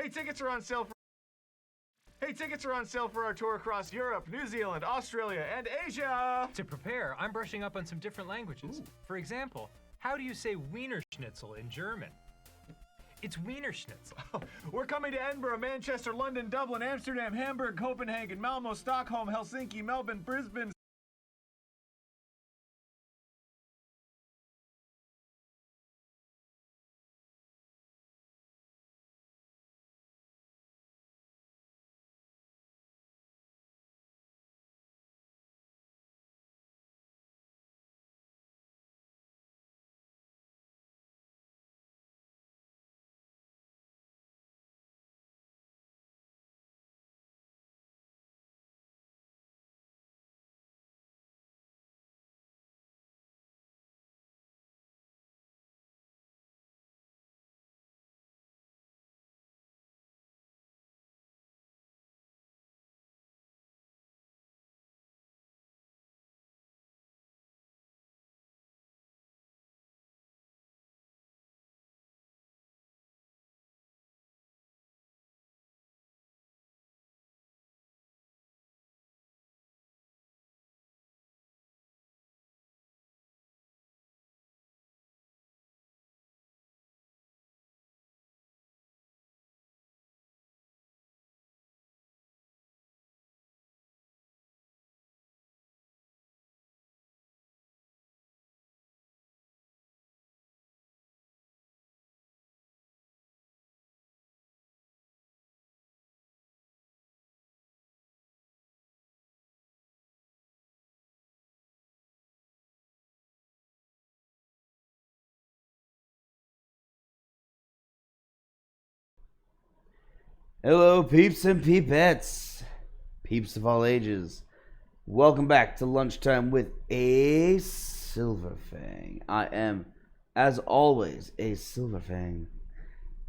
Hey, tickets are on sale for our tour across Europe, New Zealand, Australia, and Asia. To prepare, I'm brushing up on some different languages. Ooh. For example, how do you say Wiener Schnitzel in German? It's Wiener Schnitzel. We're coming to Edinburgh, Manchester, London, Dublin, Amsterdam, Hamburg, Copenhagen, Malmo, Stockholm, Helsinki, Melbourne, Brisbane. Hello, peeps and peepettes, peeps of all ages. Welcome back to Lunchtime with a Silverfang. I am, as always, a Silverfang,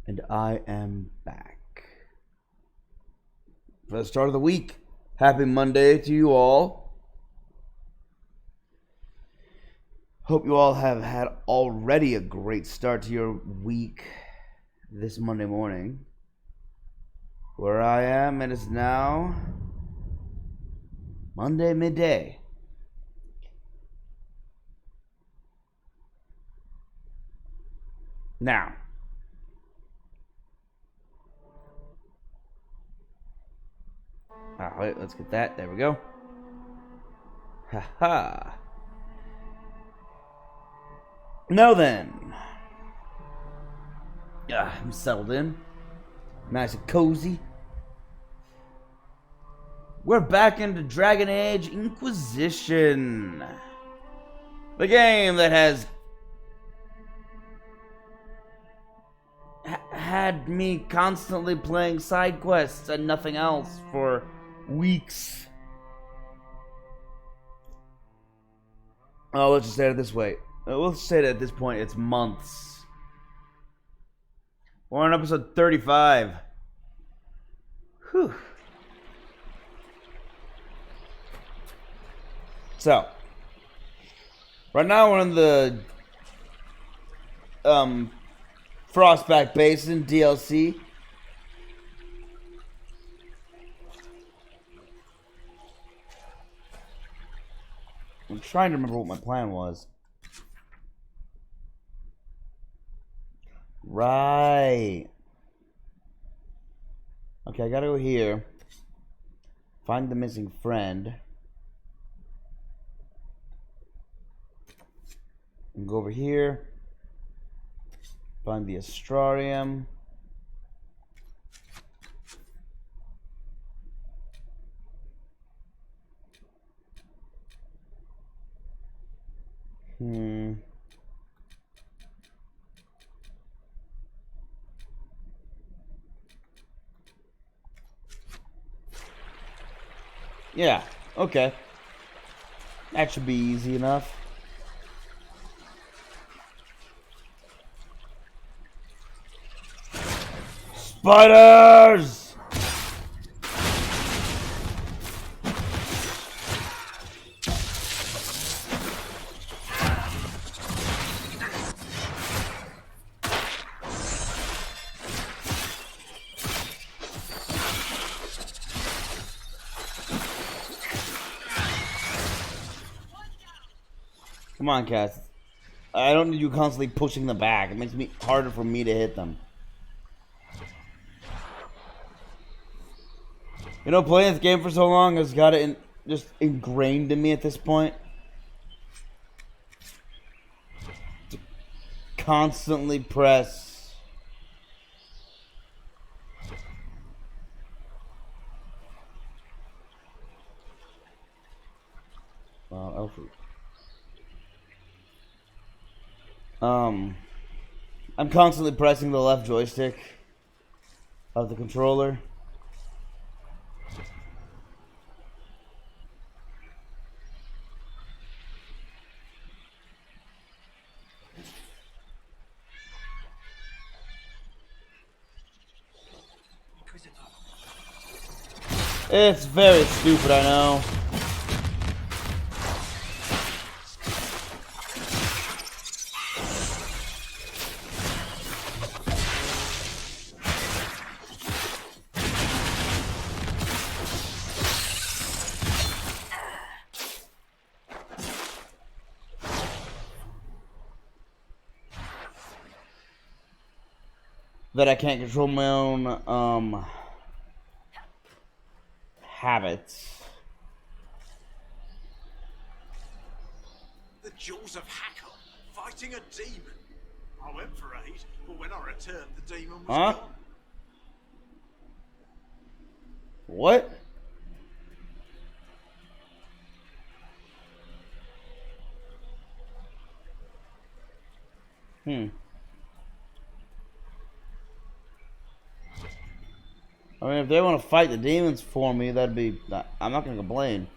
and I am back. For the start of the week, happy Monday to you all. Hope you all have had already a great start to your week this Monday morning. Where I am, it is now Monday midday. Now, wait, let's get that. There we go. Ha. Now then, I'm settled in. Nice and cozy. We're back into Dragon Age Inquisition. The game that has had me constantly playing side quests and nothing else for weeks. Oh, let's just say it this way. Let's say that at this point it's months. We're on episode 35. Whew. So, right now we're in the Frostback Basin DLC. I'm trying to remember what my plan was. Right. Okay, I gotta go here. Find the missing friend. And go over here. Find the Astrarium. Yeah, okay. That should be easy enough. Spiders! Come on, Cass. I don't need you constantly pushing them back. It makes me harder for me to hit them. You know, playing this game for so long has got it just ingrained in me at this point. To constantly press. Wow, Alfred. I'm constantly pressing the left joystick of the controller. It's very stupid, I know. That I can't control my own, habits. The jaws of Hackle, fighting a demon. I went for aid, but when I returned, the demon was Huh? gone. What? I mean, if they want to fight the demons for me, that'd be... I'm not going to complain.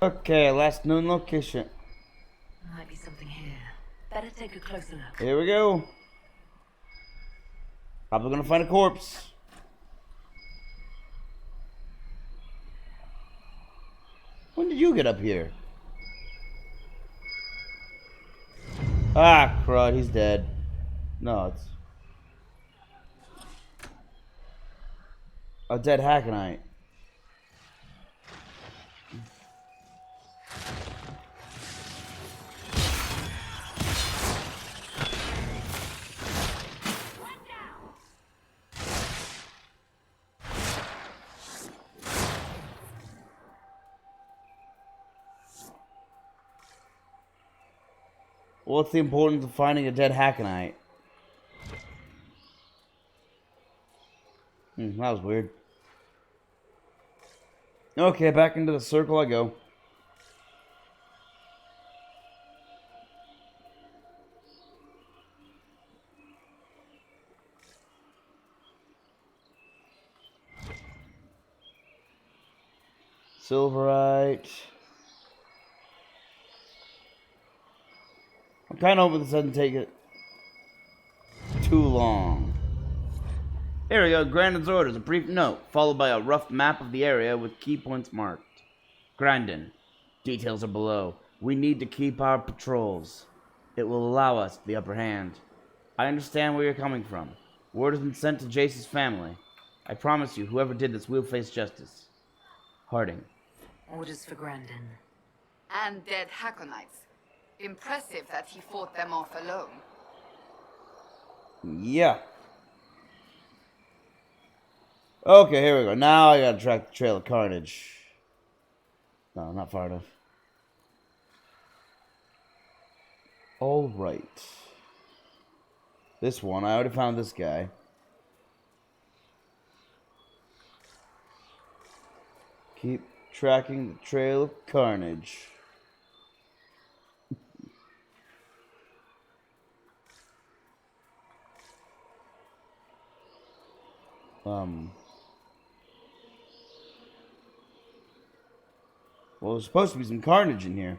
Okay, last known location. Might be something here. Better take a closer look. Here we go. Probably going to find a corpse. When did you get up here? Ah, crud, he's dead. No, it's... a dead Hackenite. What's the importance of finding a dead Hackenite? That was weird. Okay, back into the circle I go. Silverite. I'm kind of hoping this doesn't take it too long. Here we go. Grandin's orders. A brief note, followed by a rough map of the area with key points marked. Grandin. Details are below. We need to keep our patrols. It will allow us the upper hand. I understand where you're coming from. Word has been sent to Jace's family. I promise you, whoever did this will face justice. Harding. Orders for Grandin. And dead Hackonites. Impressive that he fought them off alone. Yeah. Okay, here we go. Now I gotta track the trail of carnage. No, not far enough. Alright. This one, I already found this guy. Keep tracking the trail of carnage. Well, there's supposed to be some carnage in here.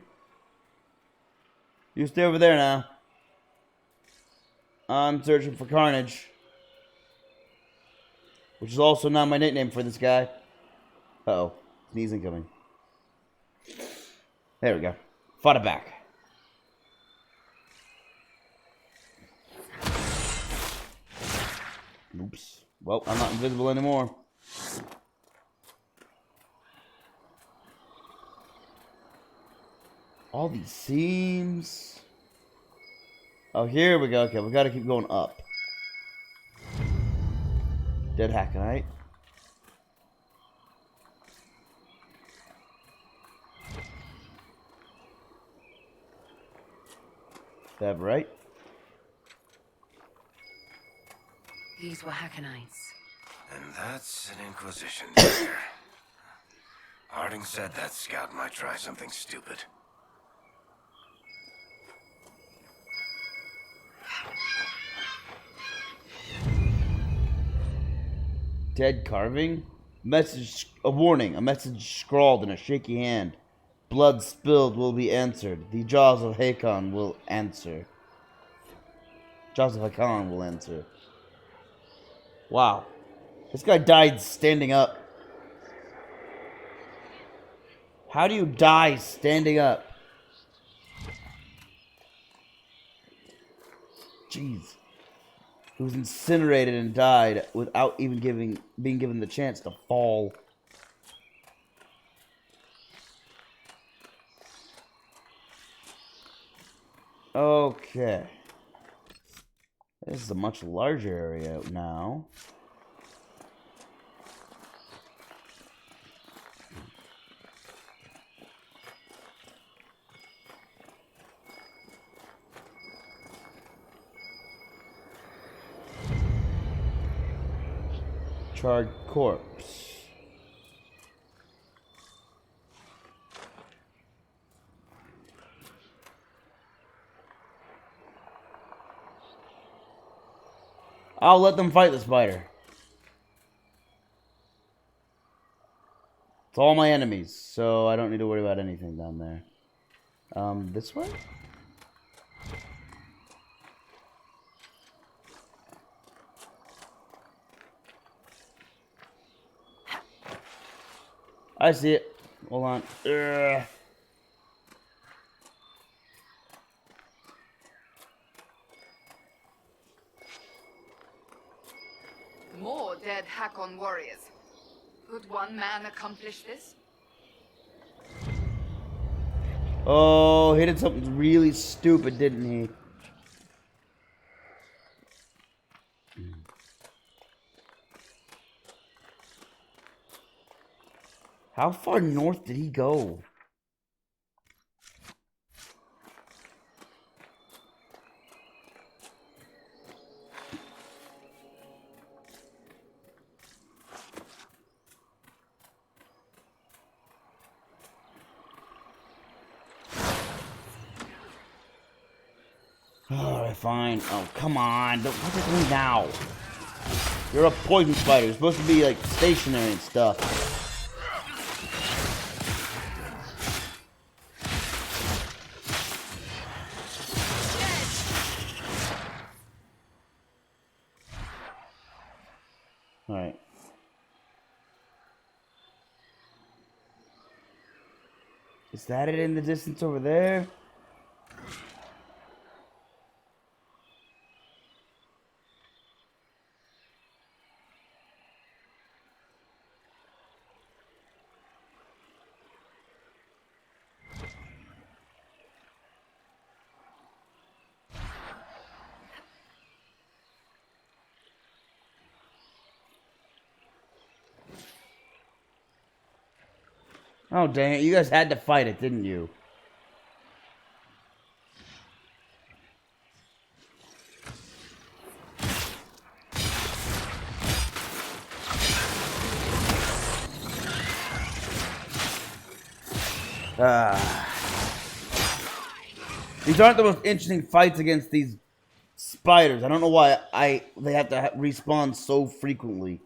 You stay over there now. I'm searching for carnage. Which is also now my nickname for this guy. Uh-oh. Sneeze incoming. There we go. Fought it back. Oops. Well, I'm not invisible anymore. All these seams. Oh, here we go. Okay, we gotta keep going up. Dead Hackenite. That right? These were Hackenites. And that's an Inquisition there. Harding said that scout might try something stupid. Dead carving? Message, a warning, a message scrawled in a shaky hand. Blood spilled will be answered. The jaws of Hakon will answer. Jaws of Hakon will answer. Wow. This guy died standing up. How do you die standing up? Jeez. He was incinerated and died without even being given the chance to fall. Okay. This is a much larger area now. Charred corpse. I'll let them fight the spider. It's all my enemies, so I don't need to worry about anything down there. This way? I see it. Hold on. Ugh. More dead Hakon warriors. Could one man accomplish this? Oh, he did something really stupid, didn't he? How far north did he go? Alright, fine. Oh, come on. Don't look at me now. You're a poison spider. You're supposed to be, like, stationary and stuff. Alright. Is that it in the distance over there? Oh, dang it. You guys had to fight it, didn't you? These aren't the most interesting fights against these spiders. I don't know why they have to respawn so frequently.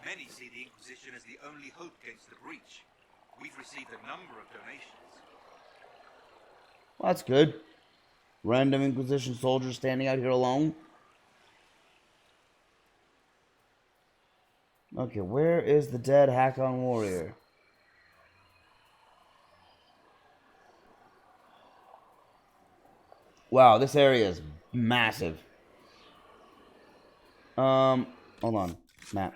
Many see the Inquisition as the only hope against the breach. We've received a number of donations. Well, that's good. Random Inquisition soldier standing out here alone. Okay, where is the dead Hakon warrior? Wow, this area is massive. Hold on, map.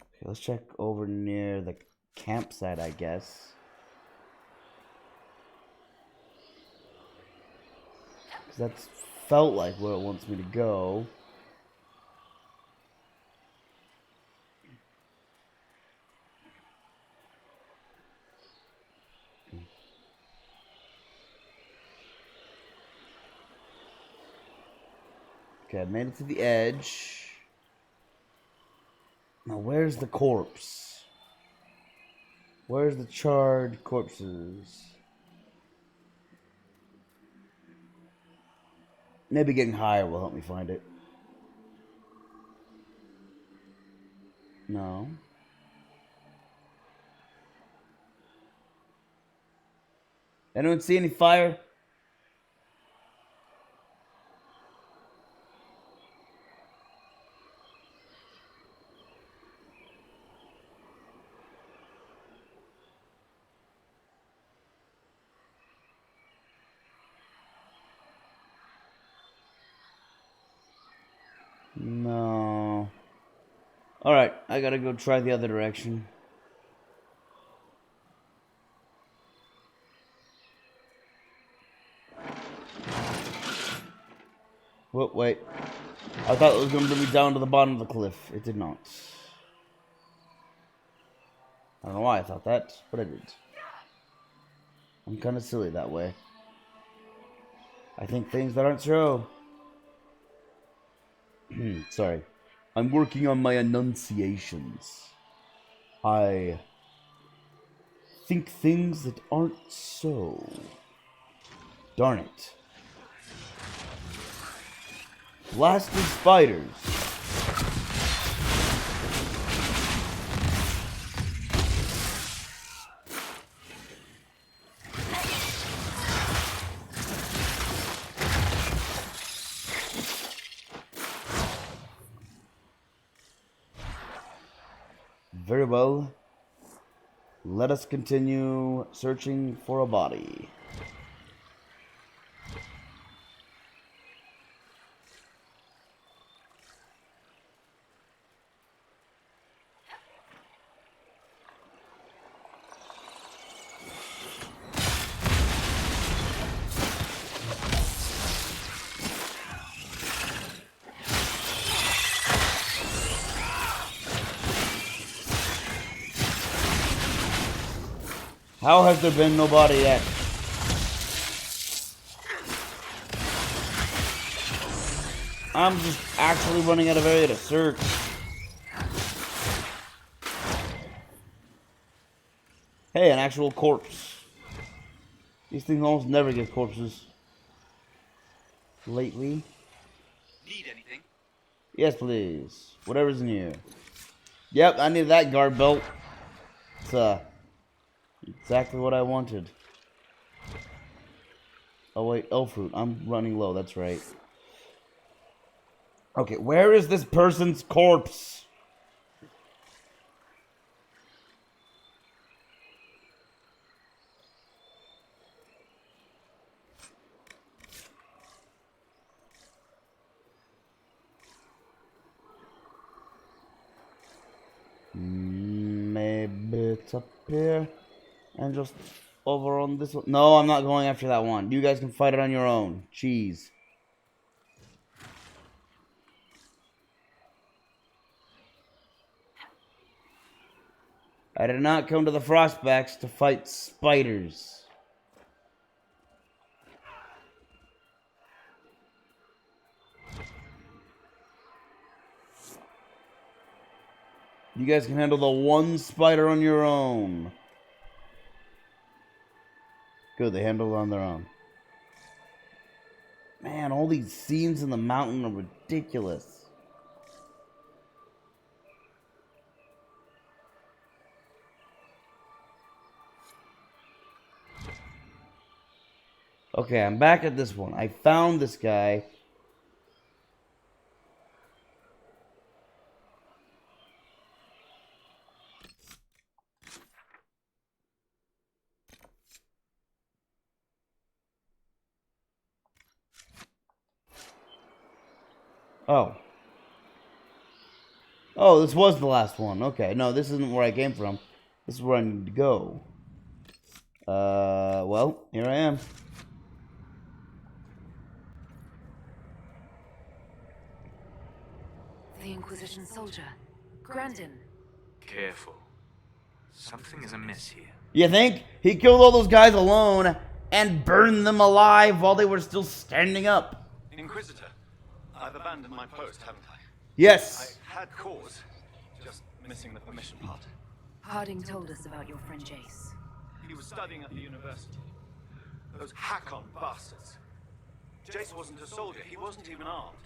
Okay, let's check over near the campsite, I guess. Because that's felt like where it wants me to go. Okay, I made it to the edge. Now, where's the corpse? Where's the charred corpses? Maybe getting higher will help me find it. No. Anyone see any fire? No. Alright, I gotta go try the other direction. Wait. I thought it was gonna bring me down to the bottom of the cliff. It did not. I don't know why I thought that, but I did. I'm kinda silly that way. I think things that aren't true. Sorry. I'm working on my enunciations. I think things that aren't so. Darn it. Blasted spiders. Very well. Let us continue searching for a body. How has there been nobody yet? I'm just actually running out of area to search. Hey, an actual corpse. These things almost never give corpses. Lately. Need anything? Yes, please. Whatever's in here. Yep, I need that guard belt. It's exactly what I wanted. Oh wait, elf fruit. I'm running low, that's right. Okay, where is this person's corpse? Maybe it's up here. And just over on this one. No, I'm not going after that one. You guys can fight it on your own. Jeez. I did not come to the Frostbacks to fight spiders. You guys can handle the one spider on your own. Good, they handle it on their own. Man, all these scenes in the mountain are ridiculous. Okay, I'm back at this one. I found this guy. Oh. Oh, this was the last one. Okay, no, this isn't where I came from. This is where I need to go. Well, here I am. The Inquisition soldier. Grandin. Careful. Something is amiss here. You think? He killed all those guys alone and burned them alive while they were still standing up. Inquisitor, I've abandoned my post, haven't I? Yes. I had cause, just missing the permission part. Harding told us about your friend Jace. He was studying at the university. Those Hakon bastards. Jace wasn't a soldier, he wasn't even armed.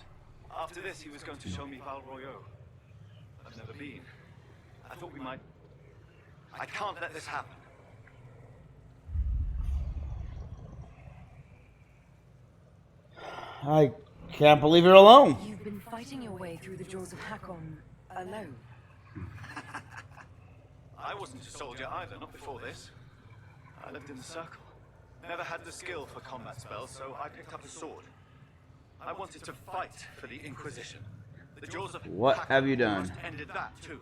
After this, he was going to show me Val Royeaux. I've never been. I thought we might... I can't let this happen. I can't believe you're alone. You've been fighting your way through the jaws of Hakon alone. I wasn't a soldier either, not before this. I lived in the circle. Never had the skill for combat spells, so I picked up a sword. I wanted to fight for the Inquisition. The jaws of What Hakon have you done? almost ended that too.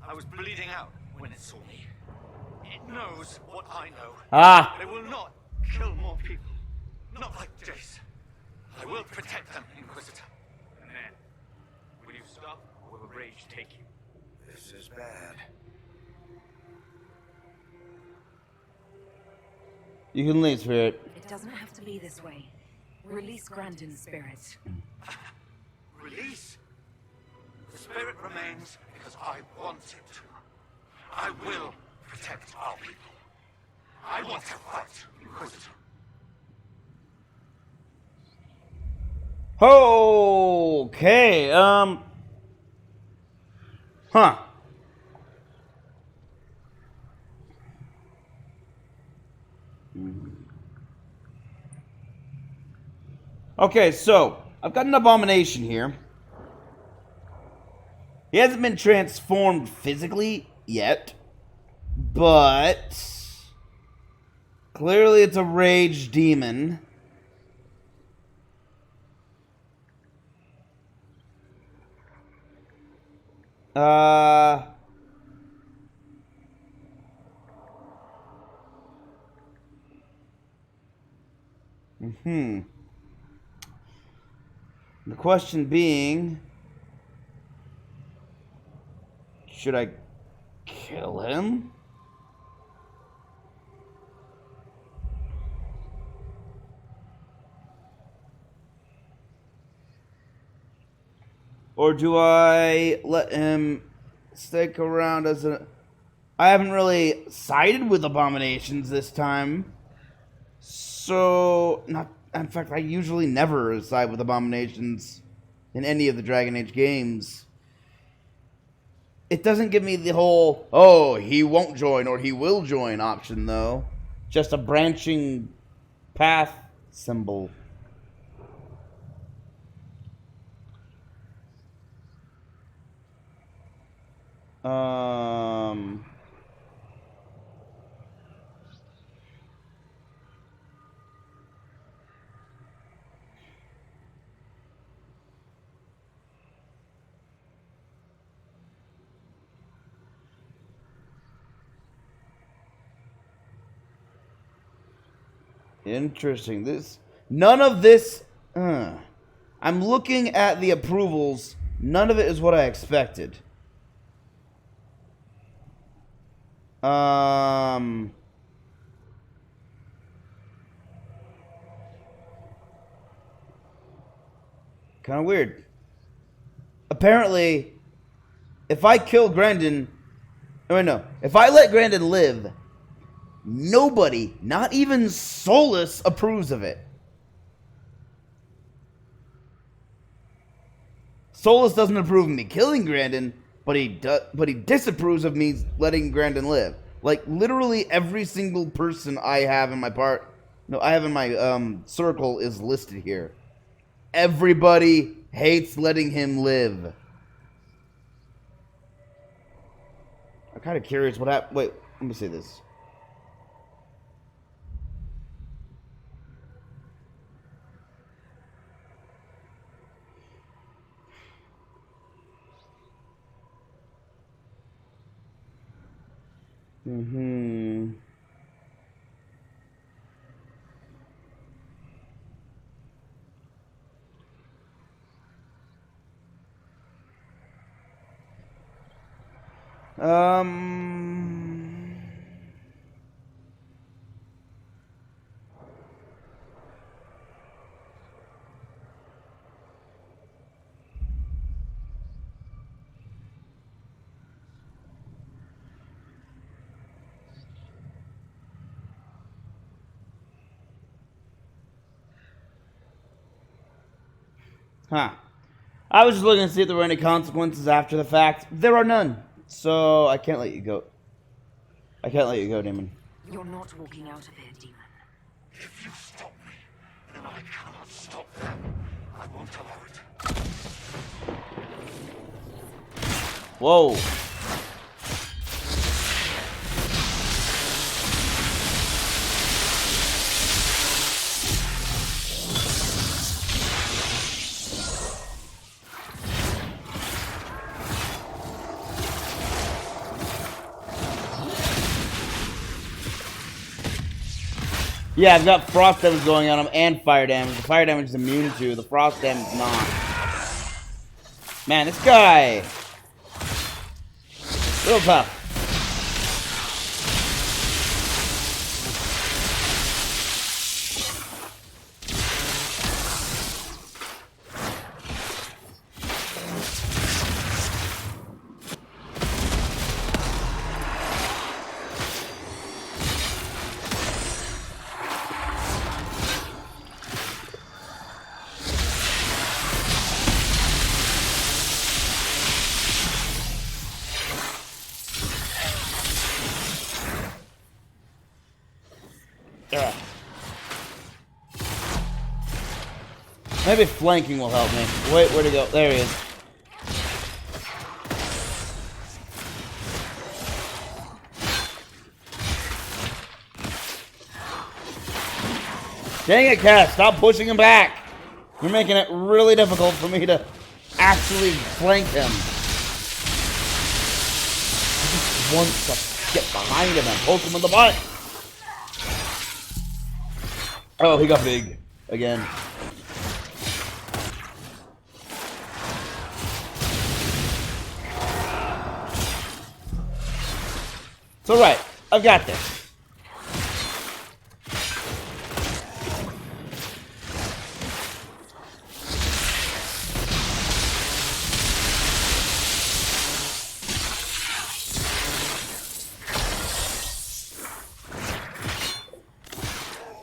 I was bleeding out when it saw me. It knows what I know. Ah. It will not kill more people. Not like Jace. I will protect them, Inquisitor. Man, will you stop or will the rage take you? This is bad. You can leave, Spirit. It doesn't have to be this way. Release Grandin's spirit. Release? The spirit remains because I want it to. I will protect our people. I want to fight, Inquisitor. Okay, Huh. Okay, so, I've got an abomination here. He hasn't been transformed physically yet, but clearly it's a rage demon. The question being, should I kill him? Or do I let him stick around as a... I haven't really sided with abominations this time. So, not... In fact, I usually never side with abominations in any of the Dragon Age games. It doesn't give me the whole, oh, he won't join or he will join option, though. Just a branching path symbol. Interesting. None of this. I'm looking at the approvals. None of it is what I expected. Kind of weird. Apparently, if I kill Grandin, if I let Grandin live, nobody, not even Solus, approves of it. Solus doesn't approve of me killing Grandin, but he disapproves of me letting Grandin live. Like, literally every single person I have in my No, I have in my circle is listed here. Everybody hates letting him live. I'm kind of curious what happened. Wait, let me see this. Um. Huh. I was just looking to see if there were any consequences after the fact. There are none. So I can't let you go. I can't let you go, Demon. You're not walking out of here, demon. If you stop me, then I cannot stop them. I won't allow it. Whoa. Yeah, I've got frost damage going on him and fire damage. The fire damage is immune to, the frost damage is not. Man, this guy. Real tough. Maybe flanking will help me. Wait, where'd he go? There he is. Dang it, Cass. Stop pushing him back. You're making it really difficult for me to actually flank him. I just want to get behind him and poke him in the butt. Oh, he got big again. It's alright. I've got this.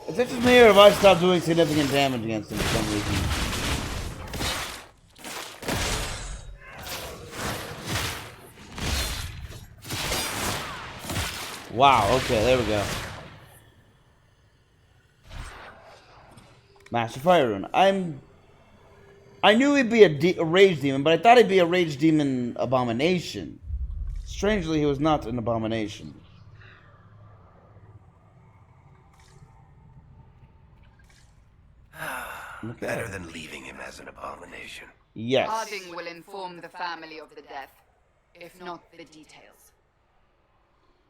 Is it just me, or have I stopped doing significant damage against him for some reason? Wow, okay, there we go. Master Fire Rune. I knew he'd be a rage demon, but I thought he'd be a rage demon abomination. Strangely, he was not an abomination. Better than leaving him as an abomination. Yes. Harding will inform the family of the death, if not the details.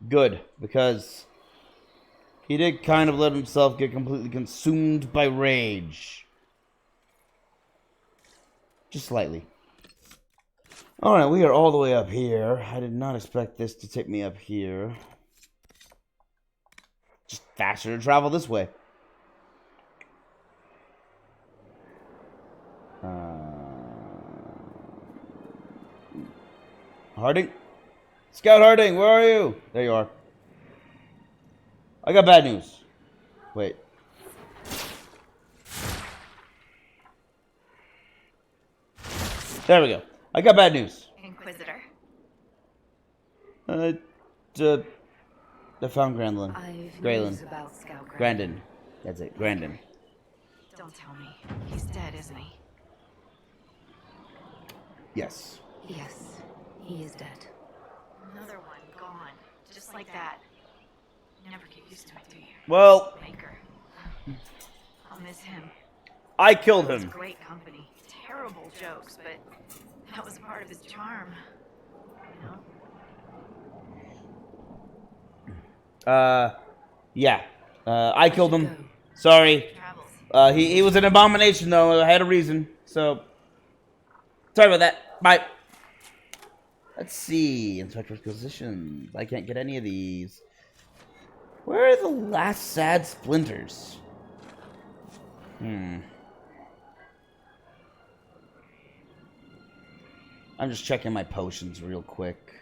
Good, because he did kind of let himself get completely consumed by rage. Just slightly. Alright, we are all the way up here. I did not expect this to take me up here. Just faster to travel this way. Harding? Scout Harding, where are you? There you are. I got bad news. Wait. There we go. I got bad news. Inquisitor. I found Grandlin. I've Graylin. news about Scout Grandin. That's it, Grandin. Don't tell me. He's dead, isn't he? Yes. Yes, he is dead. Another one gone. Just like that. Never get used to it, do you? Well, Baker. I'll miss him. I killed It was him. great company. Terrible jokes, but that was part of his charm. You know? Yeah. I killed him. Go. Sorry. Travels. He was an abomination, though. I had a reason. So, sorry about that. Bye. Let's see. Inspector's positions. I can't get any of these. Where are the last sad splinters? I'm just checking my potions real quick.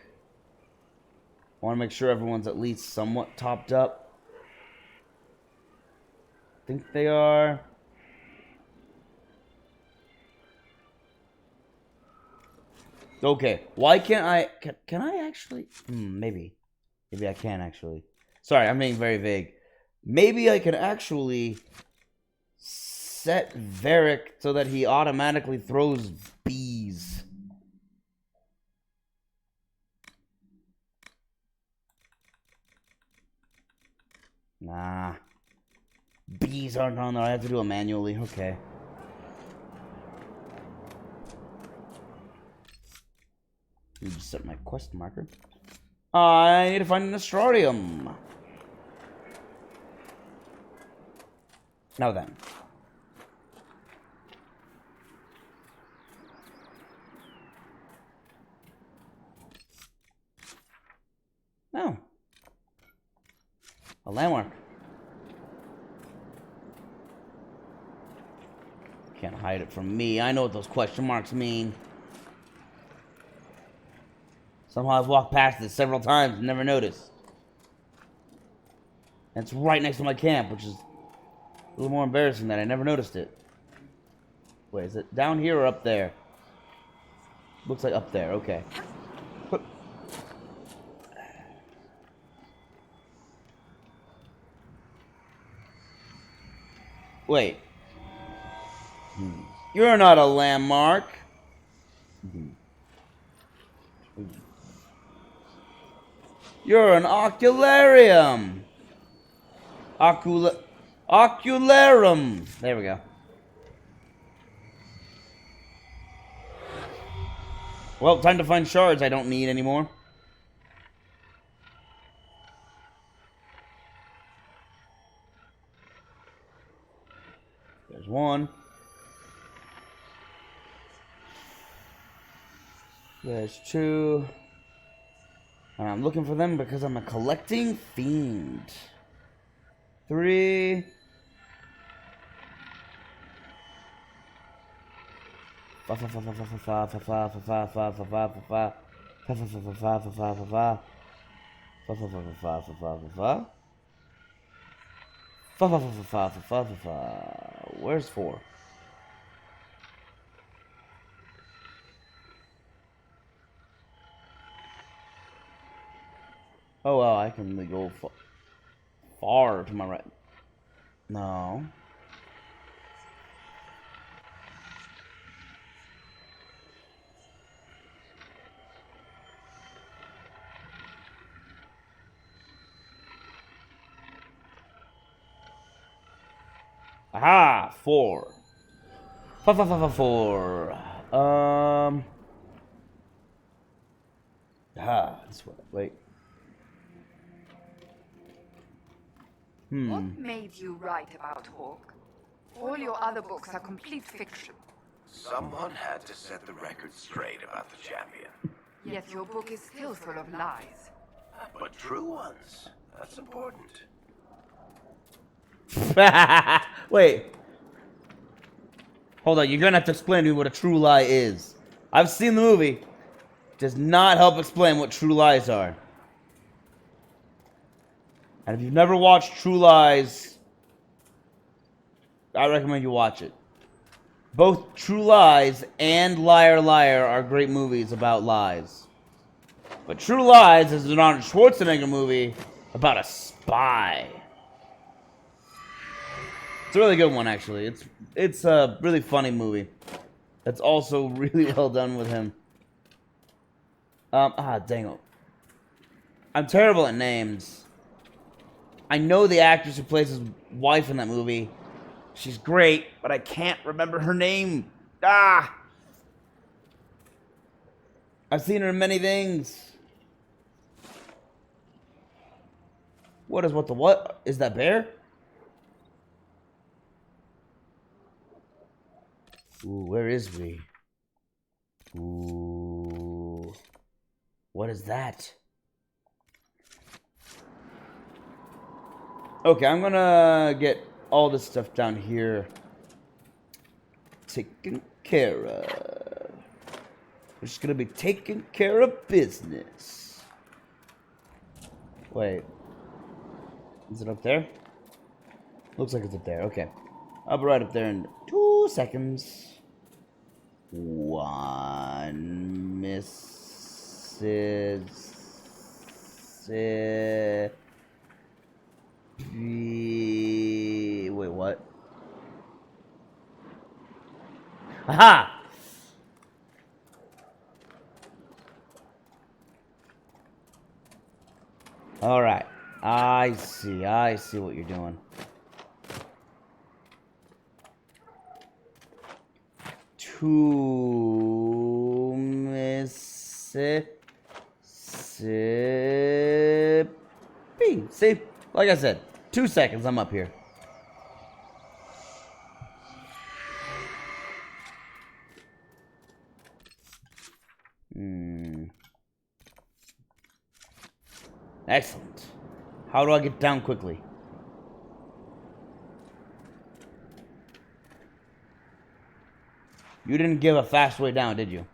I want to make sure everyone's at least somewhat topped up. I think they are. Okay. Why can't I... Can I actually... maybe. Maybe I can actually. Sorry, I'm being very vague. Maybe I can actually set Varric so that he automatically throws bees. Nah. Bees aren't on there. I have to do it manually. Okay. Let me just set my quest marker. I need to find an astrarium. Now then. No. A landmark. Can't hide it from me. I know what those question marks mean. Somehow I've walked past it several times and never noticed. And it's right next to my camp, which is a little more embarrassing that I never noticed it. Wait, is it down here or up there? Looks like up there, okay. Wait. You're not a landmark. You're an ocularium. Ocularum. There we go. Well, time to find shards I don't need anymore. There's one. There's two. And I'm looking for them because I'm a collecting fiend. 3. 5. Where's 4? Oh, well, I can go far to my right. No. Aha! 4. 4. This way. Wait. What made you write about Hawk? All your other books are complete fiction. Someone had to set the record straight about the champion. Yet your book is still full of lies. But true ones. That's important. Wait. Hold on, you're gonna have to explain to me what a true lie is. I've seen the movie. Does not help explain what true lies are. And if you've never watched True Lies, I recommend you watch it. Both True Lies and Liar Liar are great movies about lies. But True Lies is an Arnold Schwarzenegger movie about a spy. It's a really good one, actually. It's a really funny movie. It's also really well done with him. Dang it. I'm terrible at names. I know the actress who plays his wife in that movie. She's great, but I can't remember her name. Ah! I've seen her in many things. What is that bear? Ooh, where is we? Ooh. What is that? Okay, I'm gonna get all this stuff down here taken care of. We're just gonna be taking care of business. Wait. Is it up there? Looks like it's up there. Okay. I'll be right up there in 2 seconds. One Mrs. Wait, what? Aha! All right. I see what you're doing. To Mississippi. See? Like I said, 2 seconds, I'm up here. Excellent. How do I get down quickly? You didn't give a fast way down, did you?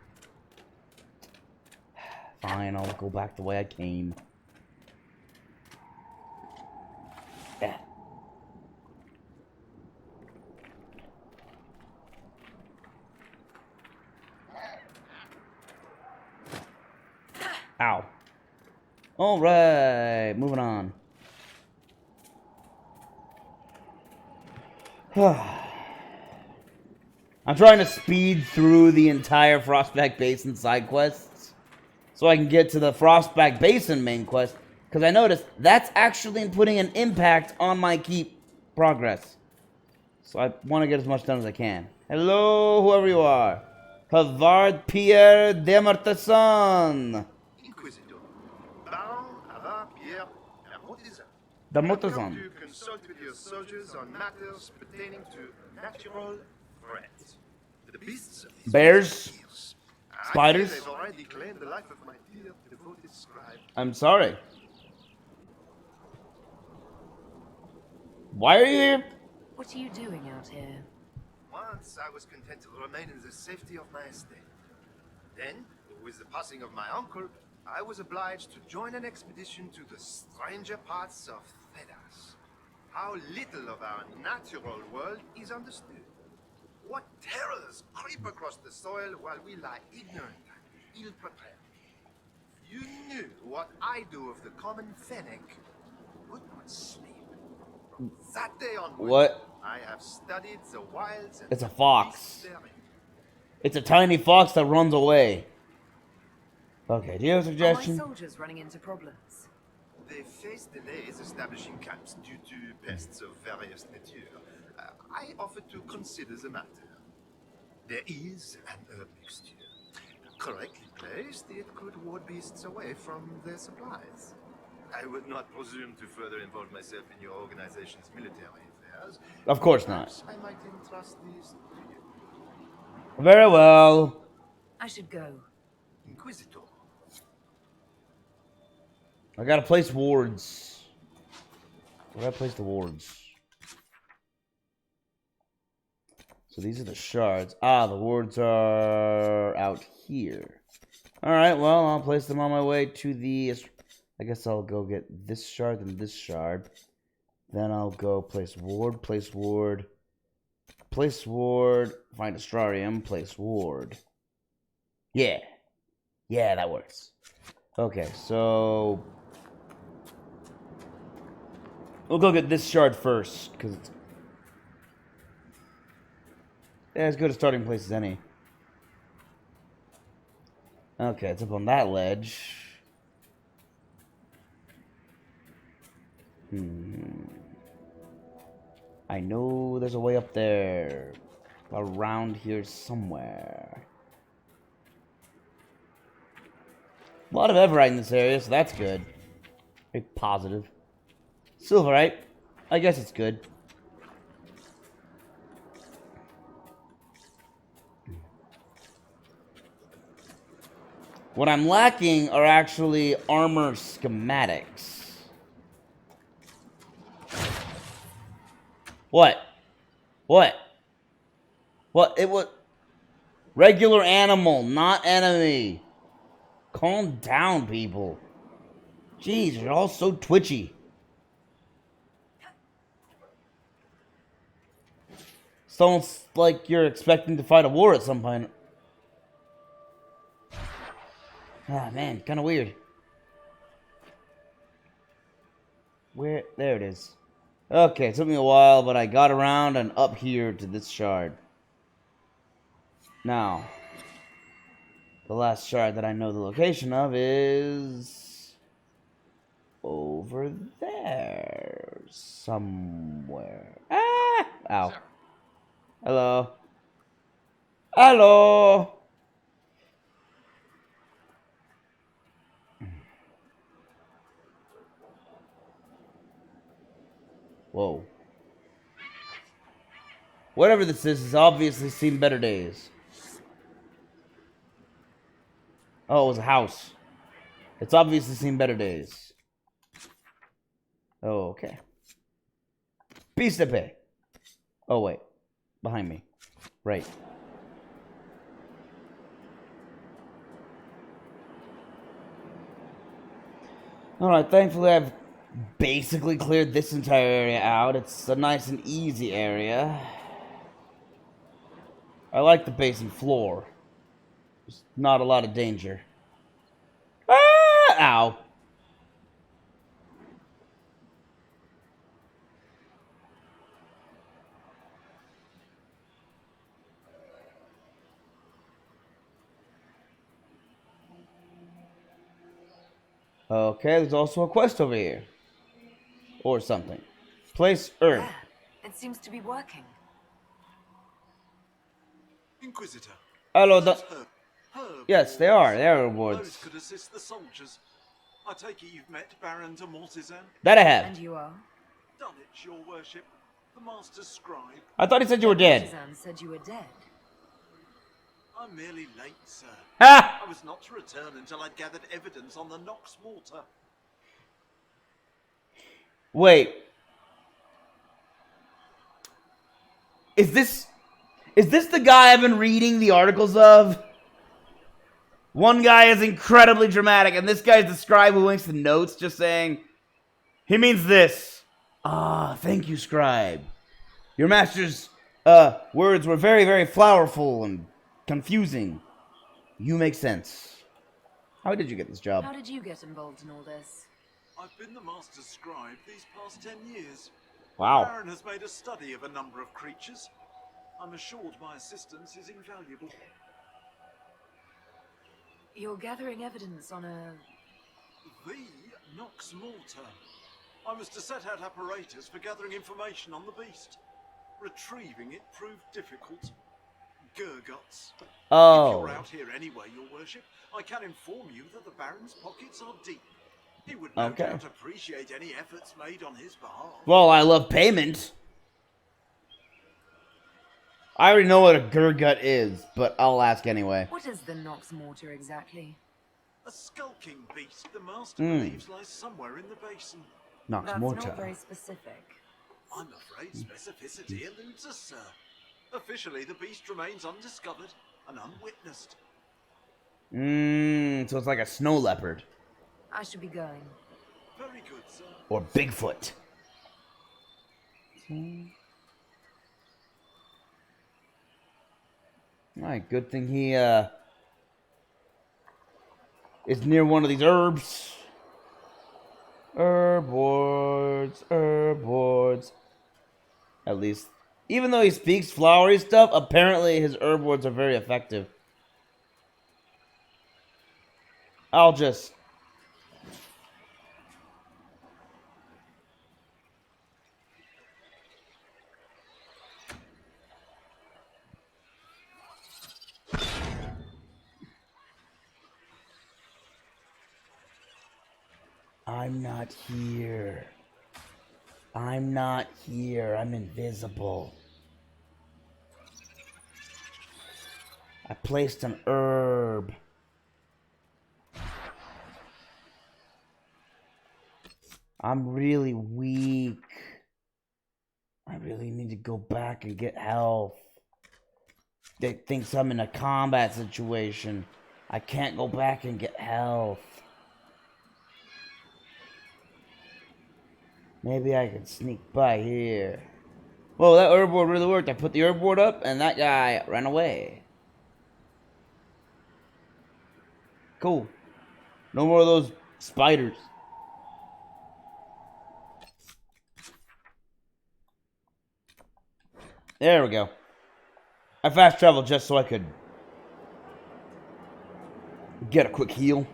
Fine, I'll go back the way I came. Yeah. Ow. Alright, moving on. I'm trying to speed through the entire Frostback Basin side quests so I can get to the Frostback Basin main quest, because I noticed that's actually putting an impact on my keep progress. So I want to get as much done as I can. Hello, whoever you are. Havard Pierre Demarteson. Inquisitor. Baron Havard Pierre Demarteson. to consult with your soldiers on matters pertaining to natural threats. The beasts of these Bears? years. Spiders? They've already claimed the life of my dear devoted scribe. I'm sorry. Why are you here? What are you doing out here? Once I was content to remain in the safety of my estate. Then, with the passing of my uncle, I was obliged to join an expedition to the stranger parts of Thedas. How little of our natural world is understood. What terrors creep across the soil while we lie ignorant and ill-prepared. If you knew what I do of the common fennec, you would not sleep. From that day onward, What? I have studied the wilds and It's a fox. beasts therein. It's a tiny fox that runs away. Okay, do you have a Are my suggestion? soldiers running into problems? They face delays establishing camps due to pests of various nature. I offer to consider the matter. There is an herb mixture. Correctly placed, it could ward beasts away from their supplies. I would not presume to further involve myself in your organization's military affairs. Of course not. Perhaps I might entrust these to you. Very well. I should go. Inquisitor. I gotta place wards. Where do I place the wards? So these are the shards. Ah, the wards are out here. Alright, well, I'll place them on my way to the... I guess I'll go get this shard and this shard. Then I'll go place ward, place ward. Place ward. Find Astrarium, place ward. Yeah. Yeah, that works. Okay, so... we'll go get this shard first, because it's as good a starting place as any. Okay, it's up on that ledge. I know there's a way up there. Around here somewhere. A lot of Everite in this area, so that's good. Very positive. Silverite. I guess it's good. What I'm lacking are actually armor schematics. What? What? What? It was... Regular animal, not enemy. Calm down, people. Jeez, you're all so twitchy. Sounds like you're expecting to fight a war at some point. Ah, man, kind of weird. Where? There it is. Okay, it took me a while, but I got around and up here to this shard. Now, the last shard that I know the location of is over there somewhere. Ah! Ow. Hello. Hello. Whoa. Whatever this is has obviously seen better days. Oh, it was a house. It's obviously seen better days. Oh, okay. Peace to pay. Oh, wait. Behind me. Right. Alright, thankfully I've basically cleared this entire area out. It's a nice and easy area. I like the basement floor. There's not a lot of danger. Ah! Ow. Okay, there's also a quest over here. Or something. Place herb. Yeah, it seems to be working. Inquisitor. Hello, Herb yes, they are. They are Those rewards. could assist the soldiers. I take it you've met Baron de Mortizan? That I have. And you are? Dulwich, your worship. The Master's scribe. I thought he said you were dead. Artisan said you were dead. I'm merely late, sir. Ha! I was not to return until I'd gathered evidence on the Nox mortar. Wait. Is this the guy I've been reading the articles of? One guy is incredibly dramatic, and this guy's the scribe who links the notes just saying, he means this. Ah, thank you, scribe. Your master's words were very, very flowerful and confusing. You make sense. How did you get this job? How did you get involved in all this? I've been the Master's scribe these past 10 years. Wow. The Baron has made a study of a number of creatures. I'm assured my assistance is invaluable. You're gathering evidence on a... The Nox mortar. I was to set out apparatus for gathering information on the beast. Retrieving it proved difficult. Gurguts. Oh. If you're out here anyway, your worship, I can inform you that the Baron's pockets are deep. He would no doubt appreciate any efforts made on his behalf. Well, I love payment. I already know what a Gurgut is, but I'll ask anyway. What is the Nox mortar exactly? A skulking beast the Master believes lies somewhere in the basin. Nox That's mortar. not very specific. I'm afraid specificity eludes us, sir. Officially, the beast remains undiscovered and unwitnessed. So it's like a snow leopard. I should be going. Very good, sir. Or Bigfoot. Alright, good thing he is near one of these herbs. Herb wards, herb wards. At least Even though he speaks flowery stuff, apparently his herb words are very effective. I'll just... I'm not here. I'm not here. I'm invisible. I placed an herb. I'm really weak. I really need to go back and get health. They thinks I'm in a combat situation. I can't go back and get health. Maybe I can sneak by here. Whoa, that herb board really worked. I put the herb board up and that guy ran away. Cool. No more of those spiders. There we go. I fast traveled just so I could get a quick heal.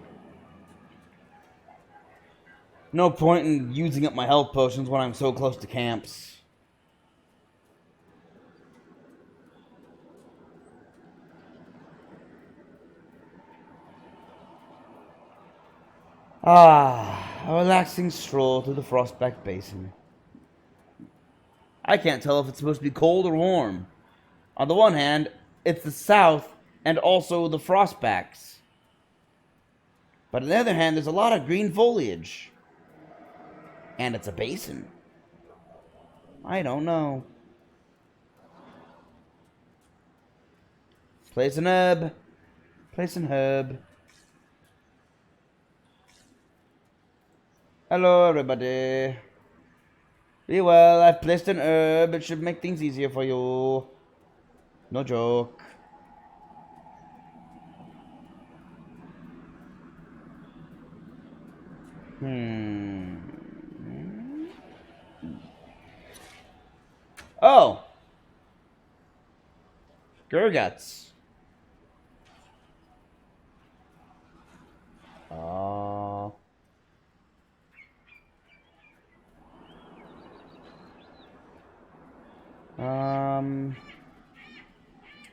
No point in using up my health potions when I'm so close to camps. Ah, a relaxing stroll through the Frostback Basin. I can't tell if it's supposed to be cold or warm. On the one hand, it's the south and also the Frostbacks. But on the other hand, there's a lot of green foliage. And it's a basin. I don't know. Place an herb. Place an herb. Hello, everybody. Be well, I've placed an herb. It should make things easier for you. No joke. Oh! Gurguts. Oh.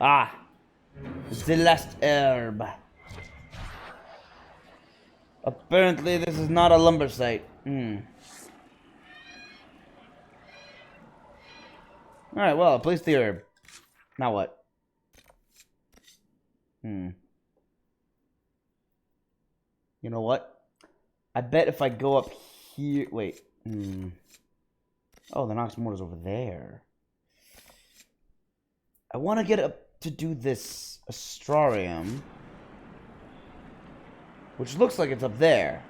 Ah. The last herb. Apparently this is not a lumber site. Alright, well, place the herb. Now what? You know what? I bet if I go up here... Wait. Oh, the Nox Mortar's over there. I want to get up to do this Astrarium. Which looks like it's up there.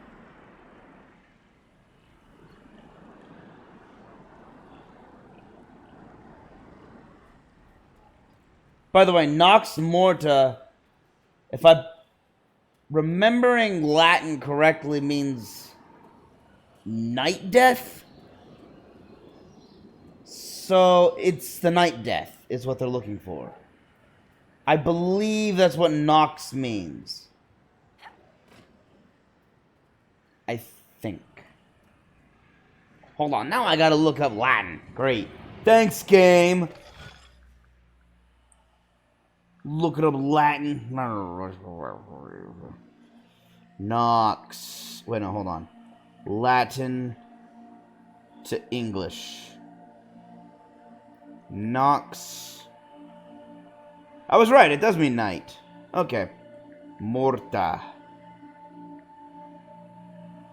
By the way, Nox Morta, if I'm remembering Latin correctly, means night death. So it's the night death is what they're looking for. I believe that's what Nox means. I think. Hold on, now I gotta look up Latin. Great. Thanks, game. Looking up Latin. Nox. Wait, no, hold on. Latin to English. Nox. I was right, it does mean night. Okay. Morta.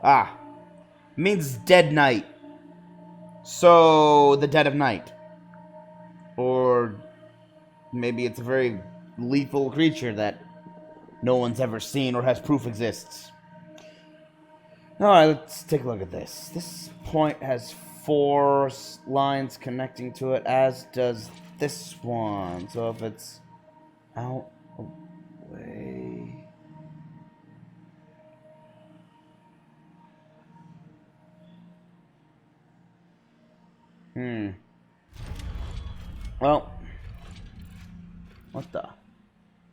Ah. Means dead night. So, the dead of night. Or maybe it's a very lethal creature that no one's ever seen or has proof exists. Alright, let's take a look at this. This point has 4 lines connecting to it, as does this one. So if it's out away... Well, what the?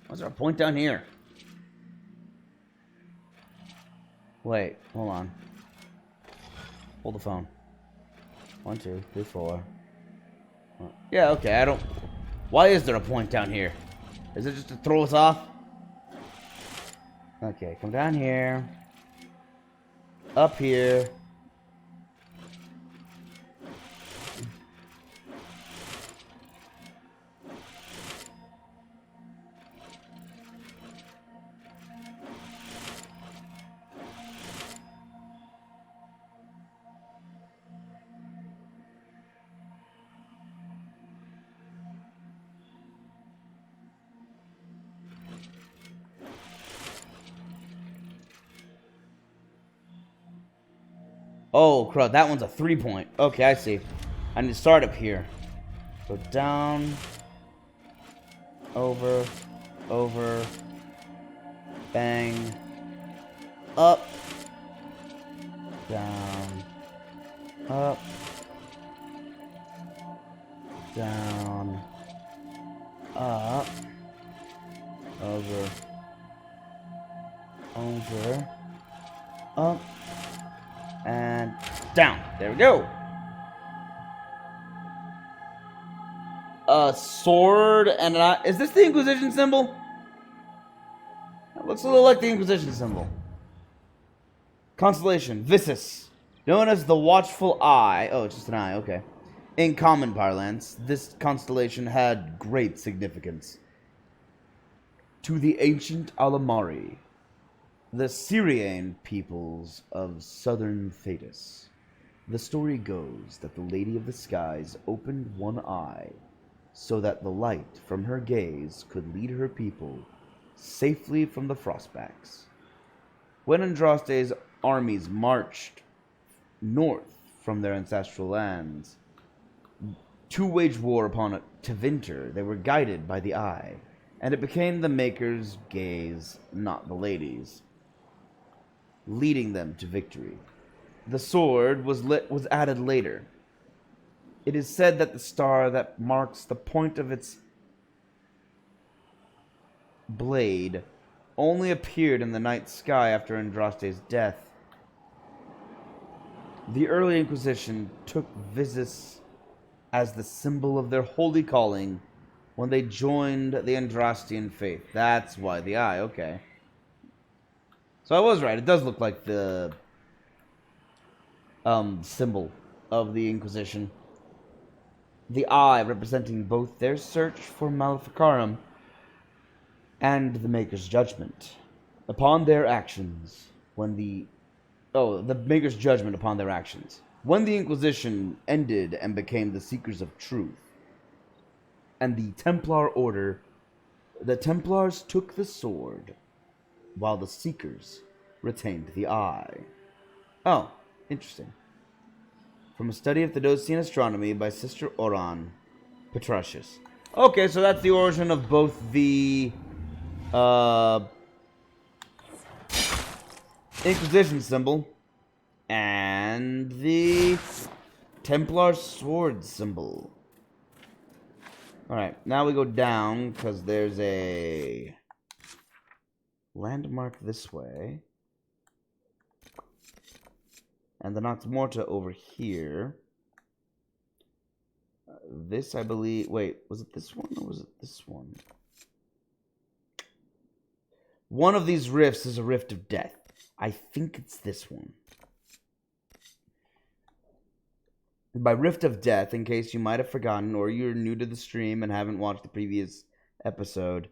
Was there a point down here? Wait, hold on. Hold the phone. 1, 2, 3, 4. Yeah, okay, I don't... Why is there a point down here? Is it just to throw us off? Okay, come down here. Up here. Oh, crap, that one's a 3-point. Okay, I see. I need to start up here. Go down. Over. Over. Bang. Up. Down. Up. Down. Up. Over. Over. Up. And down. There we go. A sword and an... Is this the Inquisition symbol? It looks a little like the Inquisition symbol. Constellation. Vissus. Known as the Watchful Eye. Oh, it's just an eye. Okay. In common parlance, this constellation had great significance to the ancient Alamari, the Syrian peoples of southern Thetis. The story goes that the Lady of the Skies opened one eye so that the light from her gaze could lead her people safely from the Frostbacks. When Andraste's armies marched north from their ancestral lands to wage war upon Tevinter, they were guided by the eye, and it became the Maker's gaze, not the Lady's, leading them to victory. The sword was added later. It is said that the star that marks the point of its blade only appeared in the night sky after Andraste's death. The early Inquisition took Vissus as the symbol of their holy calling when they joined the Andrastian faith. That's why the eye, okay. So I was right. It does look like the symbol of the Inquisition. The eye representing both their search for Maleficarum and the Maker's judgment upon their actions the Maker's judgment upon their actions. When the Inquisition ended and became the Seekers of Truth, and the Templar Order, the Templars took the sword, while the Seekers retained the eye. Oh, interesting. From a study of Theodosian astronomy by Sister Oran Petrasius. Okay, so that's the origin of both the Inquisition symbol and the Templar sword symbol. Alright, now we go down because there's a landmark this way. And the Nox Morta over here. This, I believe... Wait, was it this one or was it this one? One of these rifts is a Rift of Death. I think it's this one. By Rift of Death, in case you might have forgotten or you're new to the stream and haven't watched the previous episode,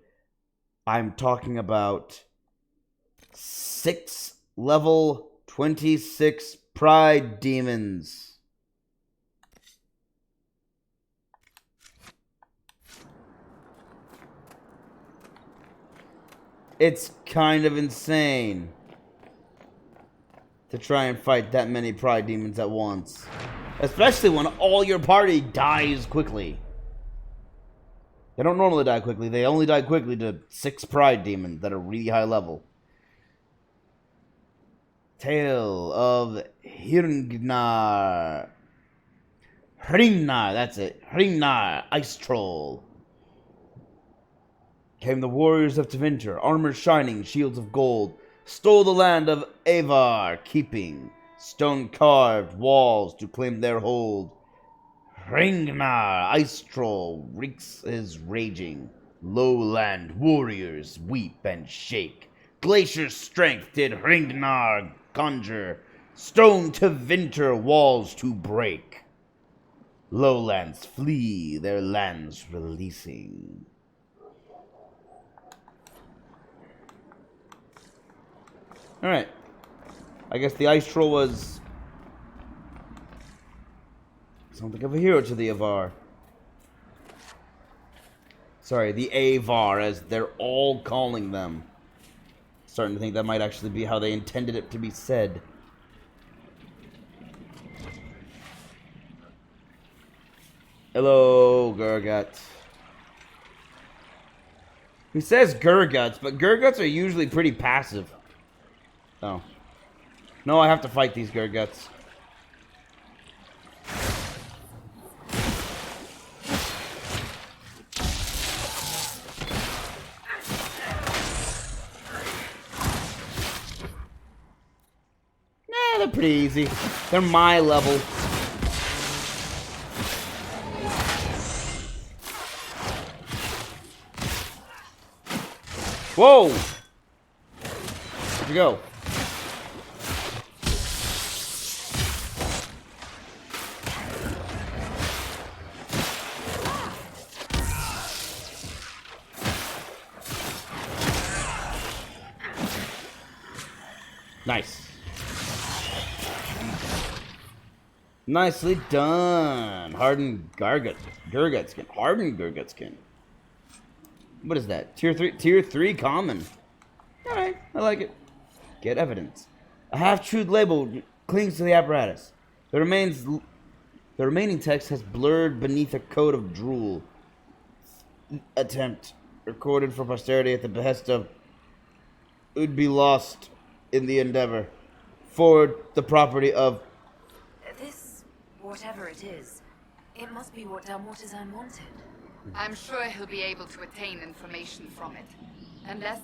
I'm talking about 6 level 26 Pride Demons. It's kind of insane to try and fight that many Pride Demons at once. Especially when all your party dies quickly. They don't normally die quickly. They only die quickly to 6 Pride Demons that are really high level. Tale of Hirngnar. Hrimnar, that's it. Hrimnar, ice troll. Came the warriors of Tevinter, armor shining, shields of gold, stole the land of Avar, keeping stone-carved walls to claim their hold. Hrimnar, ice troll, wreaks his raging. Lowland warriors weep and shake. Glacier's strength did Hrimnar conjure, stone Tevinter walls to break. Lowlands flee, their lands releasing. Alright. I guess the ice troll was something of a hero to the Avar. Sorry, the Avar, as they're all calling them. Starting to think that might actually be how they intended it to be said. Hello, Gurguts. He says Gurguts, but Gurguts are usually pretty passive. Oh. No, I have to fight these Gurguts. Nah, they're pretty easy. They're my level. Whoa! Where'd you go? Nice. Nicely done. Hardened Gurgut skin. Hardened Gurgut skin. What is that? Tier 3 common. Alright, I like it. Get evidence. A half-truth label clings to the apparatus. The remaining text has blurred beneath a coat of drool. Attempt recorded for posterity at the behest of would be lost in the endeavor. Forward the property of This, whatever it is, it must be what Dalmortizan wanted. I'm sure he'll be able to attain information from it. Unless...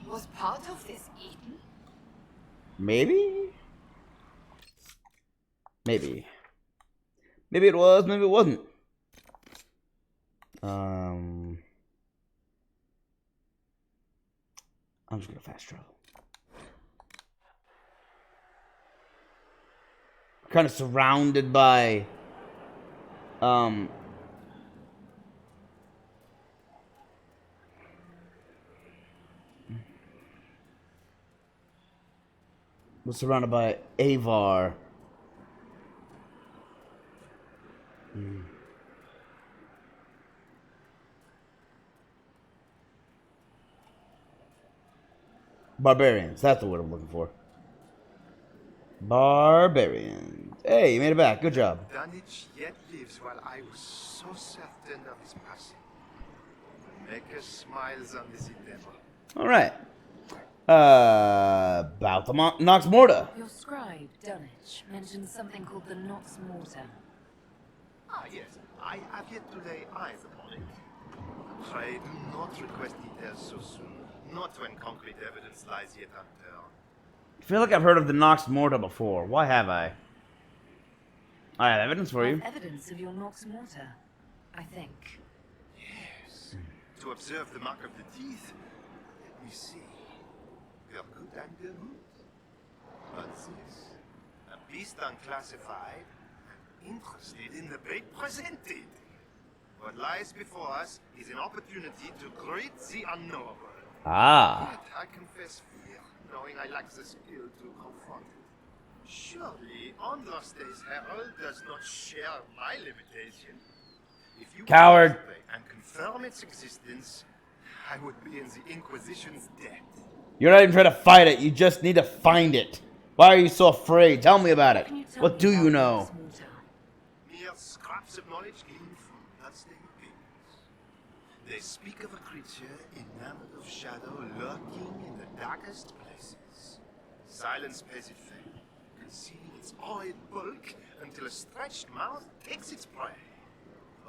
was part of this eaten? Maybe? Maybe. Maybe it was, maybe it wasn't. I'm just gonna fast travel. Kind of surrounded by we're surrounded by Avar. Barbarians, that's the word I'm looking for. Barbarians. Hey, you made it back. Good job. Dunwich yet lives while I was so certain of his passing. Make us smiles on this endeavor. Alright. About the Nox Morta. Your scribe, Dunwich, mentioned something called the Nox Morta. Ah, yes. I have yet to lay eyes upon it. I do not request details so soon. Not when concrete evidence lies yet unturned. I feel like I've heard of the Nox Morta before. Why have I? I have evidence for you. Evidence of your Nox Morta, I think. Yes. To observe the mark of the teeth. Let me see. Your good and your good. What's this? A beast unclassified. Interested in the bait presented. What lies before us is an opportunity to greet the unknowable. Ah. Yet I confess fear, knowing I lack the skill to confront it. Surely, Andraste's herald does not share my limitation. If you Coward. and confirm its existence, I would be in the Inquisition's debt. You're not even trying to fight it. You just need to find it. Why are you so afraid? Tell me about it. What do you know? Mere scraps of knowledge gleaned from bloodstained papers. They speak of a creature enamored of shadow lurking in the darkest places. Silence pays it fame, concealing its oil bulk until a stretched mouth takes its prey.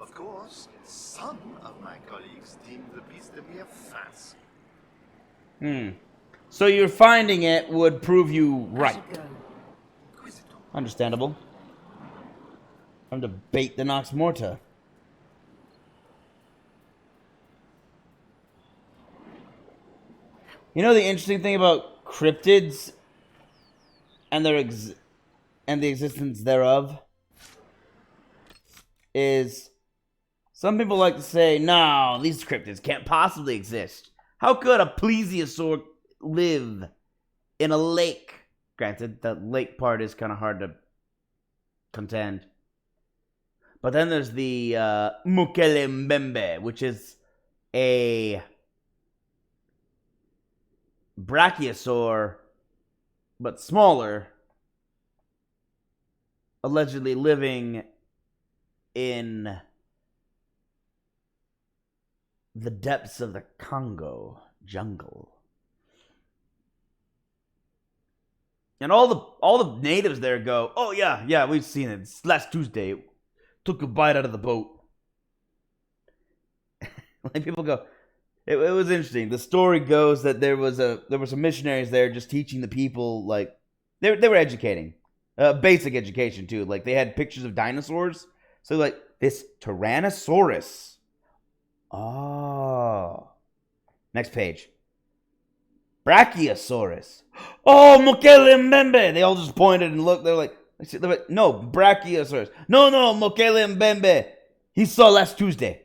Of course, some of my colleagues deem the beast a mere fancy. So you're finding it would prove you right. Understandable. Time to bait the Nox Morta. You know the interesting thing about cryptids and their the existence thereof is some people like to say, no, these cryptids can't possibly exist. How could a plesiosaur live in a lake? Granted, the lake part is kind of hard to contend. But then there's the Mukelembembe, which is a brachiosaur, but smaller, allegedly living in the depths of the Congo jungle. And all the natives there go, oh yeah, we've seen it. It's last Tuesday, took a bite out of the boat. Like people go, it was interesting. The story goes that there were some missionaries there just teaching the people, like they were educating, basic education too. Like they had pictures of dinosaurs, so like this Tyrannosaurus. Oh, next page. Brachiosaurus. Oh, Mokele Mbembe. They all just pointed and looked. They're like, no, Brachiosaurus. No, Mokele Mbembe. He saw last Tuesday.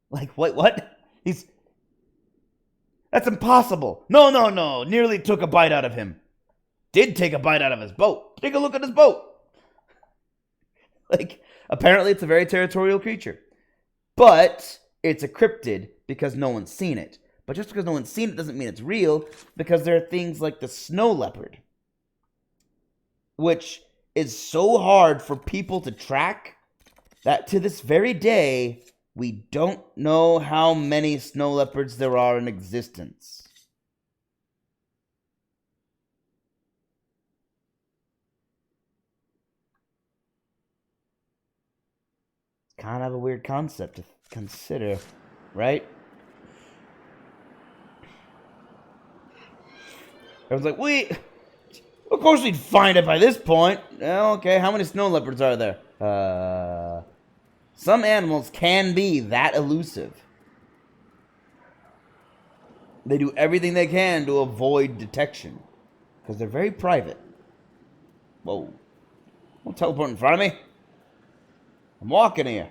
Like, what? That's impossible. No. Nearly took a bite out of him. Did take a bite out of his boat. Take a look at his boat. Like, apparently it's a very territorial creature. But it's a cryptid because no one's seen it. But just because no one's seen it doesn't mean it's real, because there are things like the snow leopard, which is so hard for people to track that to this very day, we don't know how many snow leopards there are in existence. It's kind of a weird concept to consider, right? Everyone's like, wait, of course we'd find it by this point. Okay, how many snow leopards are there? Some animals can be that elusive. They do everything they can to avoid detection, because they're very private. Whoa. Don't teleport in front of me. I'm walking here.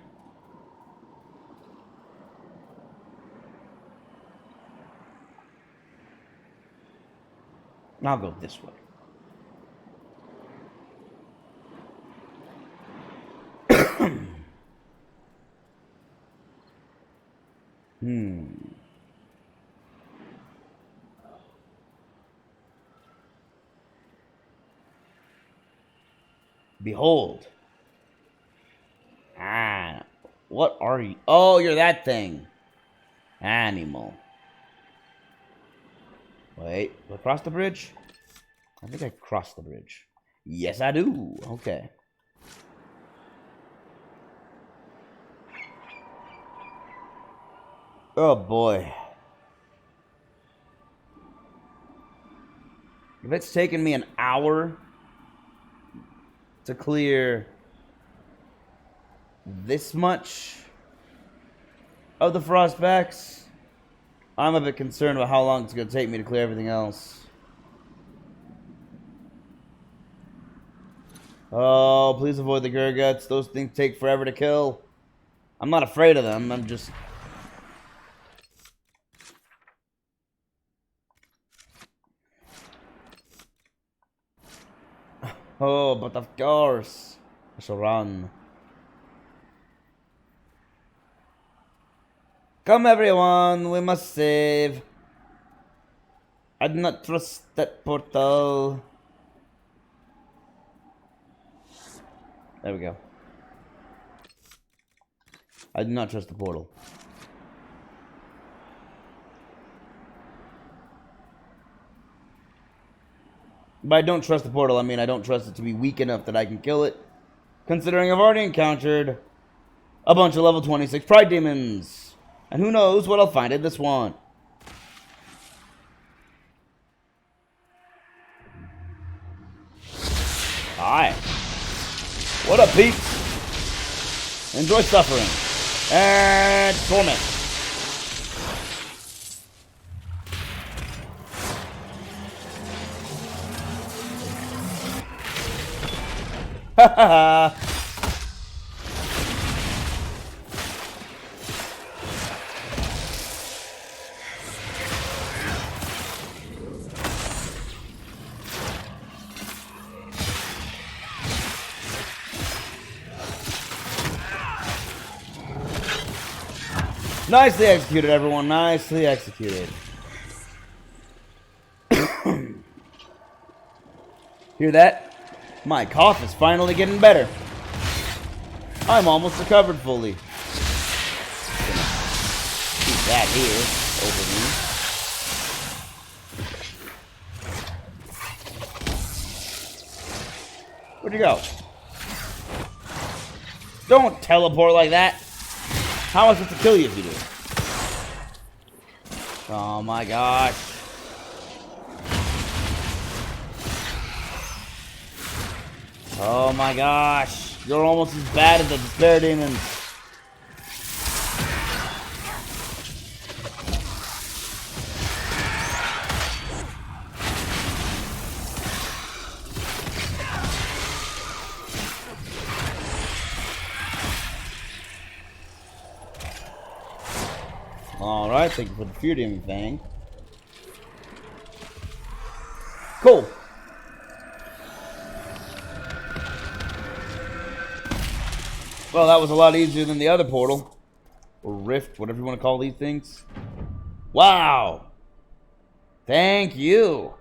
I'll go this way. Behold. What are you? Oh, you're that thing. Animal. Wait, do I cross the bridge? I think I crossed the bridge. Yes, I do. Okay. Oh, boy. If it's taken me an hour to clear this much of the frostbacks, I'm a bit concerned about how long it's going to take me to clear everything else. Oh, please avoid the Gurguts. Those things take forever to kill. I'm not afraid of them. I'm just... Oh, but of course. I shall run. Come everyone, we must save. I do not trust that portal. There we go. I do not trust the portal. By I don't trust the portal, I mean I don't trust it to be weak enough that I can kill it. Considering I've already encountered a bunch of level 26 Pride Demons. And who knows what I'll find in this one. Hi. What up, peeps? Enjoy suffering. And torment. Ha ha ha. Nicely executed, everyone. Nicely executed. Hear that? My cough is finally getting better. I'm almost recovered fully. Keep that here over me. Where'd you go? Don't teleport like that. How am I supposed to kill you if you do? Oh my gosh. Oh my gosh. You're almost as bad as the Despair Demons. Alright, thank you for the Fear Demon thing. Cool. Well, that was a lot easier than the other portal. Or rift, whatever you want to call these things. Wow! Thank you!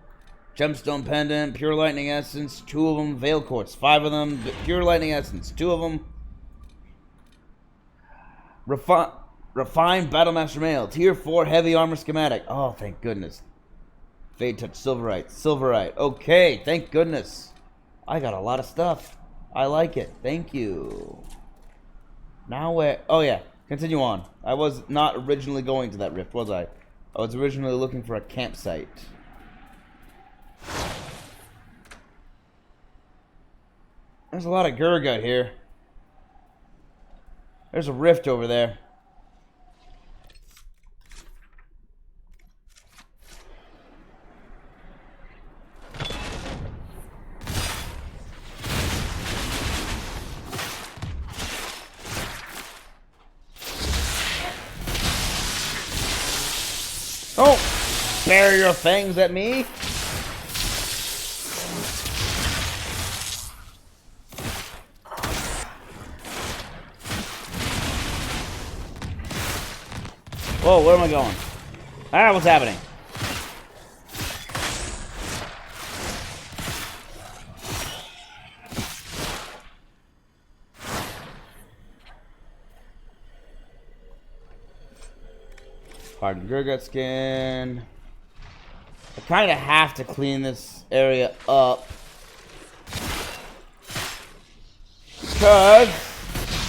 Gemstone Pendant, Pure Lightning Essence, 2 of them. Veil Quartz, 5 of them. Pure Lightning Essence, 2 of them. Refined Battlemaster Mail, Tier 4 Heavy Armor Schematic. Oh, thank goodness. Fade Touch Silverite, Silverite. Okay, thank goodness. I got a lot of stuff. I like it. Thank you. Now where? Oh yeah, continue on. I was not originally going to that rift, was I? I was originally looking for a campsite. There's a lot of Gurgut here. There's a rift over there. Don't bury your fangs at me. Whoa, where am I going? Ah, what's happening? Hardened Gurgut skin. I kind of have to clean this area up because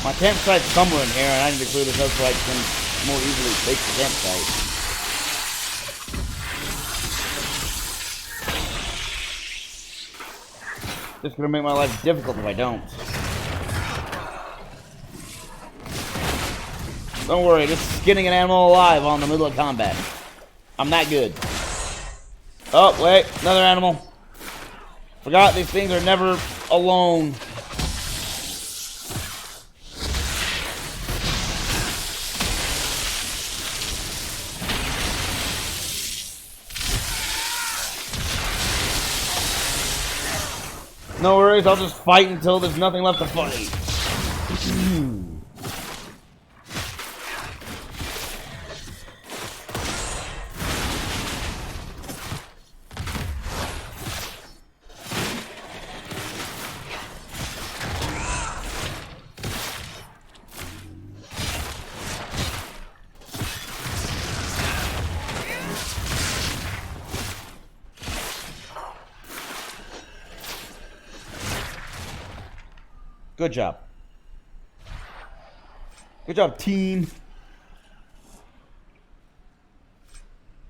my campsite's somewhere in here, and I need to clear this up so I can more easily take the campsite. It's gonna make my life difficult if I don't. Don't worry, just skinning an animal alive on the middle of combat. I'm that good. Oh, wait, another animal. Forgot these things are never alone. No worries, I'll just fight until there's nothing left to fight. Good job. Good job, team.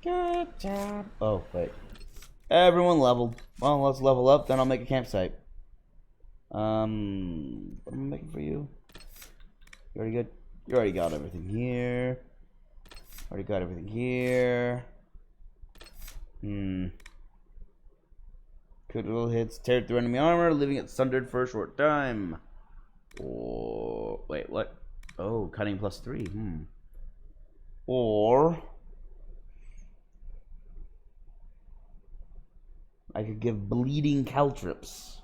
Good job. Oh, wait. Everyone leveled. Well, let's level up, then I'll make a campsite. What am I making for you? You already good? You already got everything here. Already got everything here. Critical hits tear through enemy armor, leaving it sundered for a short time. Or wait, what? Oh, cutting +3. Or I could give bleeding caltrips.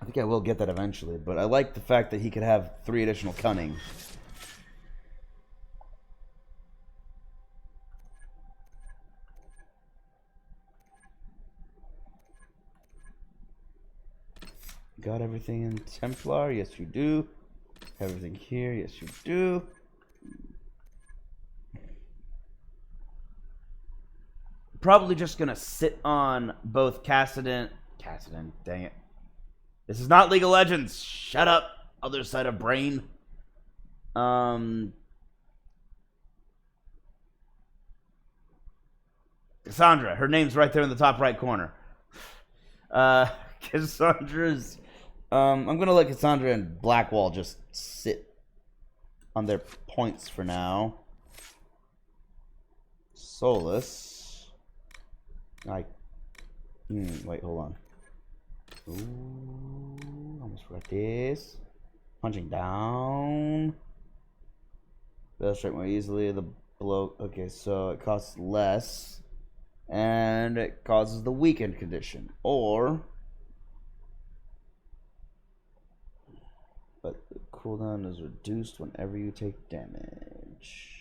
I think I will get that eventually, but I like the fact that he could have 3 additional cunning. Got everything in Templar? Yes, you do. Everything here? Yes, you do. Probably just gonna sit on both Cassidon, dang it. This is not League of Legends. Shut up, other side of brain. Cassandra, her name's right there in the top right corner. Cassandra's I'm gonna let Cassandra and Blackwall just sit on their points for now. Solus. Wait, hold on. Ooh, almost forgot this. Punching down. They'll strike more easily. The blow. Okay, so it costs less. And it causes the weakened condition. Or. But the cooldown is reduced whenever you take damage.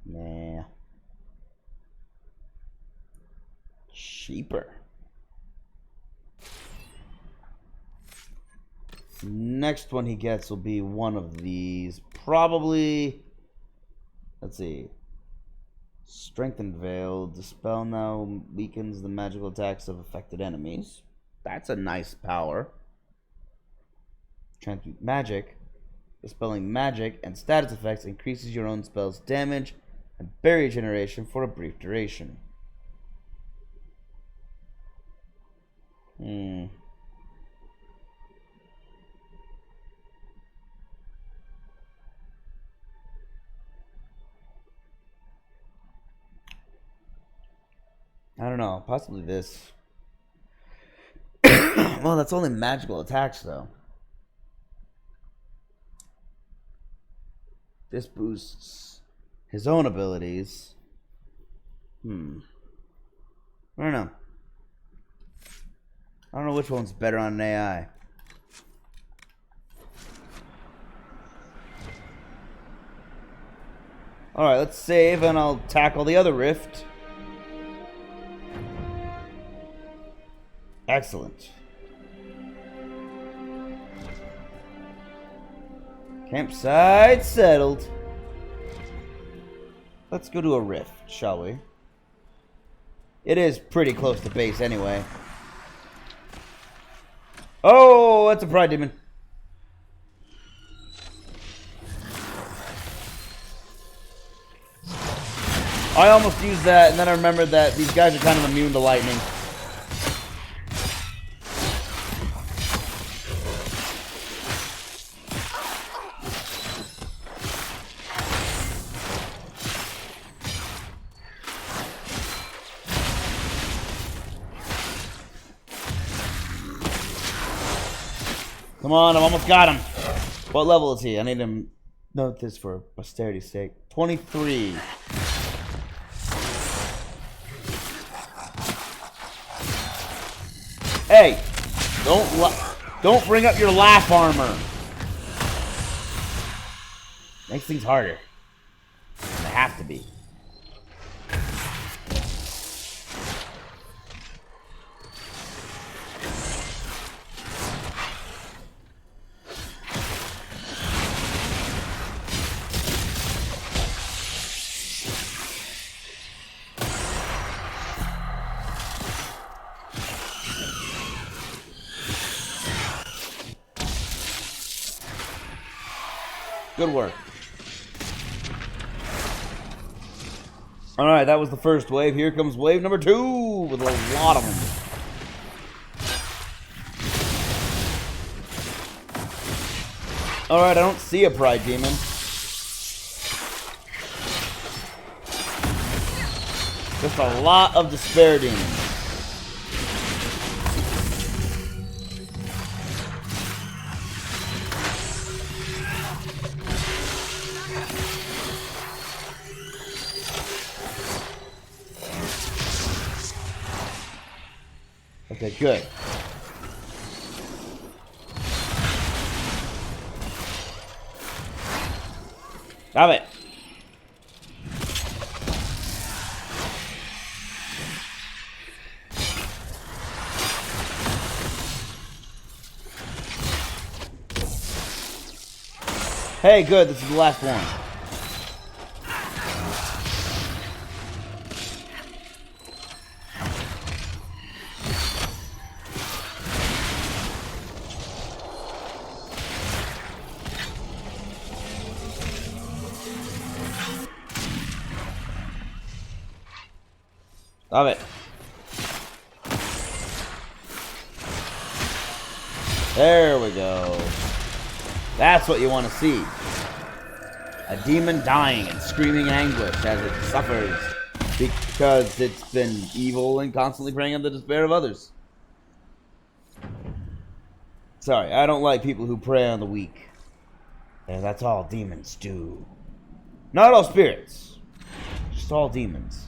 Nah. Cheaper. Next one he gets will be one of these. Probably. Let's see. Strengthened Veil. Dispel now weakens the magical attacks of affected enemies. That's a nice power. Transmute Magic. Dispelling magic and status effects increases your own spell's damage and barrier generation for a brief duration. I don't know. Possibly this. Well, that's only magical attacks, though. This boosts his own abilities. I don't know. I don't know which one's better on an AI. Alright, let's save and I'll tackle the other rift. Excellent. Campsite settled. Let's go to a rift, shall we? It is pretty close to base anyway. Oh, that's a pride demon. I almost used that, and then I remembered that these guys are kind of immune to lightning. Come on, I've almost got him. What level is he? I need to note this for posterity's sake. 23. Hey, don't bring up your laugh armor. Makes things harder. They have to be. Good work. Alright, that was the first wave. Here comes wave number 2 with a lot of them. Alright, I don't see a Pride Demon. Just a lot of Despair Demons. Okay, good. Stop it. Hey, good. This is the last one. Stop it. There we go. That's what you want to see. A demon dying and screaming anguish as it suffers because it's been evil and constantly preying on the despair of others. Sorry, I don't like people who prey on the weak. And that's all demons do. Not all spirits. Just all demons.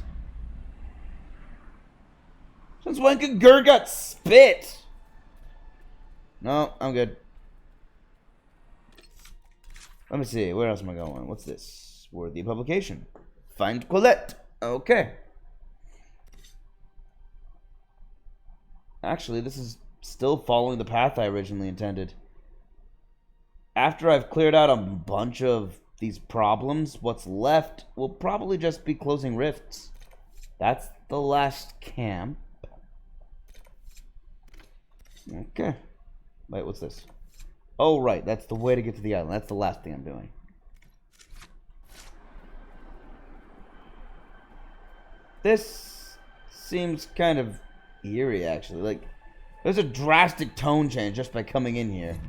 Since when can Gurgut spit? No, I'm good. Let me see. Where else am I going? What's this? Worthy publication. Find Colette. Okay. Actually, this is still following the path I originally intended. After I've cleared out a bunch of these problems, what's left will probably just be closing rifts. That's the last camp. Okay. Wait, what's this? Oh, right. That's the way to get to the island. That's the last thing I'm doing. This seems kind of eerie, actually. Like, there's a drastic tone change just by coming in here.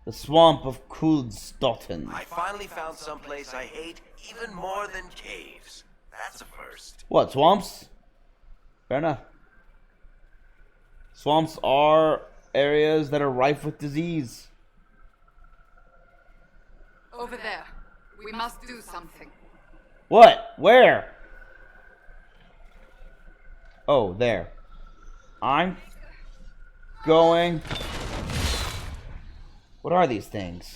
The swamp of Kuldstotten. I finally found someplace I hate even more than caves. That's a first. What, swamps? Fair enough. Swamps are areas that are rife with disease. Over there. We must do something. What? Where? Oh, there. I'm going... What are these things?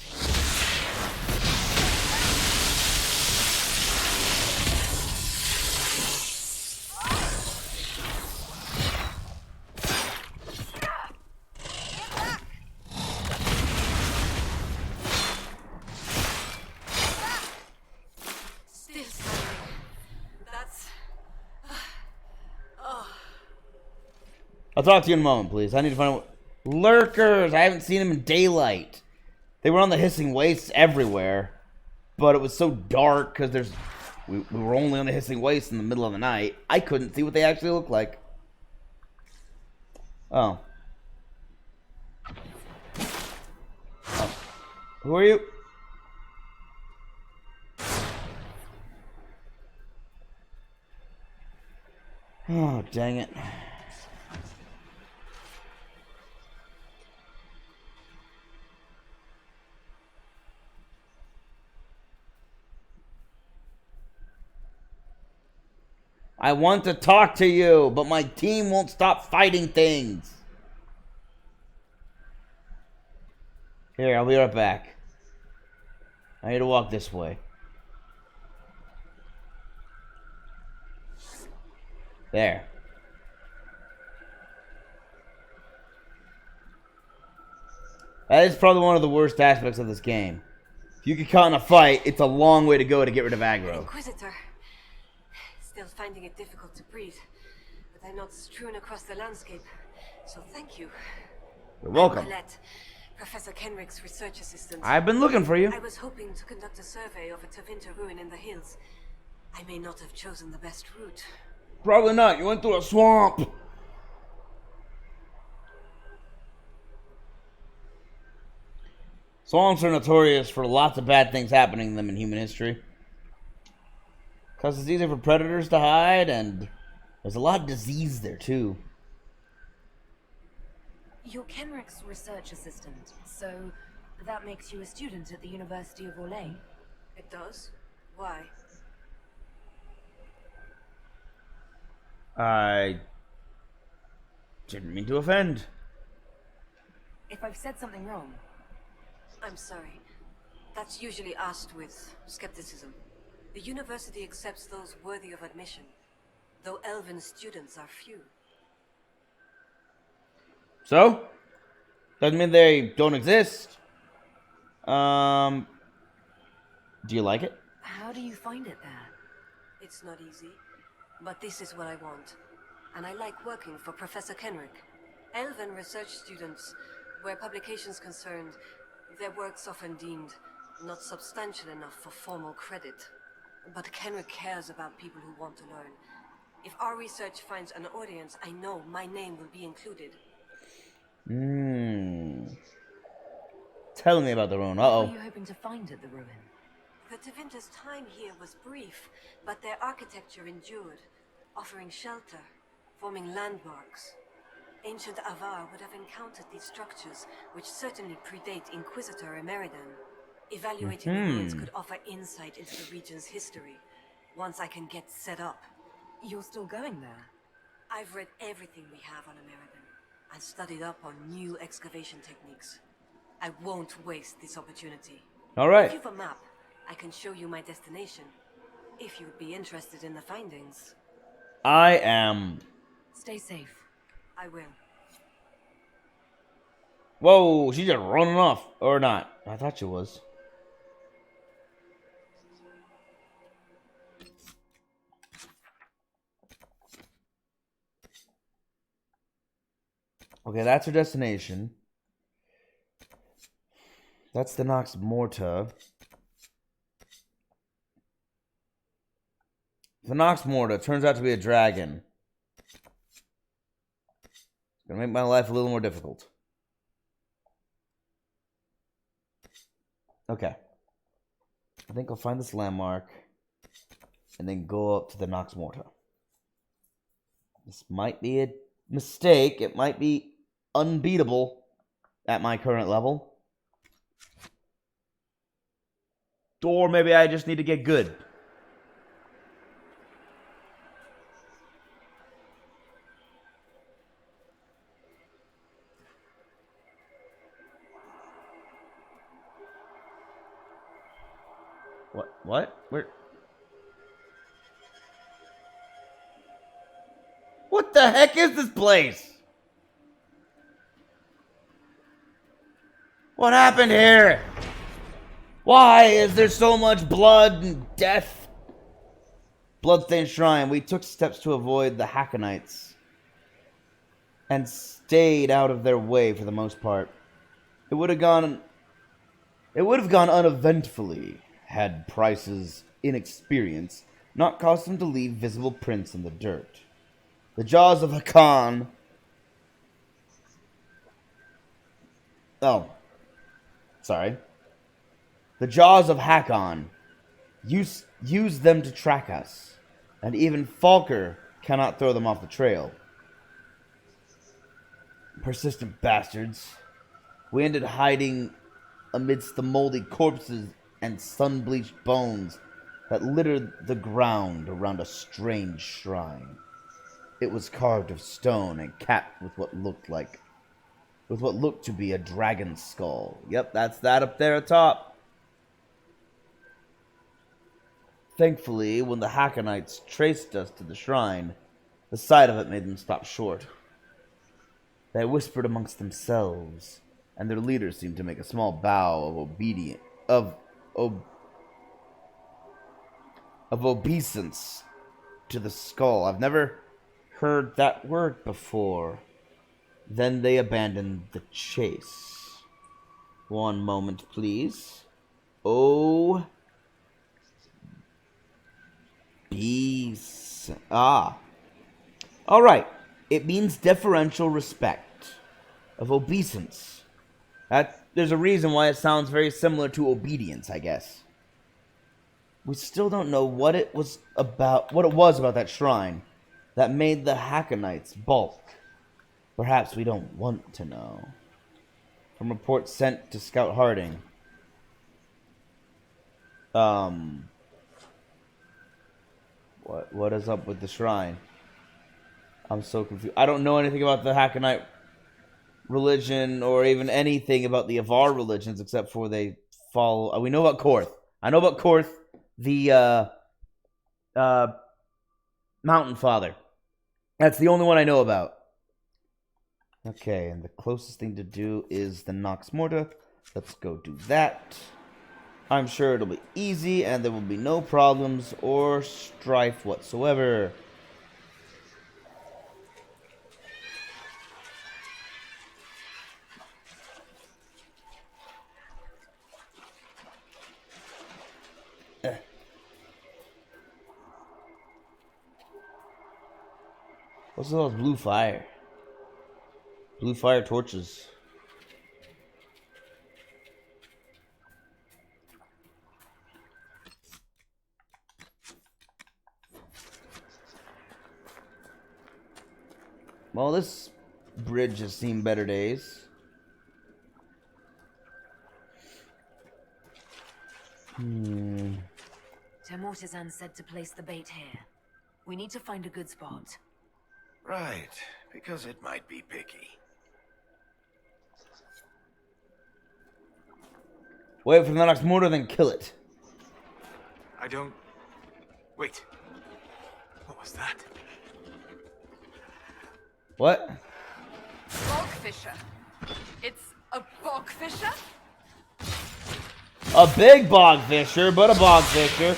I'll talk to you in a moment, please. I need to find out... Lurkers! I haven't seen them in daylight. They were on the hissing wastes everywhere. But it was so dark because there's... We were only on the hissing wastes in the middle of the night. I couldn't see what they actually looked like. Oh. Who are you? Oh, dang it. I want to talk to you, but my team won't stop fighting things. Here, I'll be right back. I need to walk this way. There. That is probably one of the worst aspects of this game. If you get caught in a fight, it's a long way to go to get rid of aggro. Inquisitor. Still finding it difficult to breathe, but I'm not strewn across the landscape. So thank you. You're welcome. Colette, Professor Kenrick's research assistant. I've been looking for you. I was hoping to conduct a survey of a Tevinter ruin in the hills. I may not have chosen the best route. Probably not. You went through a swamp. Swamps are notorious for lots of bad things happening to them in human history. Because it's easy for predators to hide, and there's a lot of disease there, too. You're Kenrick's research assistant, so that makes you a student at the University of Orlais? It does? Why? I didn't mean to offend. If I've said something wrong, I'm sorry. That's usually asked with skepticism. The university accepts those worthy of admission, though elven students are few. So? Doesn't mean they don't exist. Do you like it? How do you find it there? It's not easy, but this is what I want. And I like working for Professor Kenrick. Elven research students, where publications concerned, their work's often deemed not substantial enough for formal credit. But Kenrick cares about people who want to learn. If our research finds an audience, I know my name will be included. Tell me about the ruin. What are you hoping to find at the ruin? The Tevinter's time here was brief, but their architecture endured, offering shelter, forming landmarks. Ancient Avar would have encountered these structures, which certainly predate Inquisitor Emeridan. Evaluating the ruins could offer insight into the region's history, once I can get set up. You're still going there? I've read everything we have on Emeridan, and studied up on new excavation techniques. I won't waste this opportunity. All right. If you've a map, I can show you my destination, if you'd be interested in the findings. I am. Stay safe. I will. Whoa, she's just running off. Or not. I thought she was. Okay, that's her destination. That's the Nox Morta. The Nox Morta turns out to be a dragon. It's gonna make my life a little more difficult. Okay. I think I'll find this landmark and then go up to the Nox Morta. This might be a mistake. It might be unbeatable at my current level. Or maybe I just need to get good. What? Where? What the heck is this place? What happened here? Why is there so much blood and death? Bloodstained Shrine. We took steps to avoid the Hackonites and stayed out of their way for the most part. It would have gone uneventfully had Price's inexperience not caused him to leave visible prints in the dirt. The jaws of Hakan. Oh. Sorry. The jaws of Hakon use them to track us, and even Falker cannot throw them off the trail. Persistent bastards. We ended hiding amidst the moldy corpses and sun-bleached bones that littered the ground around a strange shrine. It was carved of stone and capped with what looked to be a dragon skull. Yep, that's that up there atop. Thankfully, when the Hackonites traced us to the shrine, the sight of it made them stop short. They whispered amongst themselves, and their leader seemed to make a small bow of obeisance to the skull. I've never heard that word before. Then they abandoned the chase. One moment, please. Oh. Beast. Ah. Alright. It means deferential respect. Of obeisance. There's a reason why it sounds very similar to obedience, I guess. We still don't know what it was about that shrine that made the Hackonites balk. Perhaps we don't want to know. From reports sent to Scout Harding. What is up with the shrine? I'm so confused. I don't know anything about the Hackonite religion or even anything about the Avar religions except for they follow. We know about Korth. I know about Korth, the Mountain Father. That's the only one I know about. Okay, and the closest thing to do is the Nox Morta. Let's go do that. I'm sure it'll be easy and there will be no problems or strife whatsoever. What's all this blue fire? Blue fire torches. Well, this bridge has seen better days. Temortizan said to place the bait here. We need to find a good spot. Right, because it might be picky. Wait for the Nox Morta, then kill it. I don't... Wait. What was that? What? Bogfisher. It's a bogfisher? A big bogfisher, but a bogfisher.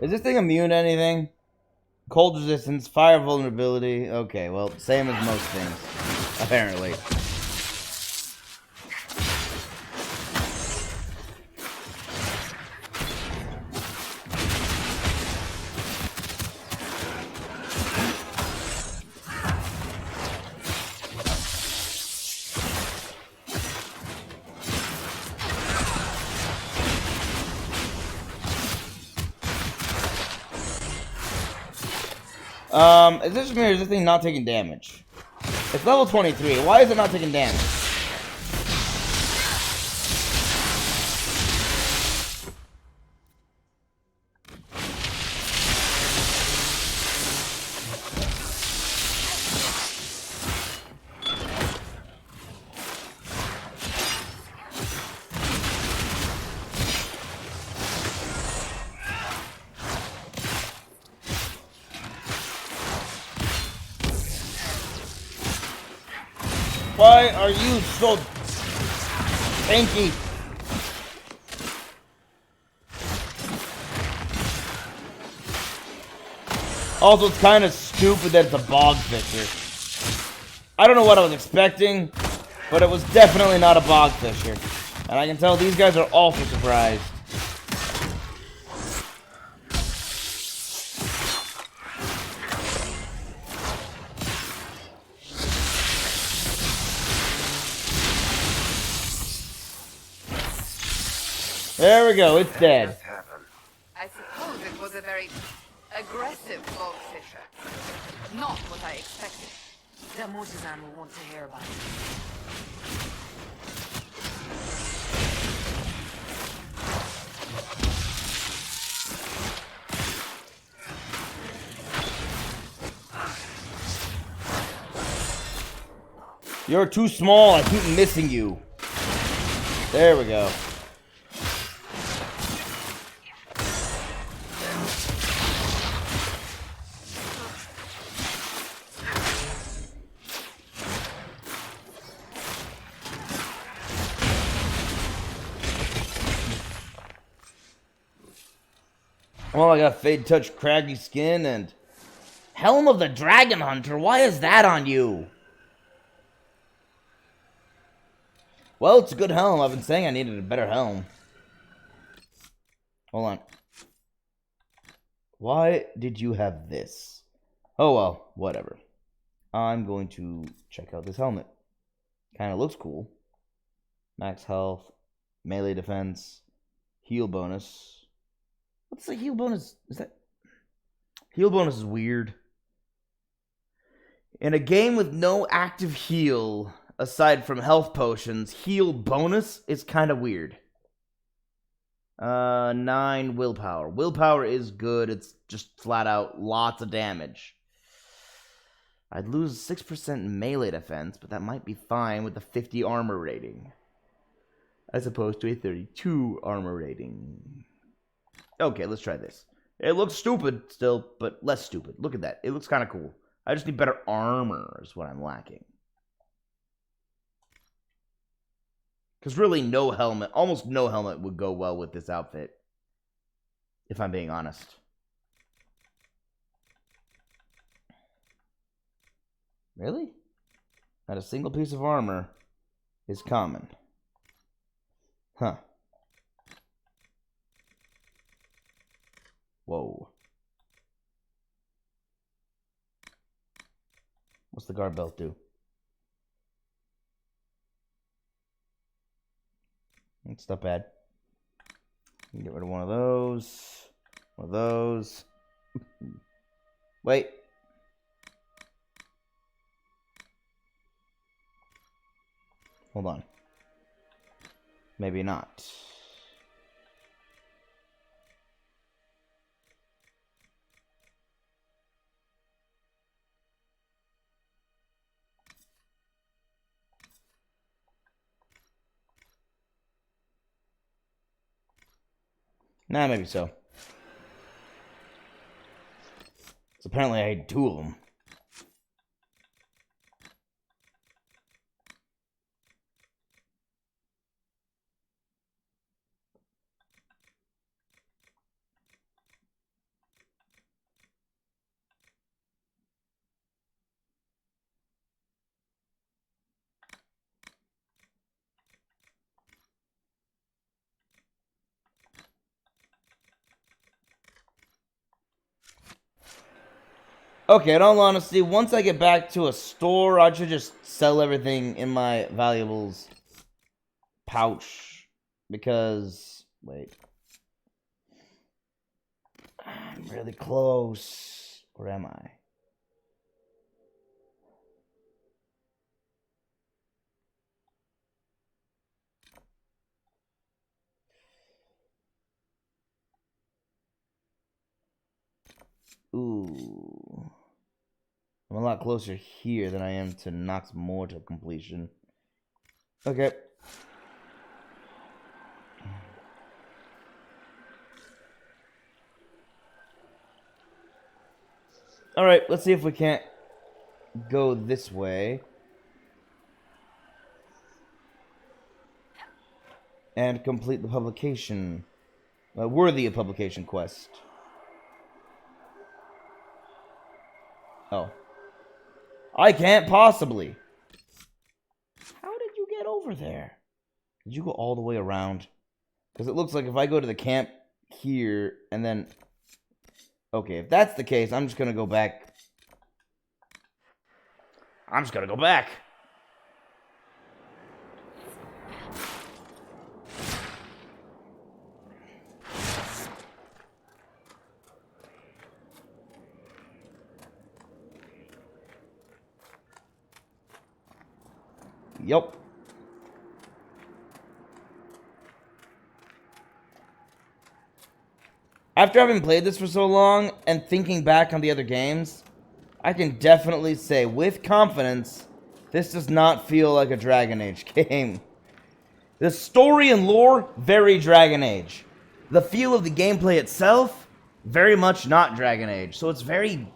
Is this thing immune to anything? Cold resistance, fire vulnerability. Okay, well, same as most things, apparently. Is this me or is this thing not taking damage? It's level 23. Why is it not taking damage? Why are you so tanky? Also, it's kind of stupid that it's a bogfisher. I don't know what I was expecting, but it was definitely not a bogfisher. And I can tell these guys are also surprised. There we go, it's dead. I suppose it was a very aggressive bogfisher. Not what I expected. Temortizan will want to hear about it. You're too small, I keep missing you. There we go. Well, I got Fade Touch Craggy Skin and Helm of the Dragon Hunter. Why is that on you? Well, it's a good helm. I've been saying I needed a better helm. Hold on. Why did you have this? Oh, well, whatever. I'm going to check out this helmet. Kind of looks cool. Max health, melee defense, heal bonus. What's the heal bonus? Is that... Heal bonus is weird. In a game with no active heal, aside from health potions, heal bonus is kind of weird. 9 willpower. Willpower is good. It's just flat out lots of damage. I'd lose 6% melee defense, but that might be fine with a 50 armor rating, as opposed to a 32 armor rating. Okay, let's try this. It looks stupid still, but less stupid. Look at that. It looks kind of cool. I just need better armor is what I'm lacking. Because really no helmet, almost no helmet would go well with this outfit. If I'm being honest. Really? Not a single piece of armor is common. Huh. Whoa. What's the guard belt do? It's not bad. Get rid of one of those. One of those. Wait. Hold on. Maybe not. Nah, maybe so. So apparently I had 2 of them. Okay, in all honesty, once I get back to a store, I should just sell everything in my valuables pouch. Because, wait. I'm really close. Where am I? Ooh. I'm a lot closer here than I am to Nox Mortal completion. Okay. Alright, let's see if we can't go this way. And complete the publication. Worthy of publication quest. Oh. I can't possibly. How did you get over there? Did you go all the way around? Because it looks like if I go to the camp here and then... Okay, if that's the case, I'm just going to go back. I'm just going to go back. Yup. After having played this for so long and thinking back on the other games, I can definitely say with confidence, this does not feel like a Dragon Age game. The story and lore, very Dragon Age. The feel of the gameplay itself, very much not Dragon Age. So it's very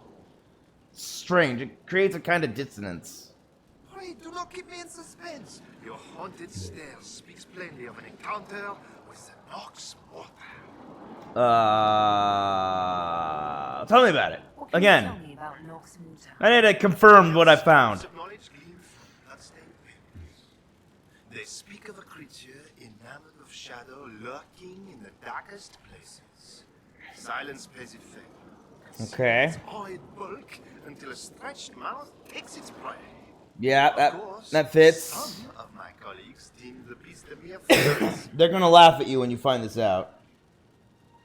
strange. It creates a kind of dissonance. Pray, do not keep me in suspense. Your haunted stare speaks plainly of an encounter with the Nox Mortal. Tell me about it. What can you Again. tell me about Nox Morta? I need to confirm what I found. They speak of a creature enamored of shadow lurking in the darkest places. Silence pays it favor. Okay. Its awed bulk until a stretched mouth takes its prey. Yeah, Of course, that fits. Some of my colleagues deem the beast a mere flirt. They're gonna laugh at you when you find this out.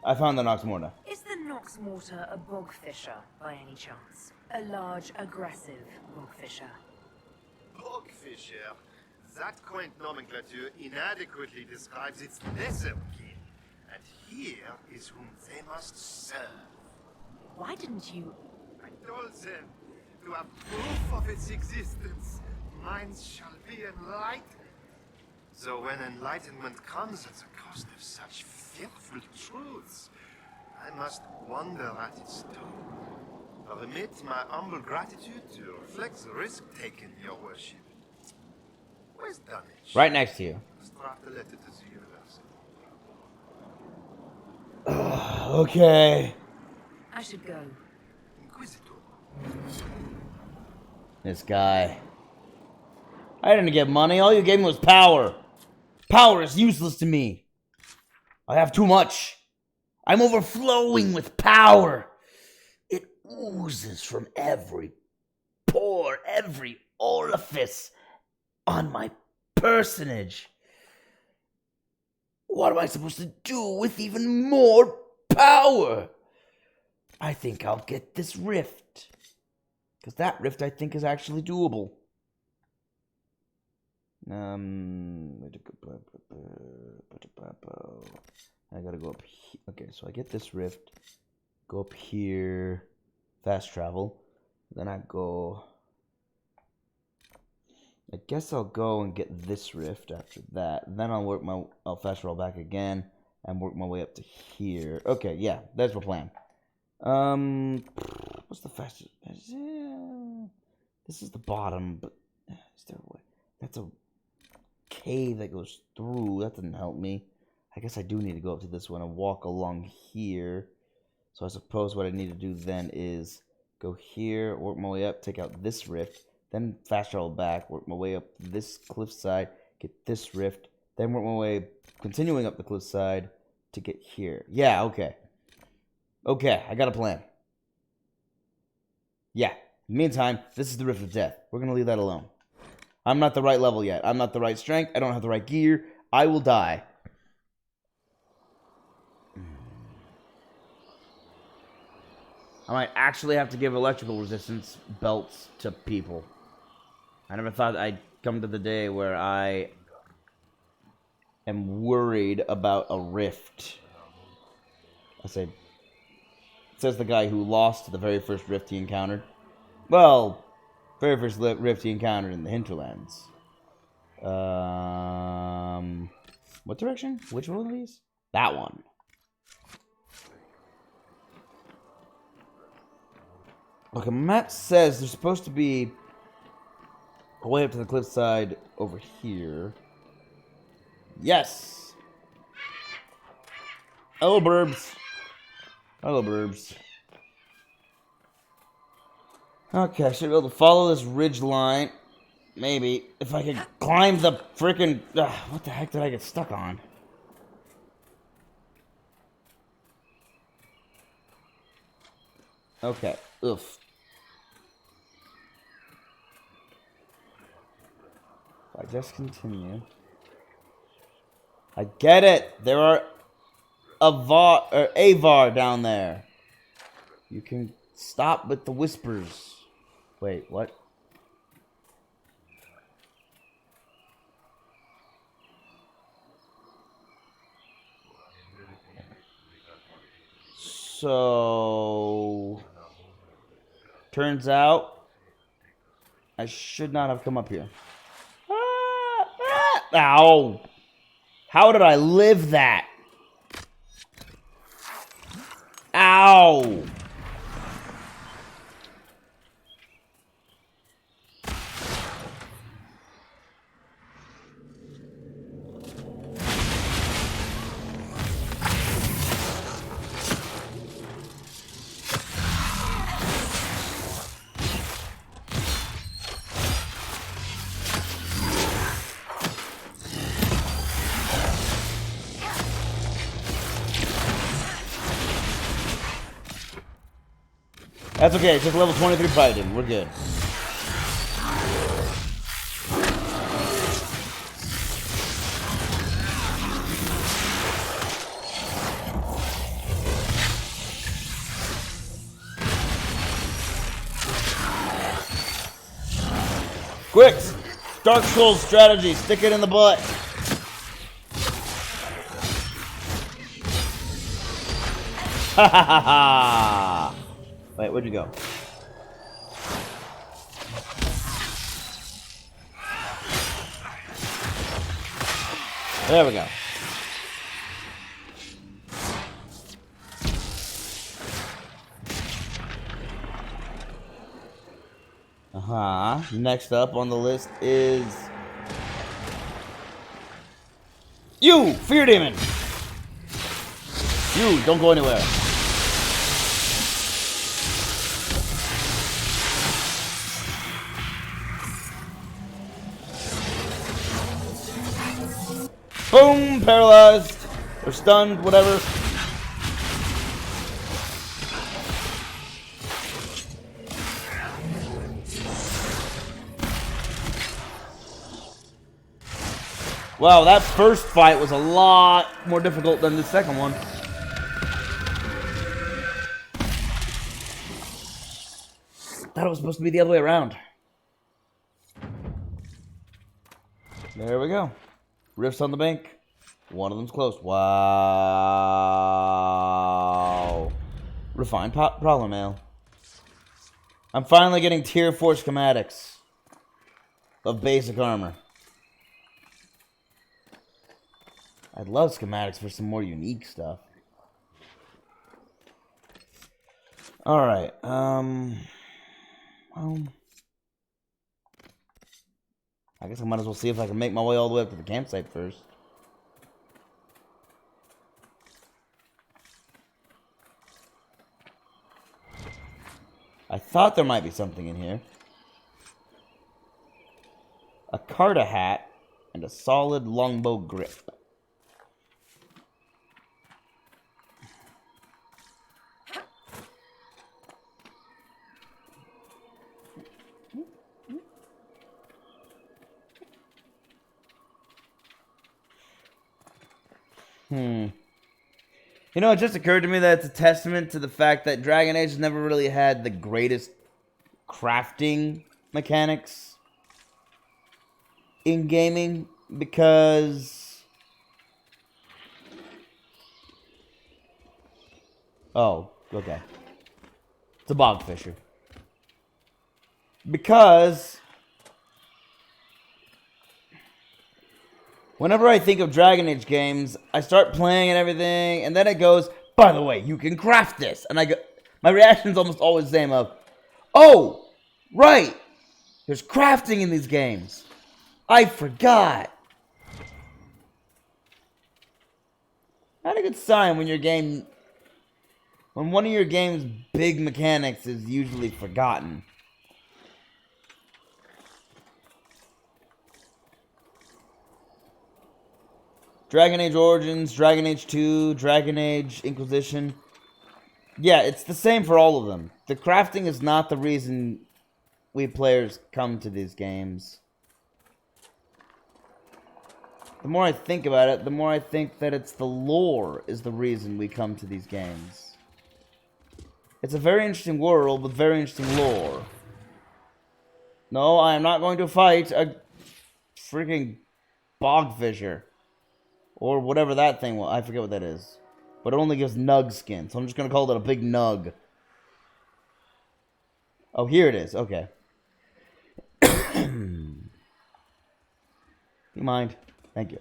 I found the Nox Morta. Is the Nox Morta a bogfisher by any chance? A large, aggressive bogfisher? Bogfisher. That quaint nomenclature inadequately describes its lesser kin. And here is whom they must serve. Why didn't you... I told them to have proof of its existence. Minds shall be enlightened. So when enlightenment comes at the cost of such fearful truths, I must wonder at its tone. Permit my humble gratitude to reflect the risk taken, your worship. Where's Dunwich? Right next to you. Let's draft a letter to the university. Okay. I should go. Inquisitor. This guy. I didn't get money. All you gave me was power. Power is useless to me. I have too much. I'm overflowing with power. It oozes from every pore, every orifice on my personage. What am I supposed to do with even more power? I think I'll get this rift. Because that rift, I think, is actually doable. I gotta go up here. Okay, so I get this rift. Go up here. Fast travel. Then I go... I guess I'll go and get this rift after that. Then I'll fast travel back again and work my way up to here. Okay, yeah, that's my plan. What's the fastest? This is the bottom, but is there a way? That's a cave that goes through. That didn't help me. I guess I do need to go up to this one and walk along here. So I suppose what I need to do then is go here, work my way up, take out this rift, then fast travel back, work my way up this cliffside, get this rift, then work my way continuing up the cliffside to get here. Yeah, okay. Okay, I got a plan. Yeah. Meantime, this is the Rift of Death. We're going to leave that alone. I'm not the right level yet. I'm not the right strength. I don't have the right gear. I will die. I might actually have to give electrical resistance belts to people. I never thought I'd come to the day where I am worried about a rift. I say... Says the guy who lost the very first rift he encountered. Well, very first rift he encountered in the hinterlands. What direction? Which one of these? That one. Okay, map says there's supposed to be a way up to the cliffside over here. Yes! Hello, burbs. Hello, burbs. Okay, I should be able to follow this ridge line. Maybe. If I could climb the frickin'... what the heck did I get stuck on? Okay. Oof. If I just continue... I get it! There are... Avar down there. You can stop with the whispers. Wait, what? So... Turns out... I should not have come up here. Ow! How did I live that? Ow! That's okay, it's just level 23 Private Demon. We're good. Quick! Dark Souls strategy. Stick it in the butt. Ha ha ha ha! Wait, where'd you go? There we go. Next up on the list is you, Fear Demon. You don't go anywhere. Boom, paralyzed or stunned, whatever. Wow, that first fight was a lot more difficult than the second one. Thought it was supposed to be the other way around. There we go. Rifts on the bank. One of them's close. Wow. Refined problem mail. I'm finally getting tier 4 schematics of basic armor. I'd love schematics for some more unique stuff. Alright, I guess I might as well see if I can make my way all the way up to the campsite first. I thought there might be something in here. A Carta hat and a solid longbow grip. You know, it just occurred to me that it's a testament to the fact that Dragon Age never really had the greatest crafting mechanics in gaming, because... Oh, okay. It's a bog fisher. Because... whenever I think of Dragon Age games, I start playing and everything, and then it goes, by the way, you can craft this. And I go, my reaction's almost always the same of, oh, right, there's crafting in these games. I forgot. Not a good sign when when one of your game's big mechanics is usually forgotten. Dragon Age Origins, Dragon Age 2, Dragon Age Inquisition. Yeah, it's the same for all of them. The crafting is not the reason we players come to these games. The more I think about it, the more I think that it's the lore is the reason we come to these games. It's a very interesting world with very interesting lore. No, I am not going to fight a freaking bog fisher. Or whatever that thing was. I forget what that is. But it only gives nug skin. So I'm just going to call it a big nug. Oh, here it is. Okay. Do you mind? Thank you.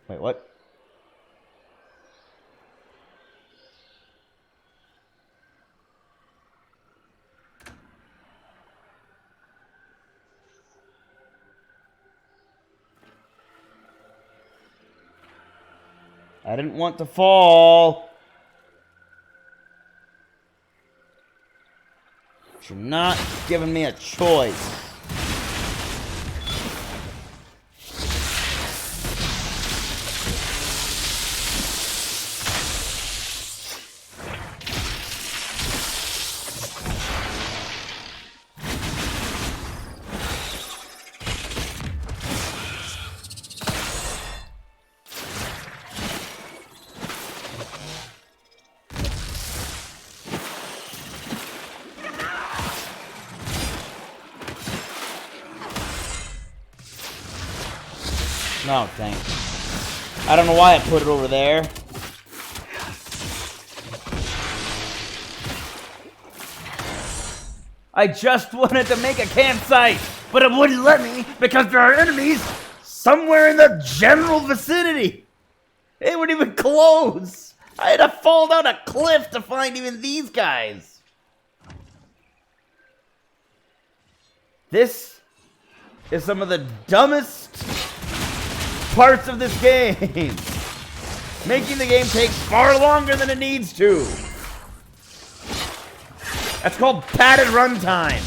Wait, what? I didn't want to fall. But you're not giving me a choice. Oh, dang. I don't know why I put it over there. I just wanted to make a campsite, but it wouldn't let me because there are enemies somewhere in the general vicinity. They weren't even close. I had to fall down a cliff to find even these guys. This is some of the dumbest parts of this game. Making the game take far longer than it needs to. That's called padded runtime.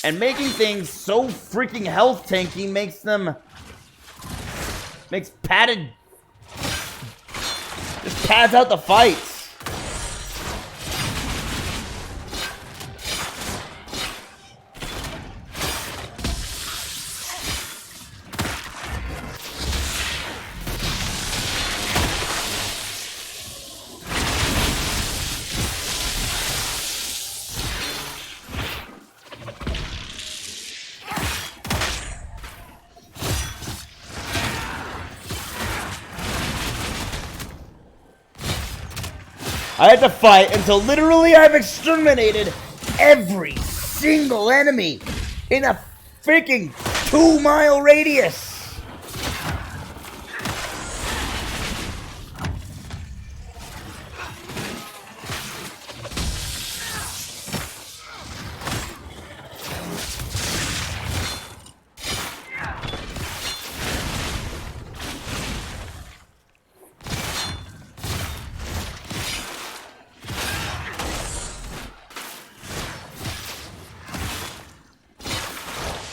And making things so freaking health tanky makes padded, just pads out the fights. I had to fight until literally I've exterminated every single enemy in a freaking 2-mile radius.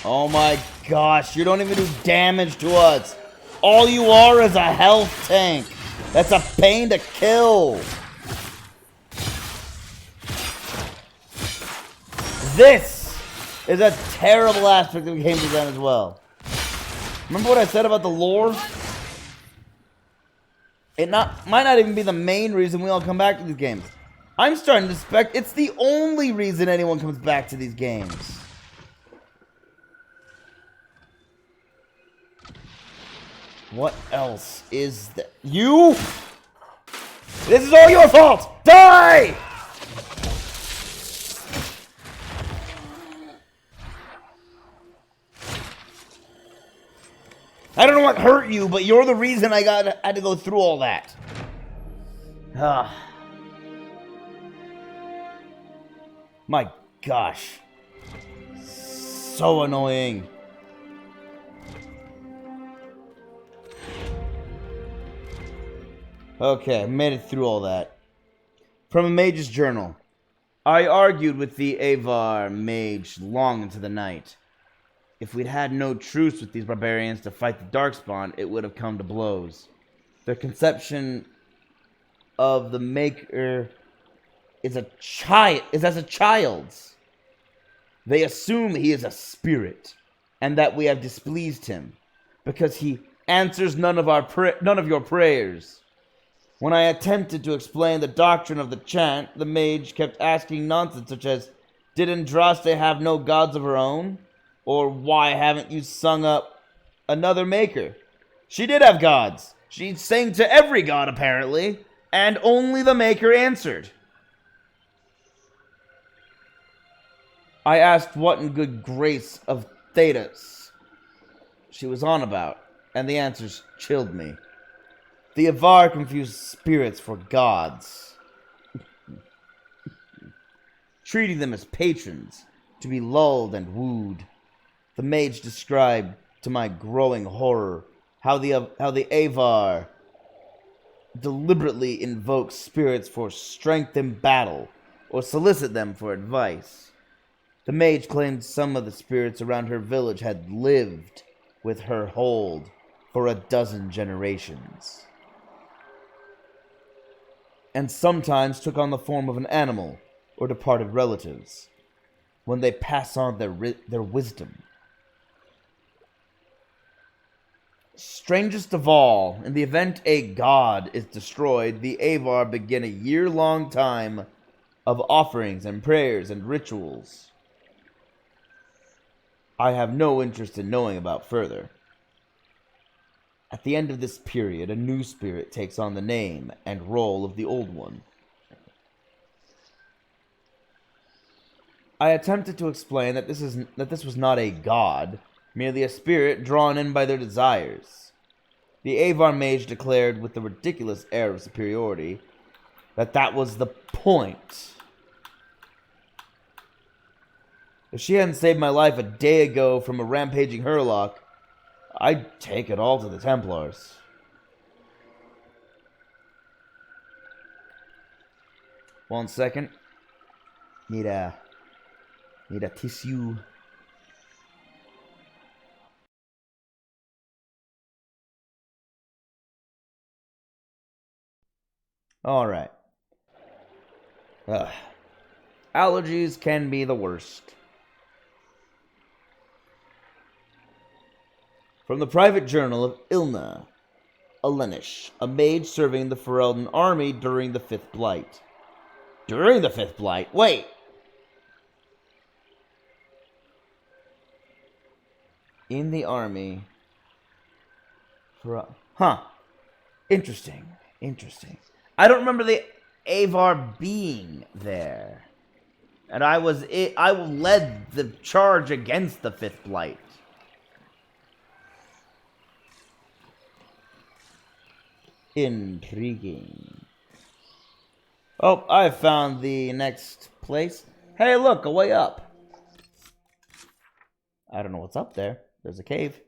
Oh my gosh, you don't even do damage to us. All you are is a health tank. That's a pain to kill. This is a terrible aspect of the game design as well. Remember what I said about the lore? It might not even be the main reason we all come back to these games. I'm starting to suspect it's the only reason anyone comes back to these games. What else is that? You? This is all your fault! Die! I don't know what hurt you, but you're the reason I had to go through all that. My gosh. So annoying. Okay, I made it through all that. From a mage's journal. I argued with the Avar mage long into the night. If we'd had no truce with these barbarians to fight the Darkspawn, it would have come to blows. Their conception of the Maker is as a child's. They assume he is a spirit, and that we have displeased him, because he answers none of your prayers. When I attempted to explain the doctrine of the chant, the mage kept asking nonsense such as, did Andraste have no gods of her own? Or why haven't you sung up another maker? She did have gods. She sang to every god, apparently, and only the maker answered. I asked what in good grace of Thetis she was on about, and the answers chilled me. The Avar confused spirits for gods, treating them as patrons to be lulled and wooed. The mage described, to my growing horror, how the Avar deliberately invoke spirits for strength in battle, or solicit them for advice. The mage claimed some of the spirits around her village had lived with her hold for 12 generations, and sometimes took on the form of an animal or departed relatives when they pass on their wisdom. Strangest of all, in the event a god is destroyed, the Avar begin a year-long time of offerings and prayers and rituals. I have no interest in knowing about further. At the end of this period, a new spirit takes on the name and role of the old one. I attempted to explain that this was not a god, merely a spirit drawn in by their desires. The Avar mage declared with a ridiculous air of superiority that was the point. If she hadn't saved my life a day ago from a rampaging Hurlock, I'd take it all to the Templars. One second. Need a tissue. All right. Allergies can be the worst. From the private journal of Ilna Alenish, a mage serving the Ferelden army during the Fifth Blight. During the Fifth Blight? Wait! In the army. Huh. Interesting. I don't remember the Avar being there. And I led the charge against the Fifth Blight. Intriguing. Oh, I found the next place. Hey, look, a way up. I don't know what's up there. There's a cave.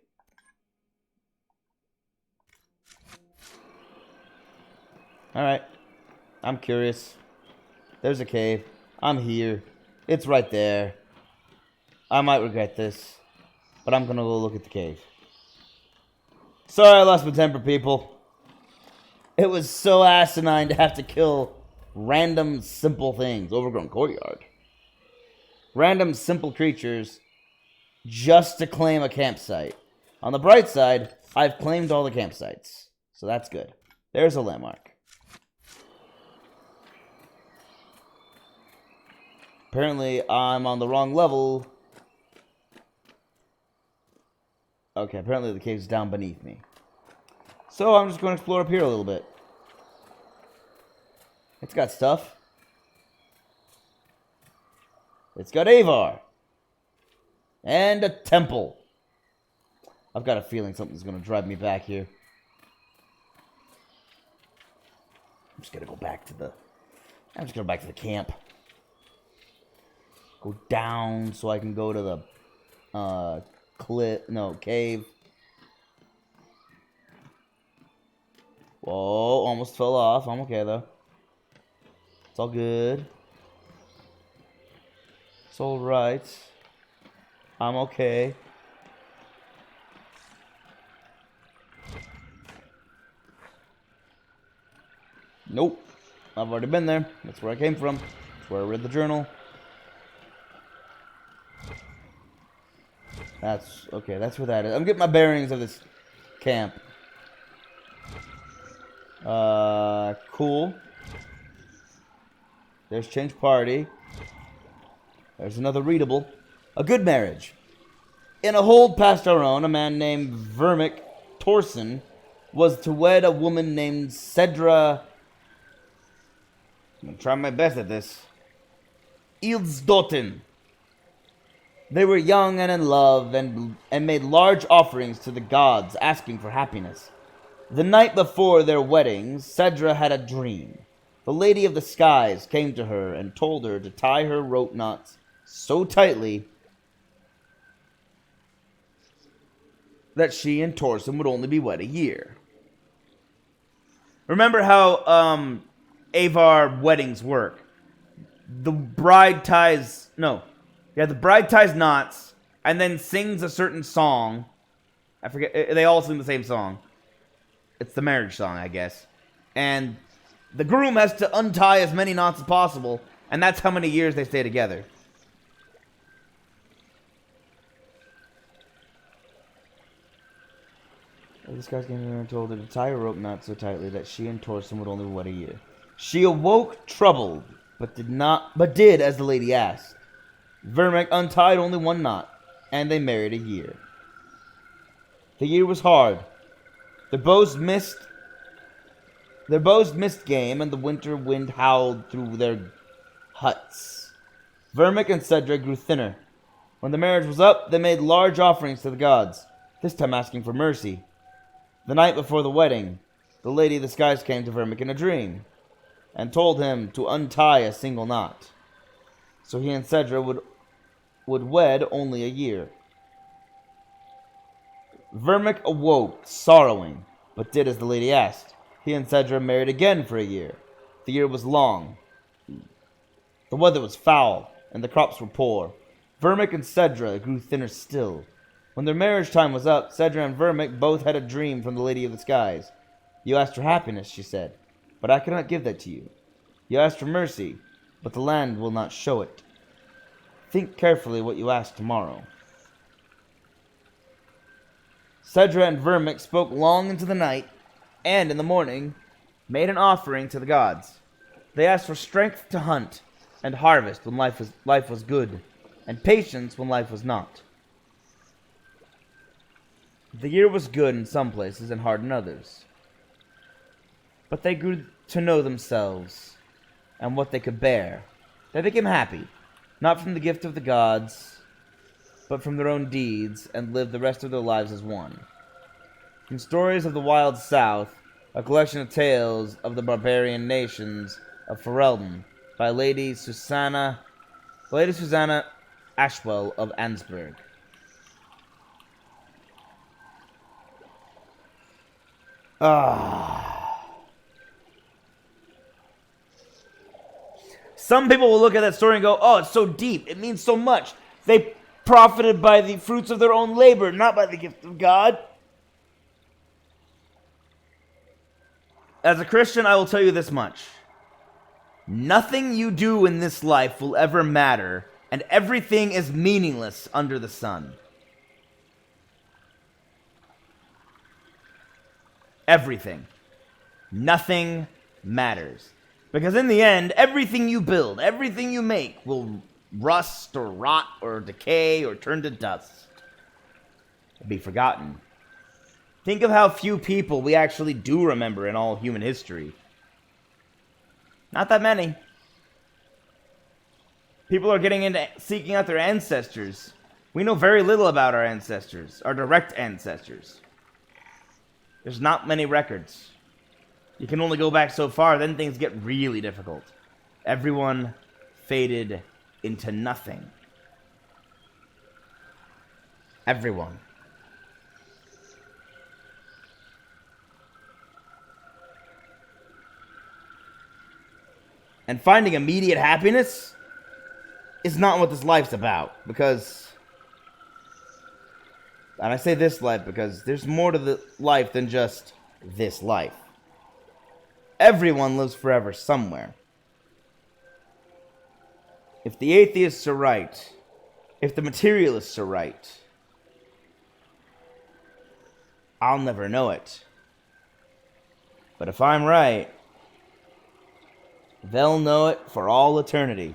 Alright. I'm curious. There's a cave. I'm here. It's right there. I might regret this, but I'm gonna go look at the cave. Sorry I lost my temper, people. It was so asinine to have to kill random simple things. Overgrown courtyard. Random simple creatures just to claim a campsite. On the bright side, I've claimed all the campsites. So that's good. There's a landmark. Apparently, I'm on the wrong level. Okay, apparently the cave's down beneath me. So I'm just going to explore up here a little bit. It's got stuff. It's got Avar. And a temple. I've got a feeling something's going to drive me back here. I'm just going to go back to the camp. Go down so I can go to the cave. Whoa, almost fell off. I'm okay though. It's all good. It's all right. I'm okay. Nope. I've already been there. That's where I came from. That's where I read the journal. That's okay. That's where that is. I'm getting my bearings of this camp. Cool. There's change party. There's another readable. A good marriage. In a hold past our own, a man named Vermic Torsen was to wed a woman named Cedra. I'm gonna try my best at this. Ilsdotten. They were young and in love and made large offerings to the gods, asking for happiness. The night before their wedding, Cedra had a dream. The Lady of the Skies came to her and told her to tie her rope knots so tightly that she and Torsen would only be wed a year. Remember how Avar weddings work? The bride ties knots and then sings a certain song. I forget, they all sing the same song. It's the marriage song, I guess. And the groom has to untie as many knots as possible, and that's how many years they stay together. This guy's came in and told her to tie her rope knot so tightly that she and Torsen would only wed a year. She awoke troubled, but did as the lady asked. Vermic untied only one knot, and they married a year. The year was hard. Their bows missed game, and the winter wind howled through their huts. Vermic and Cedra grew thinner. When the marriage was up, they made large offerings to the gods, this time asking for mercy. The night before the wedding, the Lady of the Skies came to Vermic in a dream, and told him to untie a single knot, so he and Cedra would wed only a year. Vermic awoke, sorrowing, but did as the lady asked. He and Cedra married again for a year. The year was long. The weather was foul, and the crops were poor. Vermic and Cedra grew thinner still. When their marriage time was up, Cedra and Vermic both had a dream from the Lady of the Skies. You asked for happiness, she said, but I cannot give that to you. You asked for mercy, but the land will not show it. Think carefully what you ask tomorrow. Cedra and Vermic spoke long into the night, and in the morning made an offering to the gods. They asked for strength to hunt, and harvest when life was good, and patience when life was not. The year was good in some places and hard in others. But they grew to know themselves and what they could bear. They became happy, not from the gift of the gods, but from their own deeds, and lived the rest of their lives as one. From Stories of the Wild South, a collection of tales of the barbarian nations of Ferelden, by Lady Susanna Ashwell of Ansburg. Some people will look at that story and go, oh, it's so deep. It means so much. They profited by the fruits of their own labor, not by the gift of God. As a Christian, I will tell you this much. Nothing you do in this life will ever matter, and everything is meaningless under the sun. Everything. Nothing matters. Because in the end, everything you build, everything you make will rust or rot or decay or turn to dust. It'll be forgotten. Think of how few people we actually do remember in all human history. Not that many. People are getting into seeking out their ancestors. We know very little about our ancestors, our direct ancestors. There's not many records. You can only go back so far, then things get really difficult. Everyone faded into nothing. Everyone. And finding immediate happiness is not what this life's about, because... And I say this life because there's more to the life than just this life. Everyone lives forever somewhere. If the atheists are right, if the materialists are right, I'll never know it. But if I'm right, they'll know it for all eternity.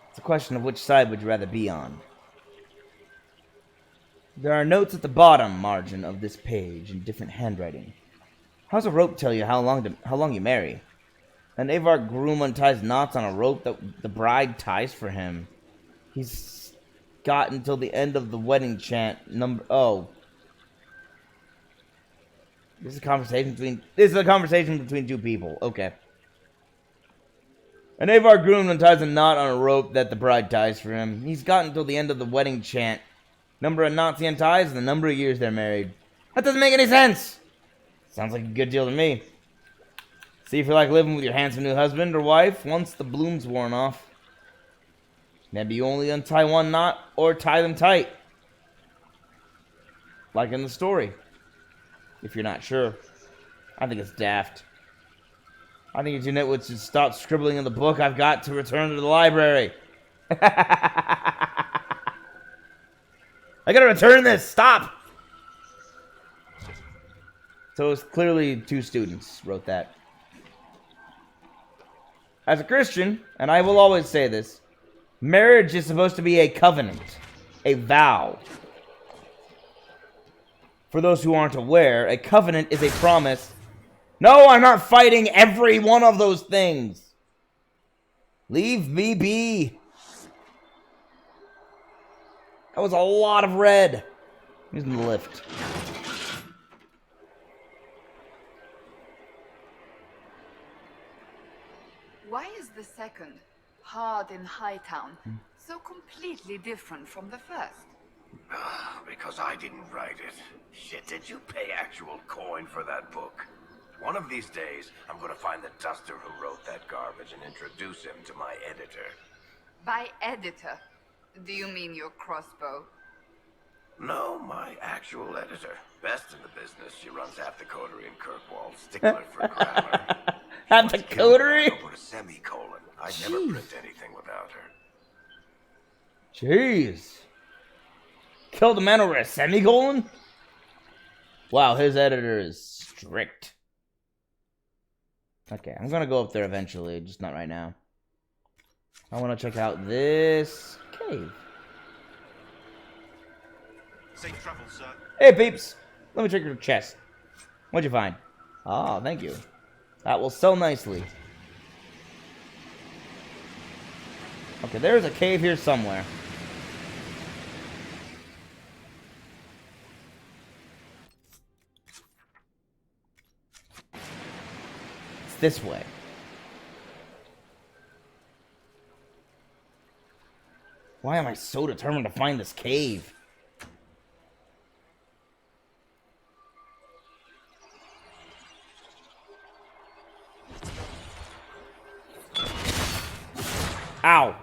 It's a question of which side would you rather be on. There are notes at the bottom margin of this page in different handwriting. How's a rope tell you how long you marry? An Avar groom unties knots on a rope that the bride ties for him. He's got until the end of the wedding chant This is a conversation between two people. Okay. An Avar groom unties a knot on a rope that the bride ties for him. He's got until the end of the wedding chant. Number of knots he unties and the number of years they're married. That doesn't make any sense. Sounds like a good deal to me. See if you like living with your handsome new husband or wife once the bloom's worn off. Maybe you only untie one knot or tie them tight. Like in the story. If you're not sure. I think it's daft. I think you nitwits should stop scribbling in the book I've got to return to the library. I gotta return this! Stop! So it's clearly two students wrote that. As a Christian, and I will always say this, marriage is supposed to be a covenant, a vow. For those who aren't aware, a covenant is a promise. No, I'm not fighting every one of those things. Leave me be. That was a lot of red. Using the lift. Why is the second, Hard in Hightown, so completely different from the first? Because I didn't write it. Shit, did you pay actual coin for that book? One of these days, I'm gonna find the duster who wrote that garbage and introduce him to my editor. By editor, do you mean your crossbow? No, my actual editor. Best in the business. She runs half the coterie in Kirkwall. Stickler for grammar. Half the coterie? Put a semicolon. I'd never print anything without her. Jeez. Killed a man over a semicolon? Wow, his editor is strict. Okay, I'm gonna go up there eventually, just not right now. I want to check out this cave. Safe travel, sir. Hey, peeps. Let me check your chest. What'd you find? Ah, thank you. That will sell nicely. Okay, there's a cave here somewhere. It's this way. Why am I so determined to find this cave? Ow.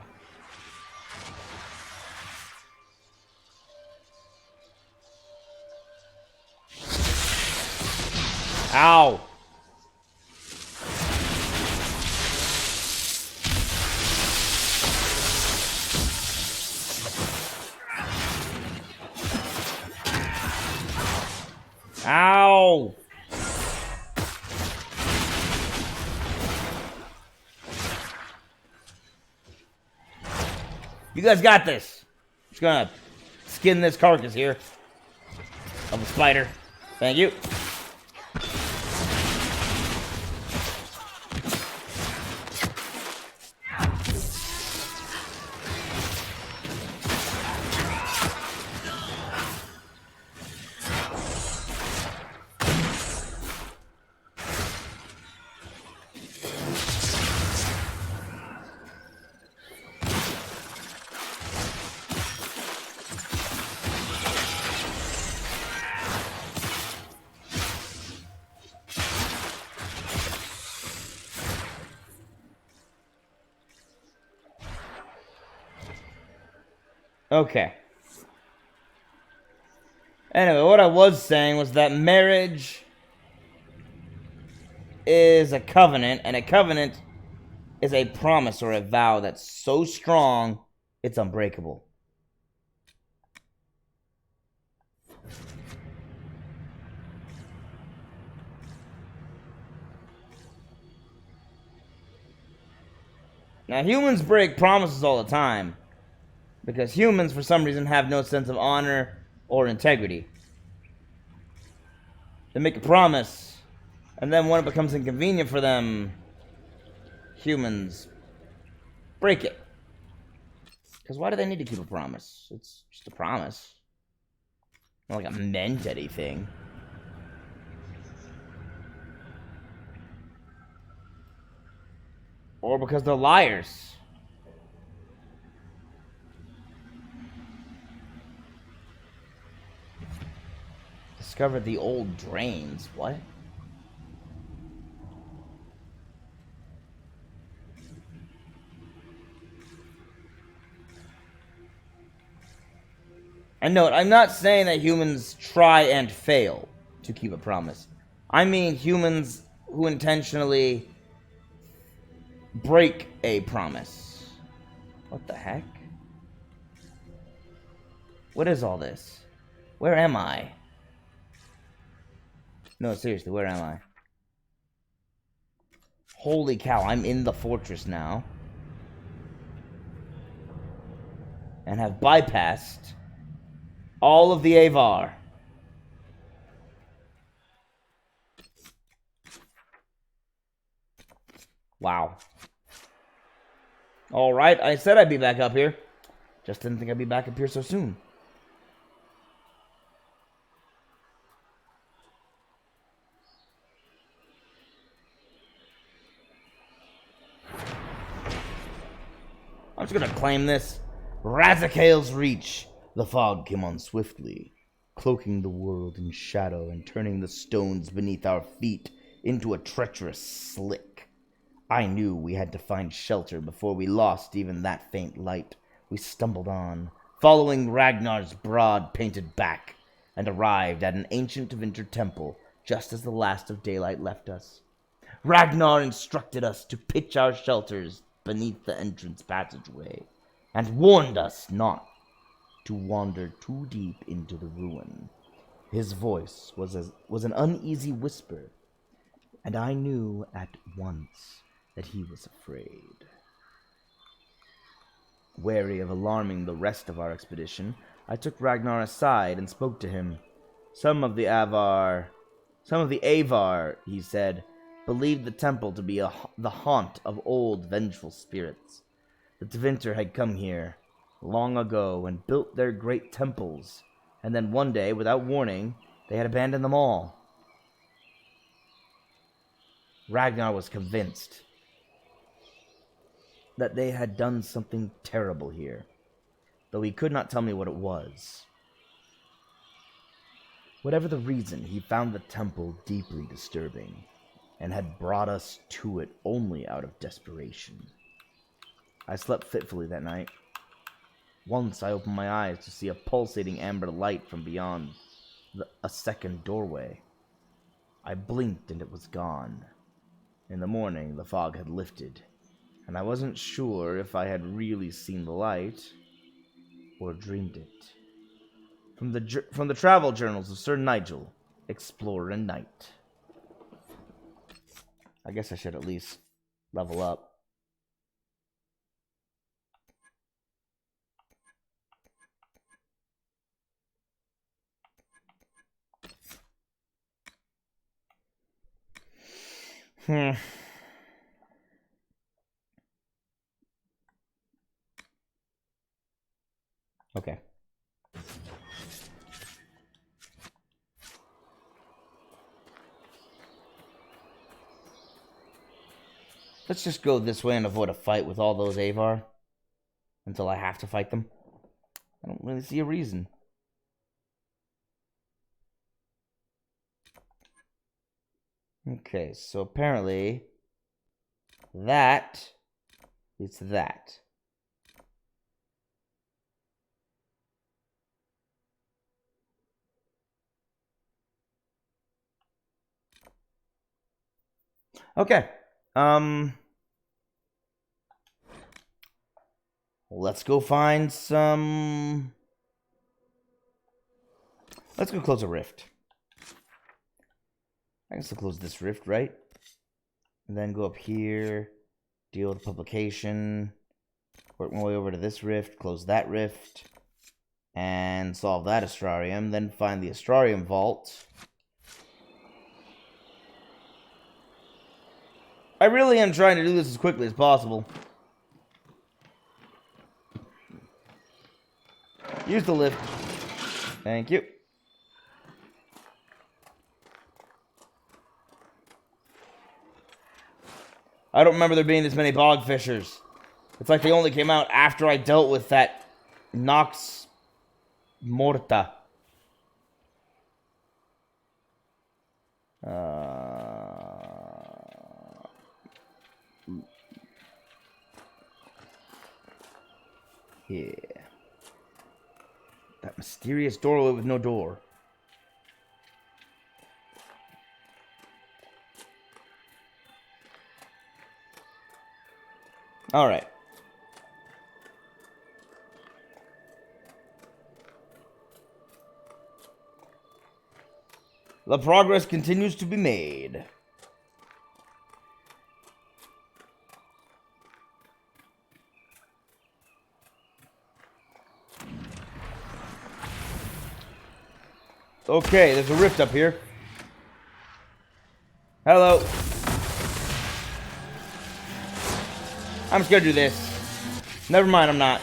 Ow. Ow. You guys got this. Just gonna skin this carcass here of a spider. Thank you. Okay. Anyway, what I was saying was that marriage is a covenant, and a covenant is a promise or a vow that's so strong, it's unbreakable. Now, humans break promises all the time. Because humans, for some reason, have no sense of honor or integrity. They make a promise, and then when it becomes inconvenient for them, humans break it. Because why do they need to keep a promise? It's just a promise. Not like it meant anything. Or because they're liars. Discovered the old drains. What? And note, I'm not saying that humans try and fail to keep a promise. I mean humans who intentionally break a promise. What the heck? What is all this? Where am I? No, seriously, where am I? Holy cow, I'm in the fortress now. And have bypassed all of the Avar. Wow. Alright, I said I'd be back up here. Just didn't think I'd be back up here so soon. I'm just gonna claim this. Razakale's Reach. The fog came on swiftly, cloaking the world in shadow and turning the stones beneath our feet into a treacherous slick. I knew we had to find shelter before we lost even that faint light. We stumbled on, following Ragnar's broad painted back, and arrived at an ancient winter temple just as the last of daylight left us. Ragnar instructed us to pitch our shelters beneath the entrance passageway, and warned us not to wander too deep into the ruin. His voice was an uneasy whisper, and I knew at once that he was afraid. Wary of alarming the rest of our expedition, I took Ragnar aside and spoke to him. Some of the Avar, he said, believed the temple to be the haunt of old vengeful spirits. The Tevinter had come here long ago and built their great temples, and then one day, without warning, they had abandoned them all. Ragnar was convinced that they had done something terrible here, though he could not tell me what it was. Whatever the reason, he found the temple deeply disturbing, and had brought us to it only out of desperation. I slept fitfully that night. Once I opened my eyes to see a pulsating amber light from beyond a second doorway. I blinked and it was gone. In the morning, the fog had lifted, and I wasn't sure if I had really seen the light or dreamed it. From the travel journals of Sir Nigel, Explorer and Knight. I guess I should at least level up. Okay. Let's just go this way and avoid a fight with all those Avar until I have to fight them. I don't really see a reason. Okay, so apparently that is that. Okay. Let's go find some... Let's go close a rift. I guess I'll close this rift, right? And then go up here, deal with publication, work my way over to this rift, close that rift, and solve that Astrarium, then find the Astrarium vault. I really am trying to do this as quickly as possible. Use the lift. Thank you. I don't remember there being this many bog fishers. It's like they only came out after I dealt with that Nox Morta. Yeah. That mysterious doorway with no door. Alright. The progress continues to be made. Okay, there's a rift up here. Hello. I'm just gonna do this. Never mind, I'm not.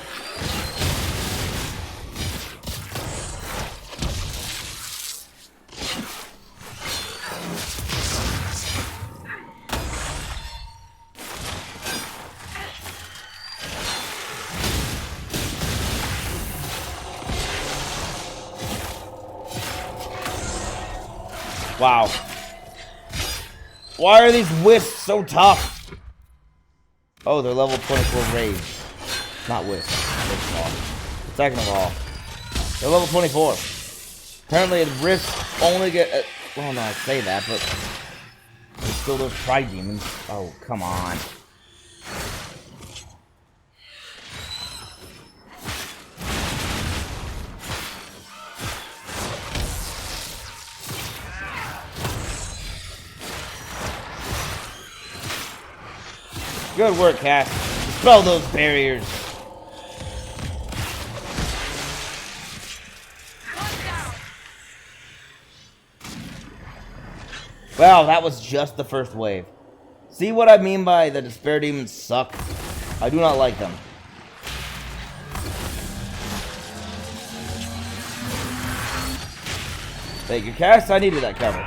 Wow. Why are these wisps so tough? Oh, they're level 24 rage. Not wisps. First of all. Second of all, they're level 24. Apparently, the wisps only get. Well, no, I say that, but there's still those tri-demons. Oh, come on. Good work, Cass. Dispel those barriers. Well, that was just the first wave. See what I mean by the despair demons suck? I do not like them. Thank you, Cass. I needed that cover.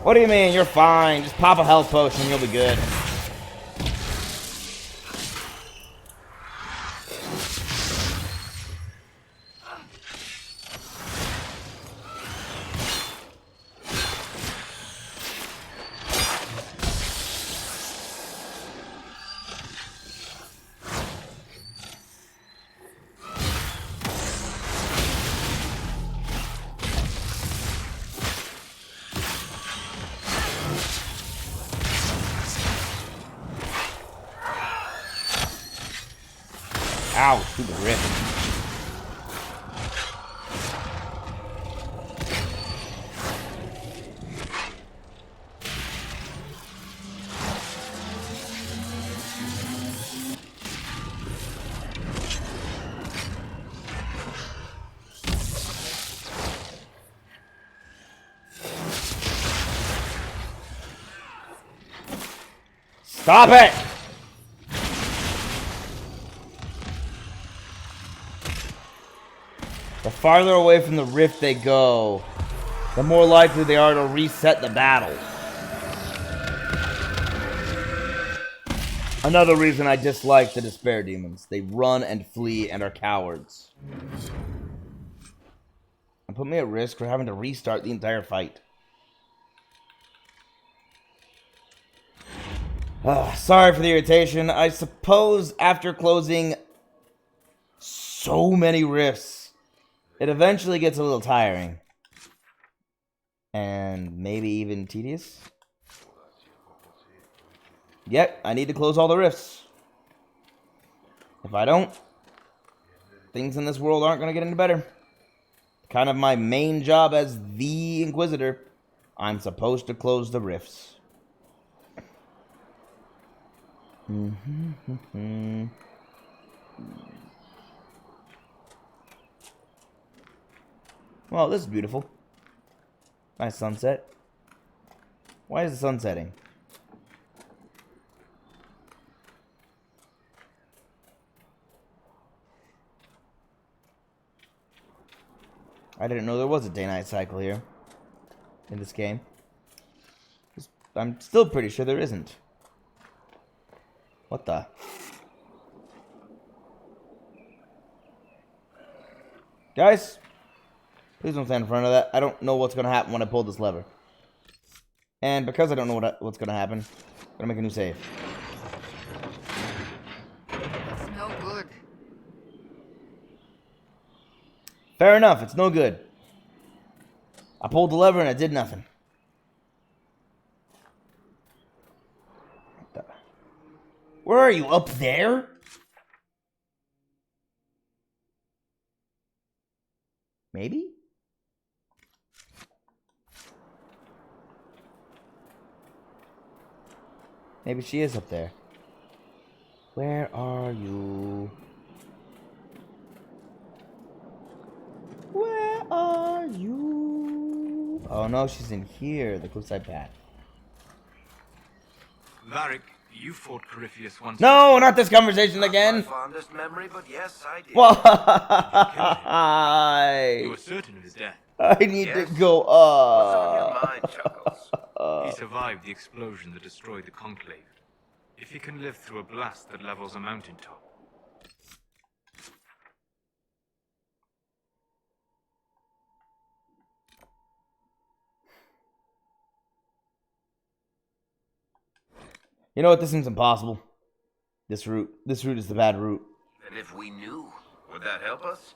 What do you mean? You're fine. Just pop a health potion and you'll be good. Ow, stupid rip. Stop it! The farther away from the rift they go, the more likely they are to reset the battle. Another reason I dislike the despair demons. They run and flee and are cowards. And put me at risk for having to restart the entire fight. Sorry for the irritation. I suppose after closing so many rifts, it eventually gets a little tiring. And maybe even tedious. Yep, I need to close all the rifts. If I don't, things in this world aren't going to get any better. Kind of my main job as the Inquisitor. I'm supposed to close the rifts. Well, this is beautiful. Nice sunset. Why is the sun setting? I didn't know there was a day-night cycle here in this game. I'm still pretty sure there isn't. What the? Guys, please don't stand in front of that. I don't know what's going to happen when I pull this lever. And because I don't know what's going to happen, I'm going to make a new save. It's no good. Fair enough, it's no good. I pulled the lever and it did nothing. Where are you? Up there? Maybe? Maybe she is up there. Where are you? Where are you? Oh no, she's in here, the cliffside path. Varric, you fought Corypheus once. No, not this conversation again. Not my fondest memory, but yes, I did. Why? You were certain of his death. I need to go What's on your up. mind, Chuckles? He survived the explosion that destroyed the Conclave. If he can live through a blast that levels a mountaintop. You know what? This seems impossible. This route is the bad route. And if we knew, would that help us?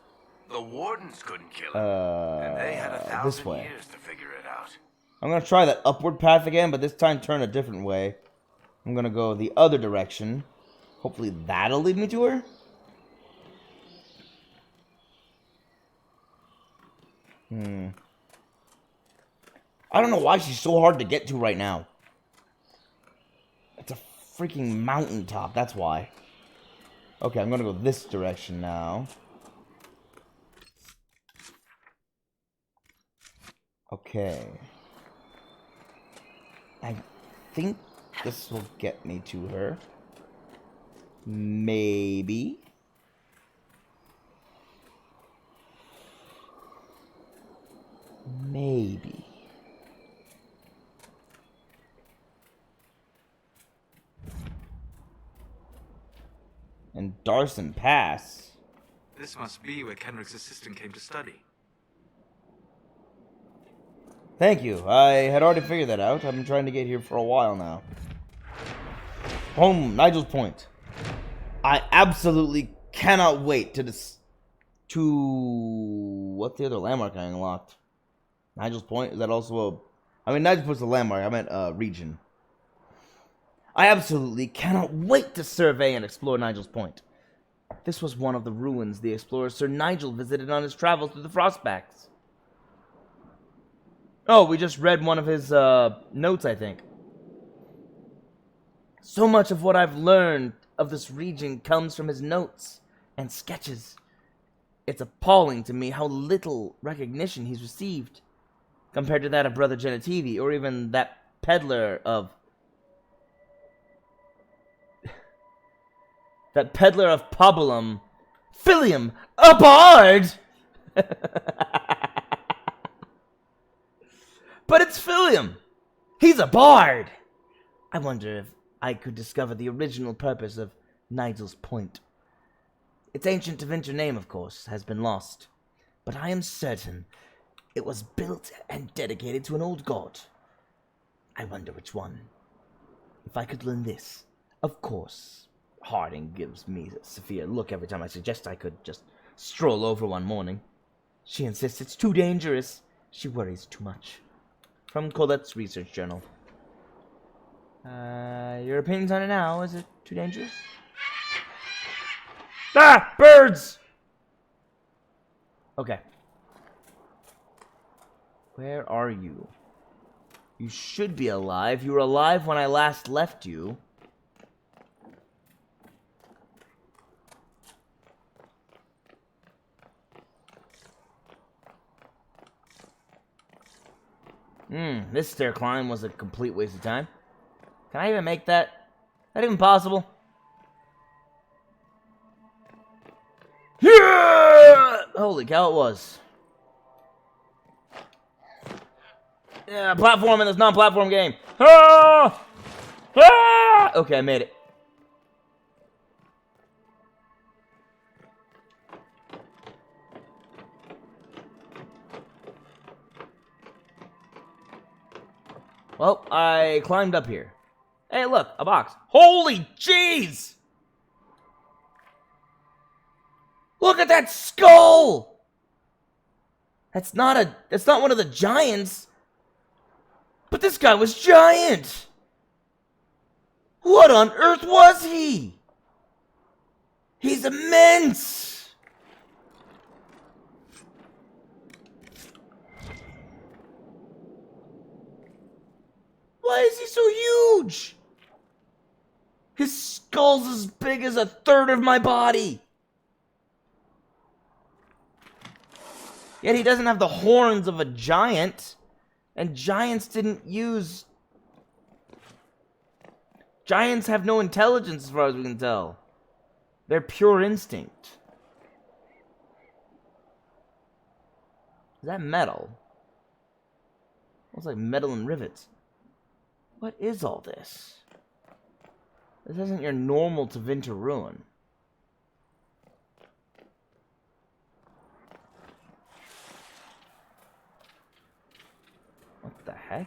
The Wardens couldn't kill him. And they had 1,000 years to figure it out. I'm gonna try that upward path again, but this time turn a different way. I'm gonna go the other direction. Hopefully that'll lead me to her. I don't know why she's so hard to get to right now. It's a freaking mountaintop, that's why. Okay, I'm gonna go this direction now. Okay. I think this will get me to her. Maybe. Maybe. And Darson Pass. This must be where Kenrick's assistant came to study. Thank you. I had already figured that out. I've been trying to get here for a while now. Home, Nigel's Point. I absolutely cannot wait to what's the other landmark I unlocked? Nigel's Point? Is that also a... I mean, Nigel's Point's a landmark. I meant region. I absolutely cannot wait to survey and explore Nigel's Point. This was one of the ruins the explorer Sir Nigel visited on his travels through the Frostbacks. Oh, we just read one of his notes, I think. So much of what I've learned of this region comes from his notes and sketches. It's appalling to me how little recognition he's received compared to that of Brother Genitivi, or even that peddler of... that peddler of Pobulum, Philium, a bard! But it's Philium! He's a bard! I wonder if I could discover the original purpose of Nigel's Point. Its ancient Tevinter name, of course, has been lost, but I am certain it was built and dedicated to an old god. I wonder which one. If I could learn this, of course. Harding gives me a severe look every time I suggest I could just stroll over one morning. She insists it's too dangerous. She worries too much. From Colette's research journal. Your opinions on it now? Is it too dangerous? Ah! Birds! Okay. Where are you? You should be alive. You were alive when I last left you. This stair climb was a complete waste of time. Can I even make that? Is that even possible? Yeah! Holy cow, it was. Yeah, platform in this non-platform game. Ah! Ah! Okay, I made it. Well, I climbed up here. Hey, look, a box. Holy jeez! Look at that skull! That's not one of the giants. But this guy was giant! What on earth was he? He's immense! Why is he so huge? His skull's as big as a third of my body. Yet he doesn't have the horns of a giant. And giants didn't use... Giants have no intelligence as far as we can tell. They're pure instinct. Is that metal? Looks like metal and rivets. What is all this? This isn't your normal Tevinter ruin. What the heck?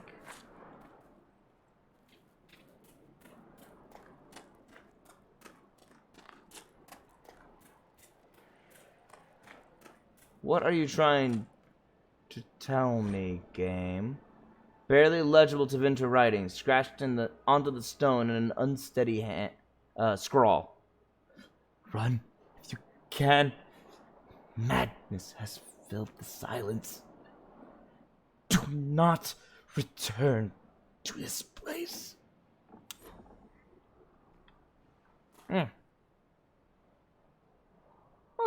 What are you trying to tell me, game? Barely legible Tevinter writing, scratched onto the stone in an unsteady scrawl. Run, if you can. Madness has filled the silence. Do not return to this place. Well,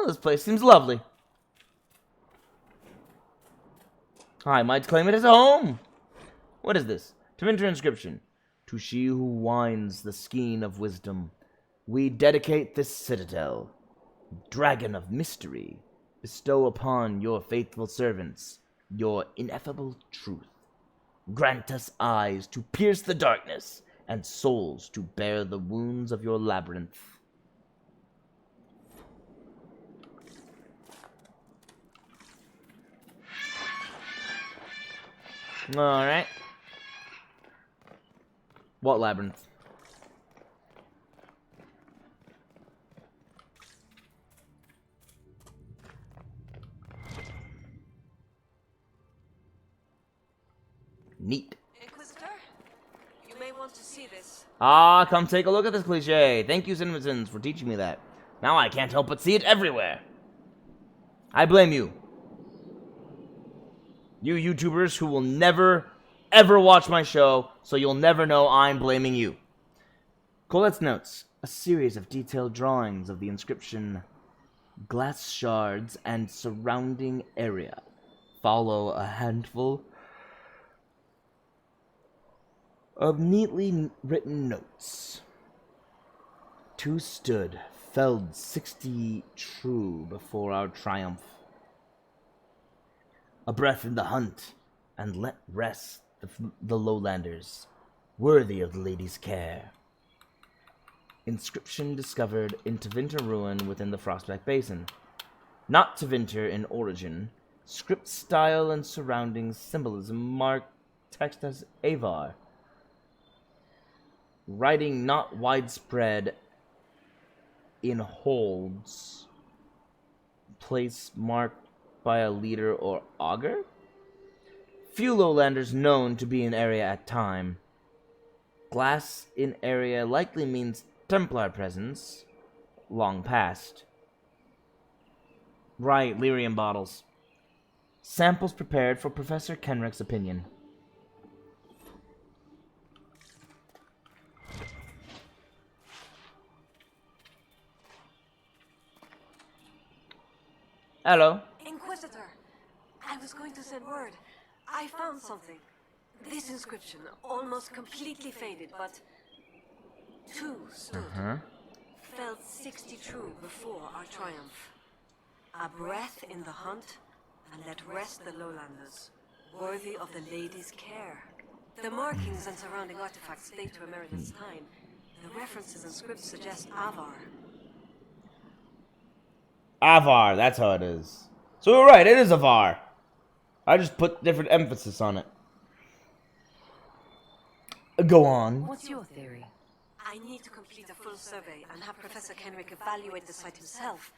this place seems lovely. I might claim it as a home. What is this? Tevinter inscription. To she who winds the skein of wisdom, we dedicate this citadel. Dragon of mystery, bestow upon your faithful servants your ineffable truth. Grant us eyes to pierce the darkness, and souls to bear the wounds of your labyrinth. Alright. What labyrinth? Neat. Inquisitor, you may want to see this. Ah, come take a look at this cliche. Thank you, Cinnamonsons, for teaching me that. Now I can't help but see it everywhere. I blame you. You YouTubers who will never, ever watch my show, so you'll never know I'm blaming you. Colette's notes. A series of detailed drawings of the inscription, glass shards, and surrounding area. Follow a handful of neatly written notes. Two stood, felled 60 true before our triumph. A breath in the hunt, and let rest the lowlanders, worthy of the lady's care. Inscription discovered in Tevinter ruin within the Frostback Basin. Not Tevinter in origin. Script style and surrounding symbolism mark text as Avar. Writing not widespread in holds. Place marked by a leader or augur? Few lowlanders known to be in area at time. Glass in area likely means Templar presence. Long past. Right, lyrium bottles. Samples prepared for Professor Kenrick's opinion. Hello. Inquisitor, I was going to send word. I found something. This inscription, almost completely faded, but two stood. Felt 60 true before our triumph. A breath in the hunt, and let rest the lowlanders, worthy of the lady's care. The markings and surrounding artifacts date to American's time. The references and scripts suggest Avar. Avar, that's how it is. So we're right, it is Avar. I just put different emphasis on it. Go on. What's your theory? I need to complete a full survey and have Professor Kenrick evaluate the site himself.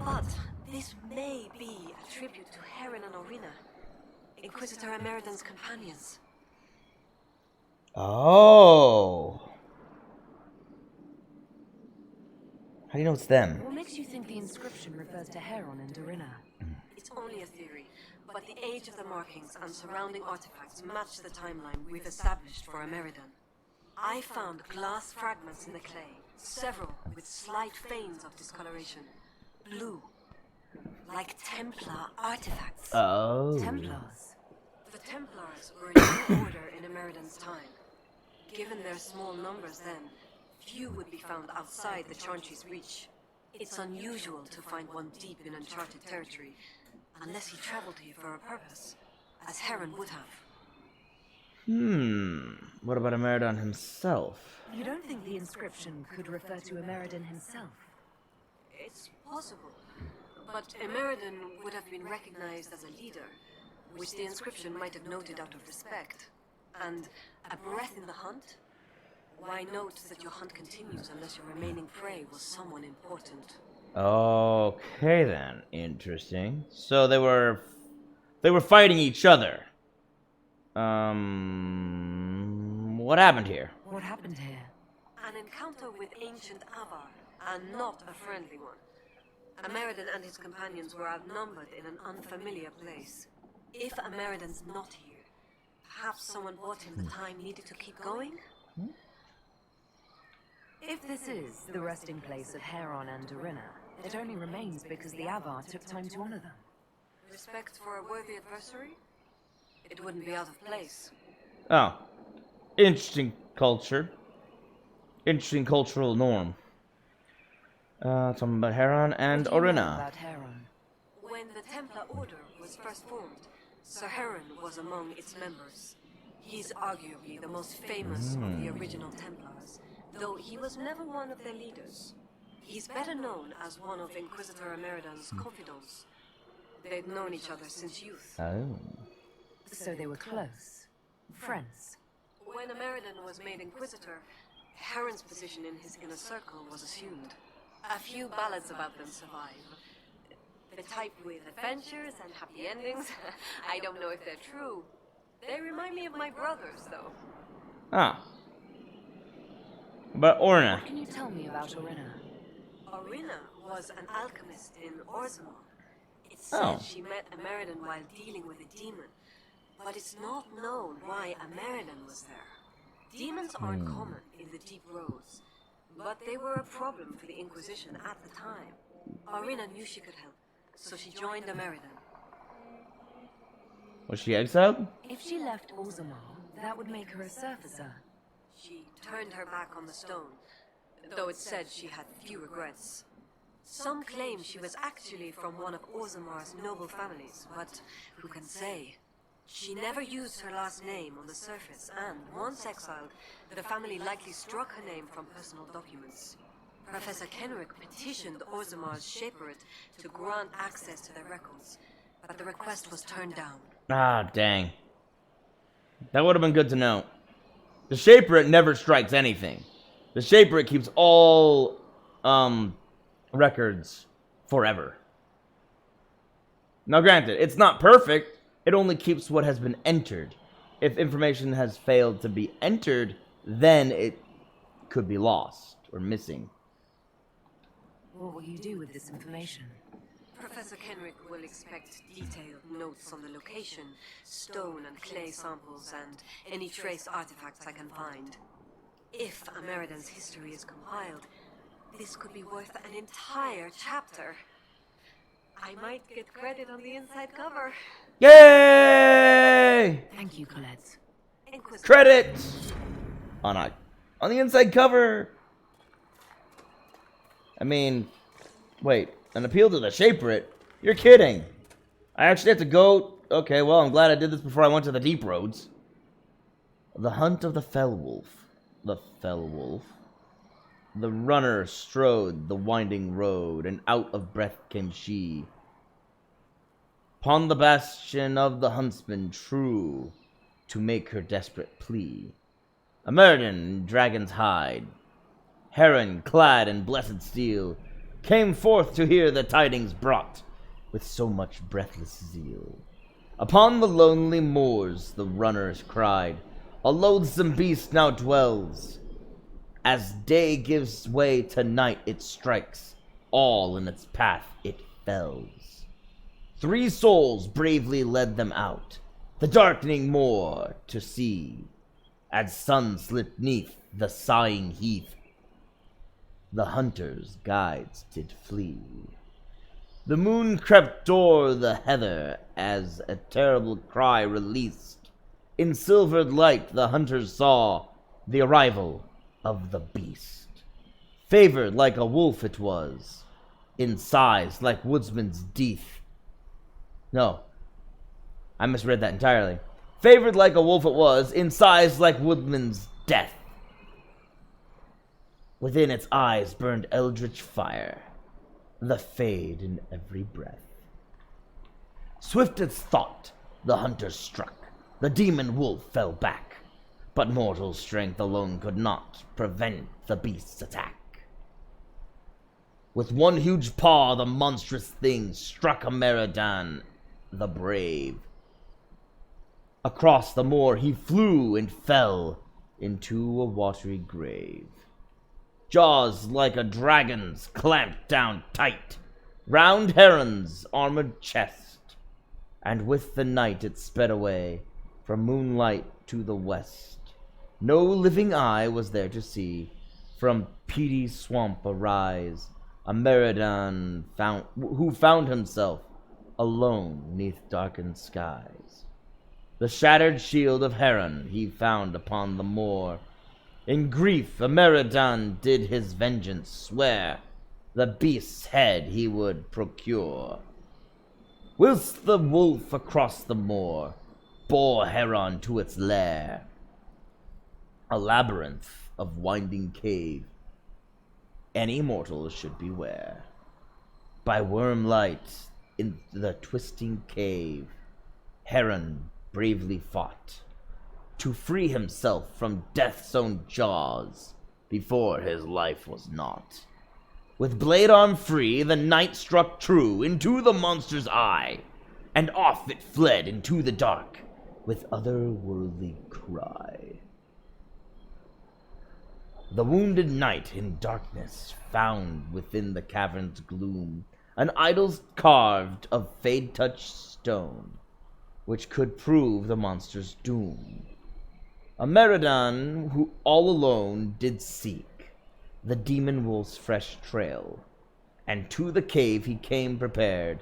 But this may be a tribute to Heron and Orina, Inquisitor Emeriden's companions. Oh. How do you know it's them? What makes you think the inscription refers to Heron and Orina? It's only a theory, but the age of the markings and surrounding artifacts match the timeline we've established for Emeriden. I found glass fragments in the clay, several with slight veins of discoloration. Blue. Like Templar artifacts. Oh. Templars. The Templars were a new order in Ameridan's time. Given their small numbers then, few would be found outside the Chauncey's reach. It's unusual to find one deep in uncharted territory, unless he traveled here for a purpose, as Heron would have. What about Ameridan himself? You don't think the inscription could refer to Ameridan himself? It's possible. But Ameridan would have been recognized as a leader, which the inscription might have noted out of respect. And a breath in the hunt? Why note that your hunt continues unless your remaining prey was someone important? Okay then, interesting. So they were fighting each other. What happened here? What happened here? An encounter with ancient Avar, and not a friendly one. Ameridan and his companions were outnumbered in an unfamiliar place. If Ameridan's not here, perhaps someone bought him the time needed to keep going? If this is the resting place of Heron and Dorina, it only remains because the Avar took time to honor them. Respect for a worthy adversary? It wouldn't be out of place. Oh. Interesting culture. Interesting cultural norm. Talking about Heron and Orina. About Heron? When the Templar Order was first formed, Sir Heron was among its members. He's arguably the most famous of the original Templars, though he was never one of their leaders. He's better known as one of Inquisitor Ameridan's confidants. They'd known each other since youth. Oh. So they were close. Friends. When Ameridan was made Inquisitor, Heron's position in his inner circle was assumed. A few ballads about them survive. The type with adventures and happy endings. I don't know if they're true. They remind me of my brothers, though. Ah. But Orna. What can you tell me about Orina? Orina was an alchemist in Orzammar. It said she met Ameridan while dealing with a demon. But it's not known why Ameridan was there. Demons aren't common in the deep roads, but they were a problem for the Inquisition at the time. Orina knew she could help, so she joined Ameridan. Was she exiled? If she left Orzammar, that would make her a surfacer. She turned her back on the stone, though it said she had few regrets. Some claim she was actually from one of Orzammar's noble families, but who can say? She never used her last name on the surface, and once exiled, the family likely struck her name from personal documents. Professor Kenrick petitioned Orzammar's Shaperate to grant access to their records, but the request was turned down. Ah, dang. That would have been good to know. The Shaperate never strikes anything. The Shaperate keeps all records forever. Now granted, it's not perfect. It only keeps what has been entered. If information has failed to be entered, then it could be lost or missing. What will you do with this information? Professor Kenrick will expect detailed notes on the location, stone and clay samples, and any trace artifacts I can find. If Ameridan's history is compiled, this could be worth an entire chapter. I might get credit on the inside cover. Yay! Thank you, Colette. Credit on the inside cover. I mean, wait, an appeal to the Shaperate? You're kidding. I actually have to go. Okay, well, I'm glad I did this before I went to the deep roads. The hunt of the fell wolf. The fell wolf. The runner strode the winding road, and out of breath came she. Upon the bastion of the huntsman true, to make her desperate plea. Ameridan in dragon's hide, Heron clad in blessed steel, came forth to hear the tidings brought, with so much breathless zeal. Upon the lonely moors the runners cried, a loathsome beast now dwells. As day gives way to night it strikes, all in its path it fells. 3 souls bravely led them out, the darkening moor to see, as sun slipped neath the sighing heath. The hunters' guides did flee. The moon crept o'er the heather as a terrible cry released. In silvered light the hunters saw the arrival of the beast. Favored like a wolf it was, in size like woodsman's death. No, I misread that entirely. Favored like a wolf it was, in size like woodman's death. Within its eyes burned eldritch fire, the fade in every breath. Swift as thought, the hunter struck. The demon wolf fell back, but mortal strength alone could not prevent the beast's attack. With one huge paw, the monstrous thing struck Ameridan the brave. Across the moor he flew and fell into a watery grave. Jaws like a dragon's clamped down tight round Heron's armored chest, and with the night it sped away from moonlight to the west. No living eye was there to see from peaty swamp arise a Meridan who found himself alone neath darkened skies. The shattered shield of Heron he found upon the moor. In grief, Ameridan did his vengeance swear, the beast's head he would procure. Whilst the wolf across the moor bore Heron to its lair, a labyrinth of winding cave, any mortal should beware. By worm light in the twisting cave, Heron bravely fought to free himself from death's own jaws before his life was naught. With blade arm free, the knight struck true into the monster's eye, and off it fled into the dark with otherworldly cry. The wounded knight in darkness found within the cavern's gloom an idol carved of fade-touched stone, which could prove the monster's doom. Ameridan, who all alone did seek the demon wolf's fresh trail, and to the cave he came prepared,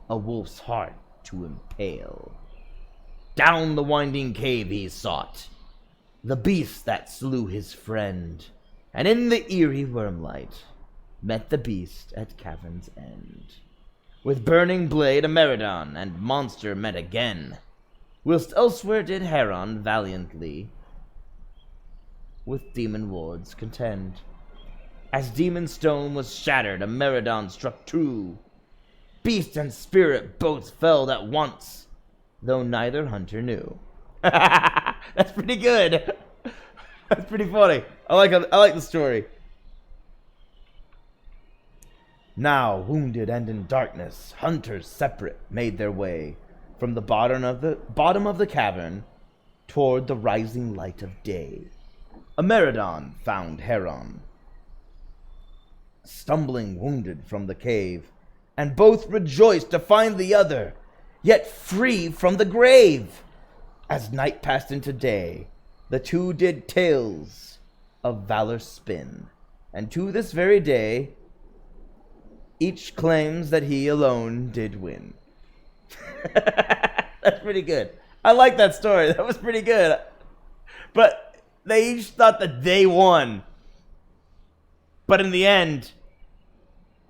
a wolf's heart to impale. Down the winding cave he sought the beast that slew his friend, and in the eerie wormlight met the beast at cavern's end. With burning blade Ameridan and monster met again, whilst elsewhere did Heron valiantly with demon wards contend. As demon stone was shattered, Ameridan struck true. Beast and spirit both felled at once, though neither hunter knew. That's pretty good. That's pretty funny. I like the story. Now, wounded and in darkness, hunters separate made their way from the bottom of the cavern toward the rising light of day. Ameridan found Heron stumbling wounded from the cave, and both rejoiced to find the other yet free from the grave. As night passed into day, the two did tales of valor spin, and to this very day each claims that he alone did win. That's pretty good. I like that story. That was pretty good. But they each thought that they won. But in the end,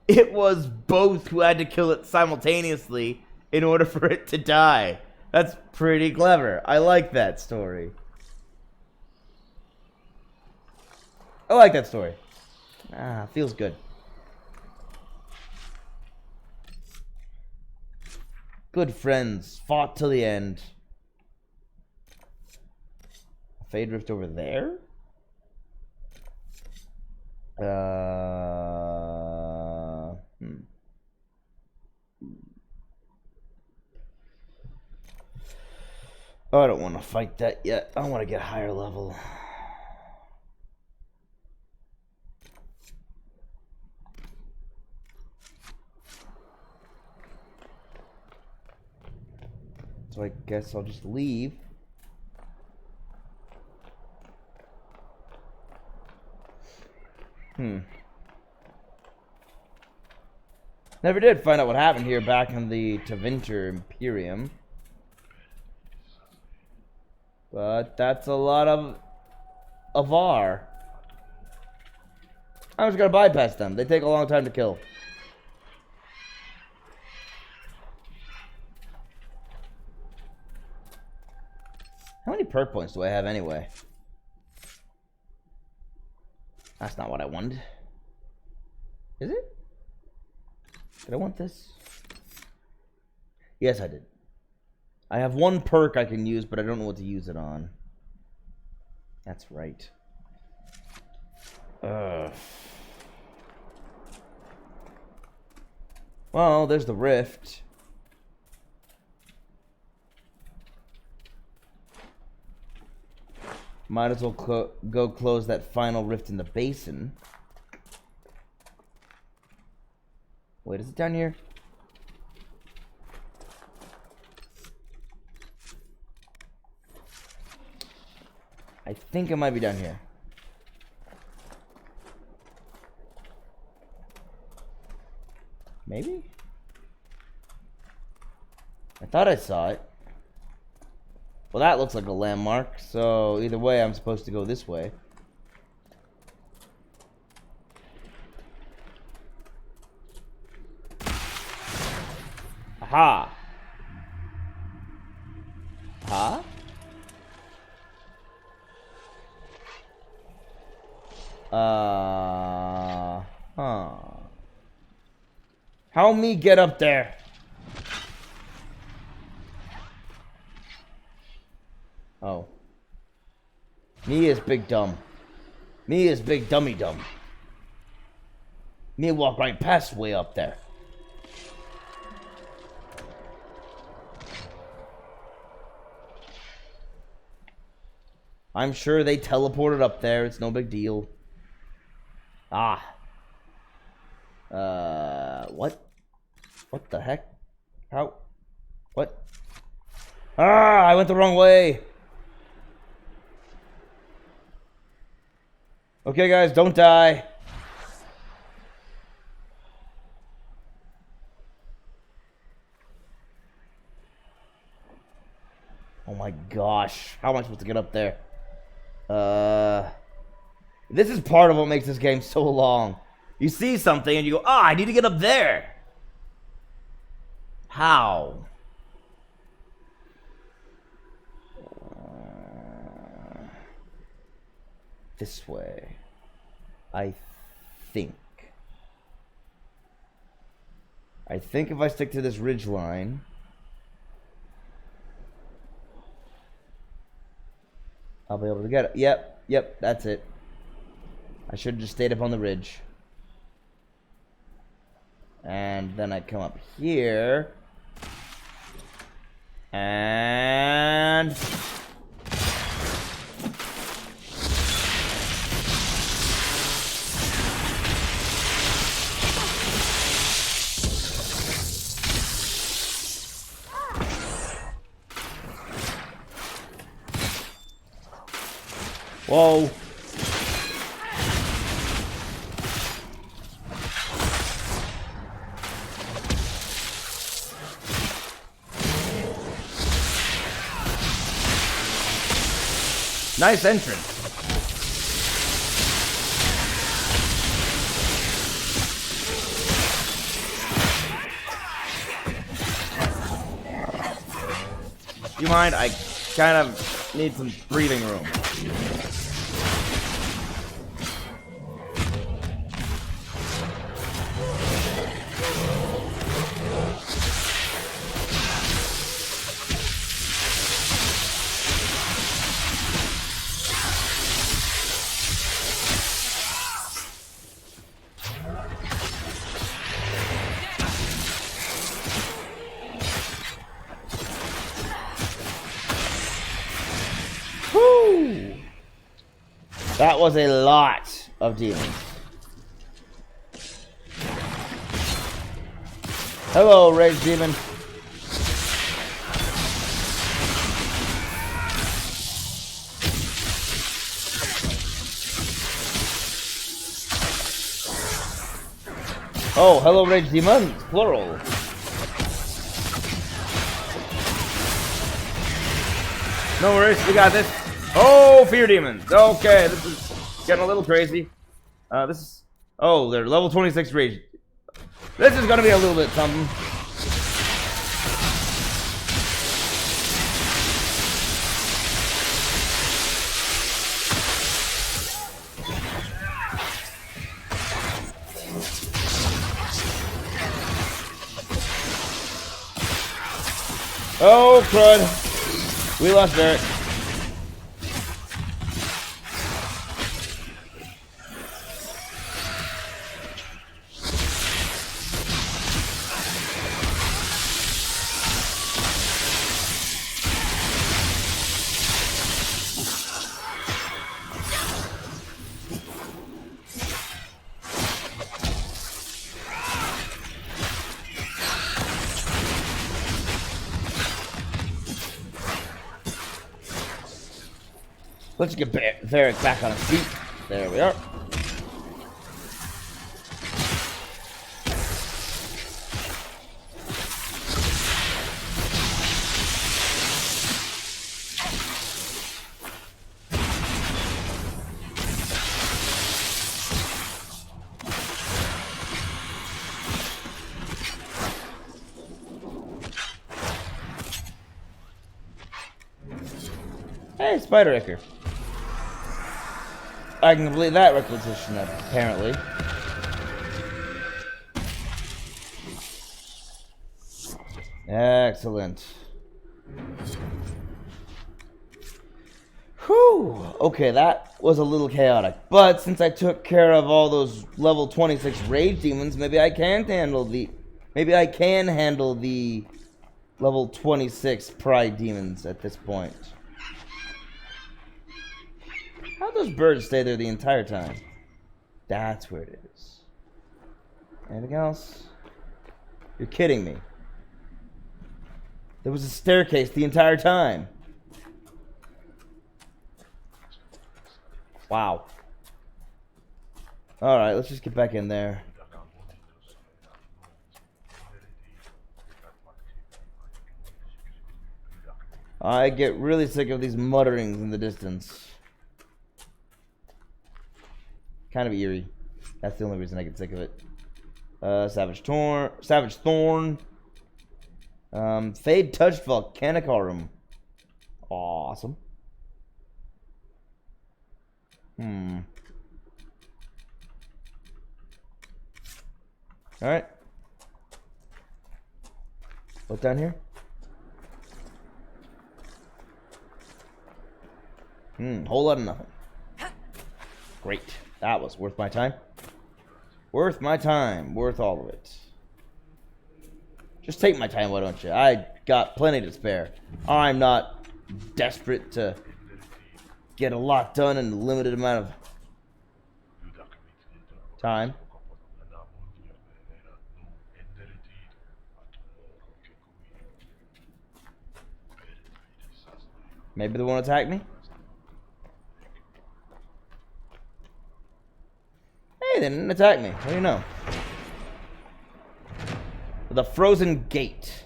it was both who had to kill it simultaneously in order for it to die. That's pretty clever. I like that story. I like that story. Feels good. Good friends fought till the end. Fade Rift over there? Oh, I don't want to fight that yet. I want to get higher level. So I guess I'll just leave. Never did find out what happened here back in the Tevinter Imperium. But that's a lot of Avar. I'm just gonna bypass them. They take a long time to kill. How many perk points do I have anyway? That's not what I wanted. Is it? Did I want this? Yes, I did. I have one perk I can use, but I don't know what to use it on. That's right. Well, there's the rift. Might as well go close that final rift in the basin. Wait, is it down here? I think it might be down here. Maybe? I thought I saw it. Well, that looks like a landmark, so either way, I'm supposed to go this way. Aha! Huh? How me get up there? Oh. Me is big dumb. Me is big dummy dumb. Me walk right past way up there. I'm sure they teleported up there. It's no big deal. Ah. What? What the heck? How? What? Ah, I went the wrong way. Okay, guys, don't die. Oh my gosh. How am I supposed to get up there? This is part of what makes this game so long. You see something and you go, I need to get up there. How? This way. I think if I stick to this ridge line, I'll be able to get it. Yep, that's it. I should have just stayed up on the ridge. And then I come up here. And... whoa. Nice entrance. Do you mind? I kind of need some breathing room. That was a lot of demons. Hello, Rage Demon. Oh, hello, rage demons, plural. No worries, we got this. Oh, fear demons. Okay, this is getting a little crazy. This is... Oh, they're level 26 rage. This is gonna be a little bit something. Oh, crud. We lost Derek. Let's get Varric back on his feet. There we are. Hey, Spider Icker. I can complete that requisition, apparently. Excellent. Whew. Okay, that was a little chaotic. But since I took care of all those level 26 rage demons, maybe I can handle the... Maybe I can handle the level 26 pride demons at this point. How'd those birds stay there the entire time? That's where it is. Anything else? You're kidding me. There was a staircase the entire time. Wow. Alright, let's just get back in there. I get really sick of these mutterings in the distance. Kind of eerie. That's the only reason I get sick of it. Savage Thorn. Fade Touched Volcanic Aurum. Awesome. Alright. What down here? Whole lot of nothing. Great. That was worth my time. Worth my time. Worth all of it. Just take my time, why don't you? I got plenty to spare. I'm not desperate to get a lot done in a limited amount of time. Maybe they won't attack me? Hey, they didn't attack me. What do you know? The frozen gate.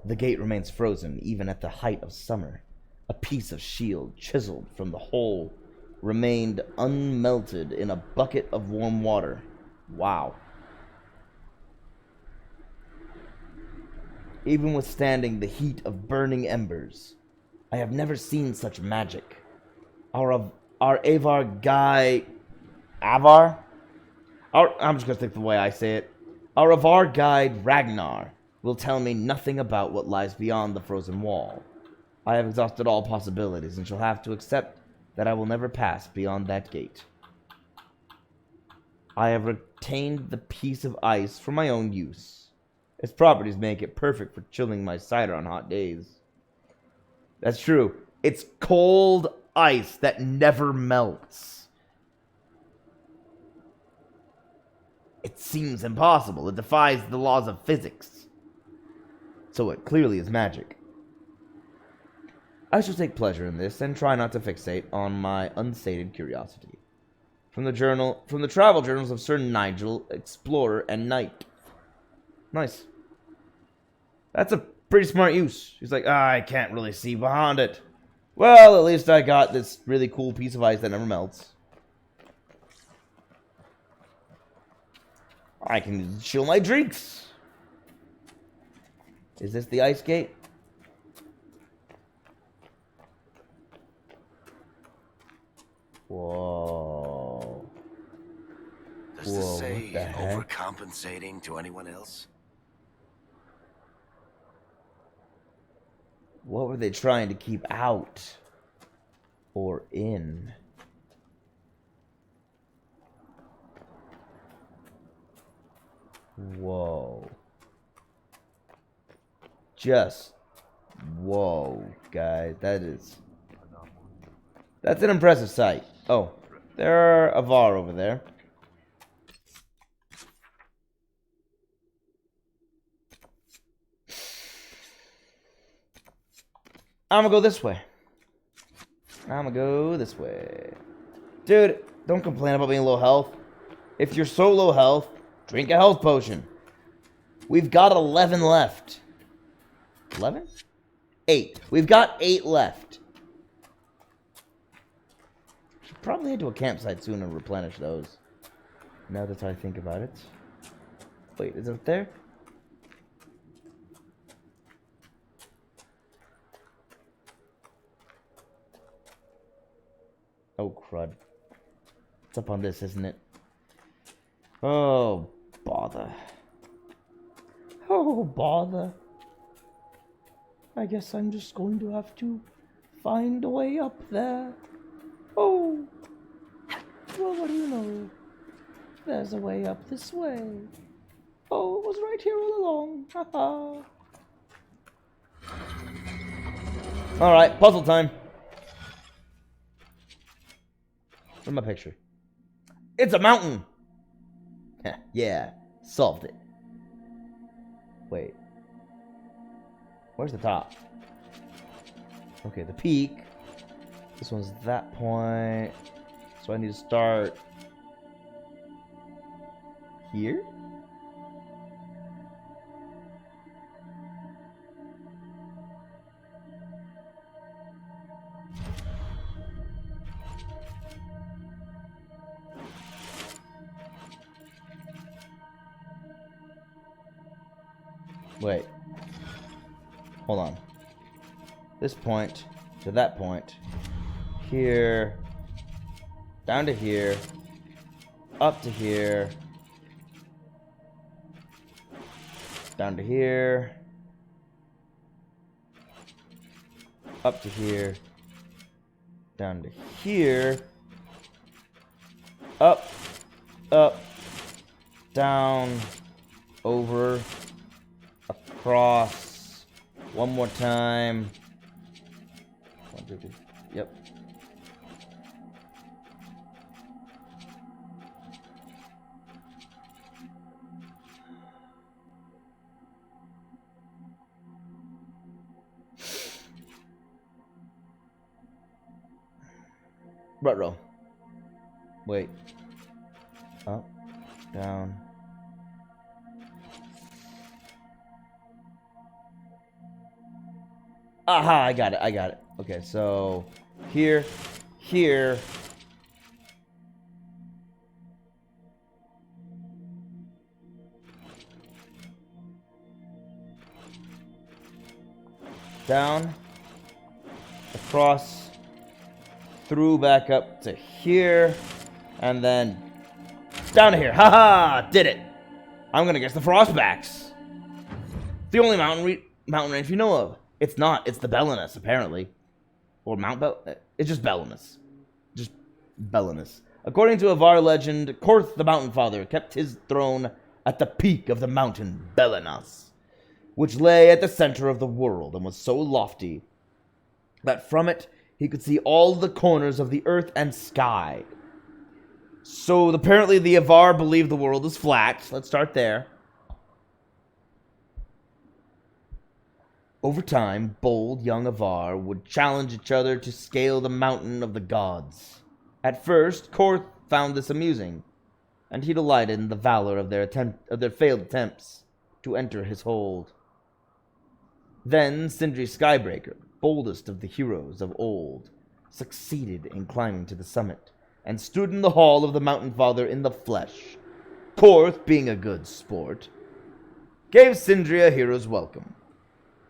The gate remains frozen even at the height of summer. A piece of shield chiseled from the hole remained unmelted in a bucket of warm water. Wow. Even withstanding the heat of burning embers, I have never seen such magic. Our Avar guy... Avar? I'm just going to stick the way I say it. Our Avar guide, Ragnar, will tell me nothing about what lies beyond the frozen wall. I have exhausted all possibilities and shall have to accept that I will never pass beyond that gate. I have retained the piece of ice for my own use. Its properties make it perfect for chilling my cider on hot days. That's true. It's cold ice that never melts. It seems impossible. It defies the laws of physics. So it clearly is magic. I shall take pleasure in this and try not to fixate on my unsated curiosity. From the travel journals of Sir Nigel, Explorer, and Knight. Nice. That's a pretty smart use. He's like, I can't really see behind it. Well, at least I got this really cool piece of ice that never melts. I can chill my drinks. Is this the ice gate? Whoa. Does this say overcompensating to anyone else? What were they trying to keep out? Or in? Whoa. Just whoa, guys. That's an impressive sight. Oh, there are Avar over there. I'm gonna go this way. Dude, don't complain about being low health. If you're so low health, drink a health potion. We've got 11 left. 11? 8. We've got 8 left. Should probably head to a campsite soon and replenish those. Now that I think about it. Wait, is it there? Oh, crud. It's up on this, isn't it? Oh, bother. Oh, bother. I guess I'm just going to have to find a way up there. Oh. Well, what do you know? There's a way up this way. Oh, it was right here all along. Haha. Alright, puzzle time. Where's my picture? It's a mountain! Yeah, solved it. Wait. Where's the top? Okay, the peak. This one's that point. So I need to start here? Wait. Hold on. This point to that point. Here. Down to here. Up to here. Down to here. Up to here. Down to here. Up. Up. Down. Over. Across. One more time. 1, 2, 3. Yep. Ruh-roh. Wait. Up. Down. Aha, I got it. Okay, so here, here. Down, across, through back up to here, and then down to here. Haha, did it. I'm gonna guess the Frostbacks. The only mountain range we know of. It's not. It's the Belinus, apparently. Or Mount It's just Belinus. Just Belinus. According to Avar legend, Korth the Mountain Father kept his throne at the peak of the mountain Belinus, which lay at the center of the world and was so lofty that from it he could see all the corners of the earth and sky. So apparently the Avar believe the world is flat. Let's start there. Over time, bold young Avar would challenge each other to scale the mountain of the gods. At first, Korth found this amusing, and he delighted in the valor of their failed attempts. to enter his hold. Then Sindri Skybreaker, boldest of the heroes of old, succeeded in climbing to the summit, and stood in the hall of the Mountain Father in the flesh. Korth, being a good sport, gave Sindri a hero's welcome,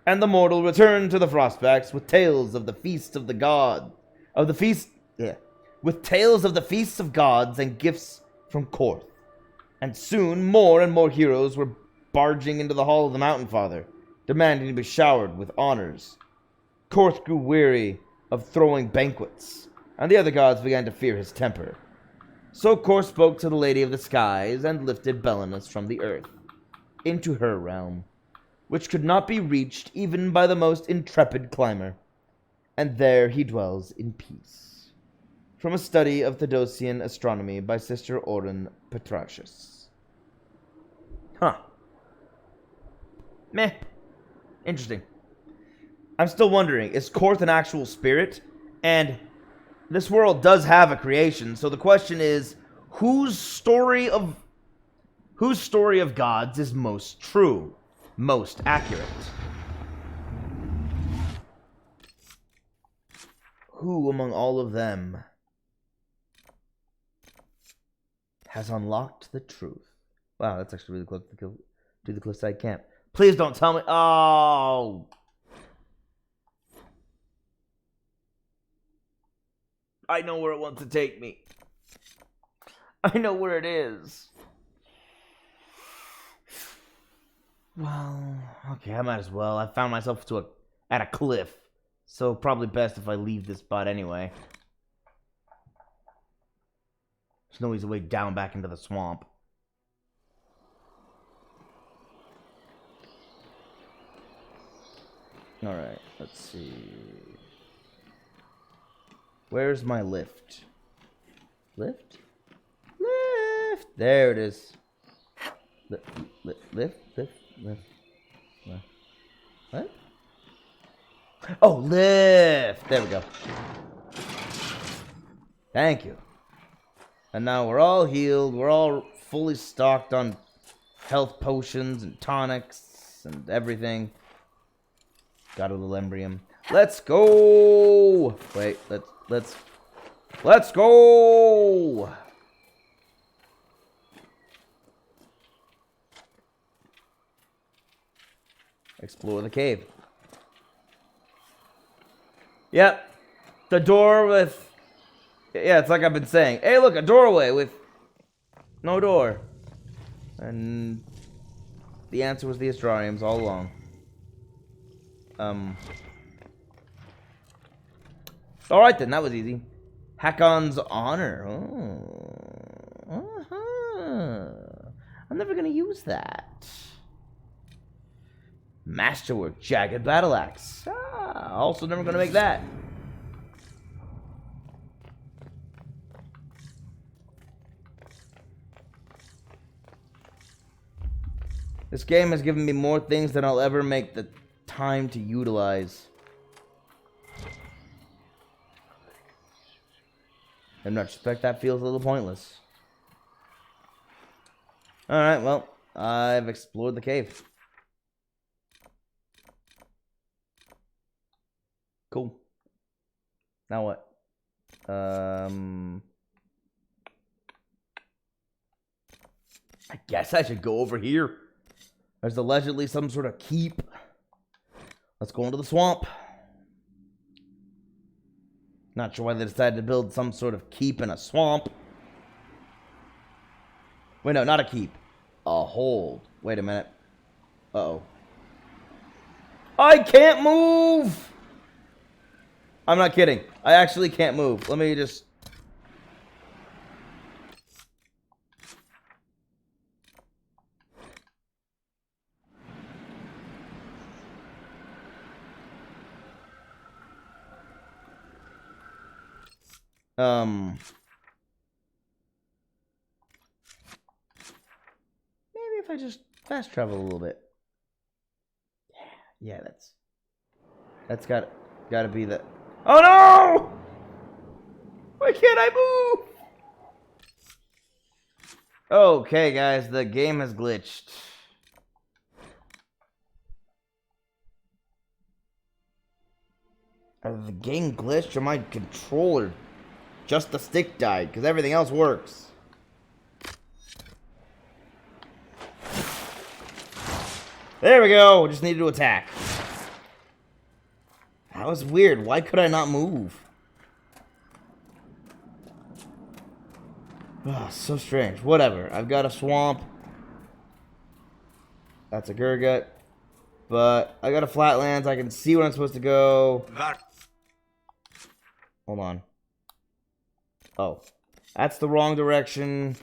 and the mortal returned to the Frostbacks with tales of the feast of the god, with tales of the feasts of gods and gifts from Korth. And soon more and more heroes were barging into the hall of the Mountain Father, demanding to be showered with honors. Korth grew weary of throwing banquets, and the other gods began to fear his temper. So Korth spoke to the Lady of the Skies and lifted Belenus from the earth into her realm, which could not be reached even by the most intrepid climber. And there he dwells in peace. From a study of Theodosian astronomy by Sister Orin Petrasius. Huh. Meh. Interesting. I'm still wondering, is Korth an actual spirit? And this world does have a creation, so the question is, whose story of gods is most true, most accurate? Who among all of them has unlocked the truth? Wow, that's actually really close to the cliffside camp. Please don't tell me. Oh. I know where it wants to take me. I know where it is. Well, okay, I might as well. I found myself at a cliff, so probably best if I leave this spot anyway. There's no easy way down back into the swamp. Alright, let's see. Where's my lift? Lift? Lift! There it is. Lift. What? Oh, lift! There we go. Thank you. And now we're all healed. We're all fully stocked on health potions and tonics and everything. Got a little Lembrium. Let's go! Wait, let's go! Explore the cave. Yep. The door with... Yeah, it's like I've been saying. Hey, look, a doorway with no door. And the answer was the Astrariums all along. Alright then, that was easy. Hakon's honor. Oh. I'm never gonna use that. Masterwork, jagged battle axe. Also never gonna make that. This game has given me more things than I'll ever make the time to utilize. In retrospect, that feels a little pointless. Alright, well, I've explored the cave. Cool. Now what? I guess I should go over here. There's allegedly some sort of keep. Let's go into the swamp. Not sure why they decided to build some sort of keep in a swamp. Wait, no, not a keep. A hold. Wait a minute. Uh-oh. I can't move! I'm not kidding. I actually can't move. Let me just... Maybe if I just fast travel a little bit. Yeah, that's gotta be the... Oh no! Why can't I move? Okay, guys, the game has glitched. The game glitched or my controller? Just the stick died, because everything else works. There we go. Just needed to attack. That was weird. Why could I not move? Oh, so strange. Whatever. I've got a swamp. That's a Gurgut. But I got a flatlands. I can see where I'm supposed to go. Hold on. Oh. That's the wrong direction.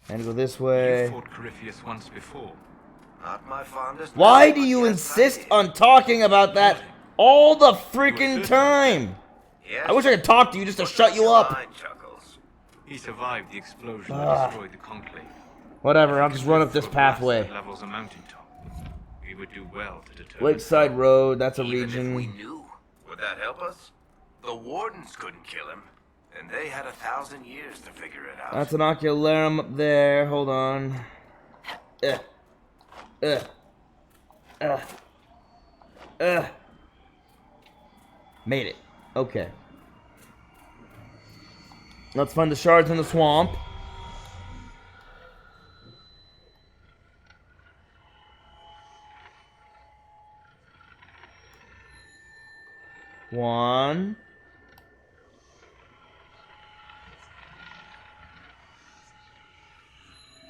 And go this way. You fought Corypheus once before. Not my fondest. Why do you insist on talking about that all the freaking time? Yes. I wish I could talk to you just to shut you up. He survived the explosion that destroyed the Conclave. Whatever, I'll just run up this pathway. That levels a mountaintop. We would do well to determine. Lakeside Road, that's a Even region. if we knew, would that help us? The Wardens couldn't kill him, and they had 1,000 years to figure it out. That's an Ocularum up there. Hold on. Made it. Okay. Let's find the shards in the swamp. One.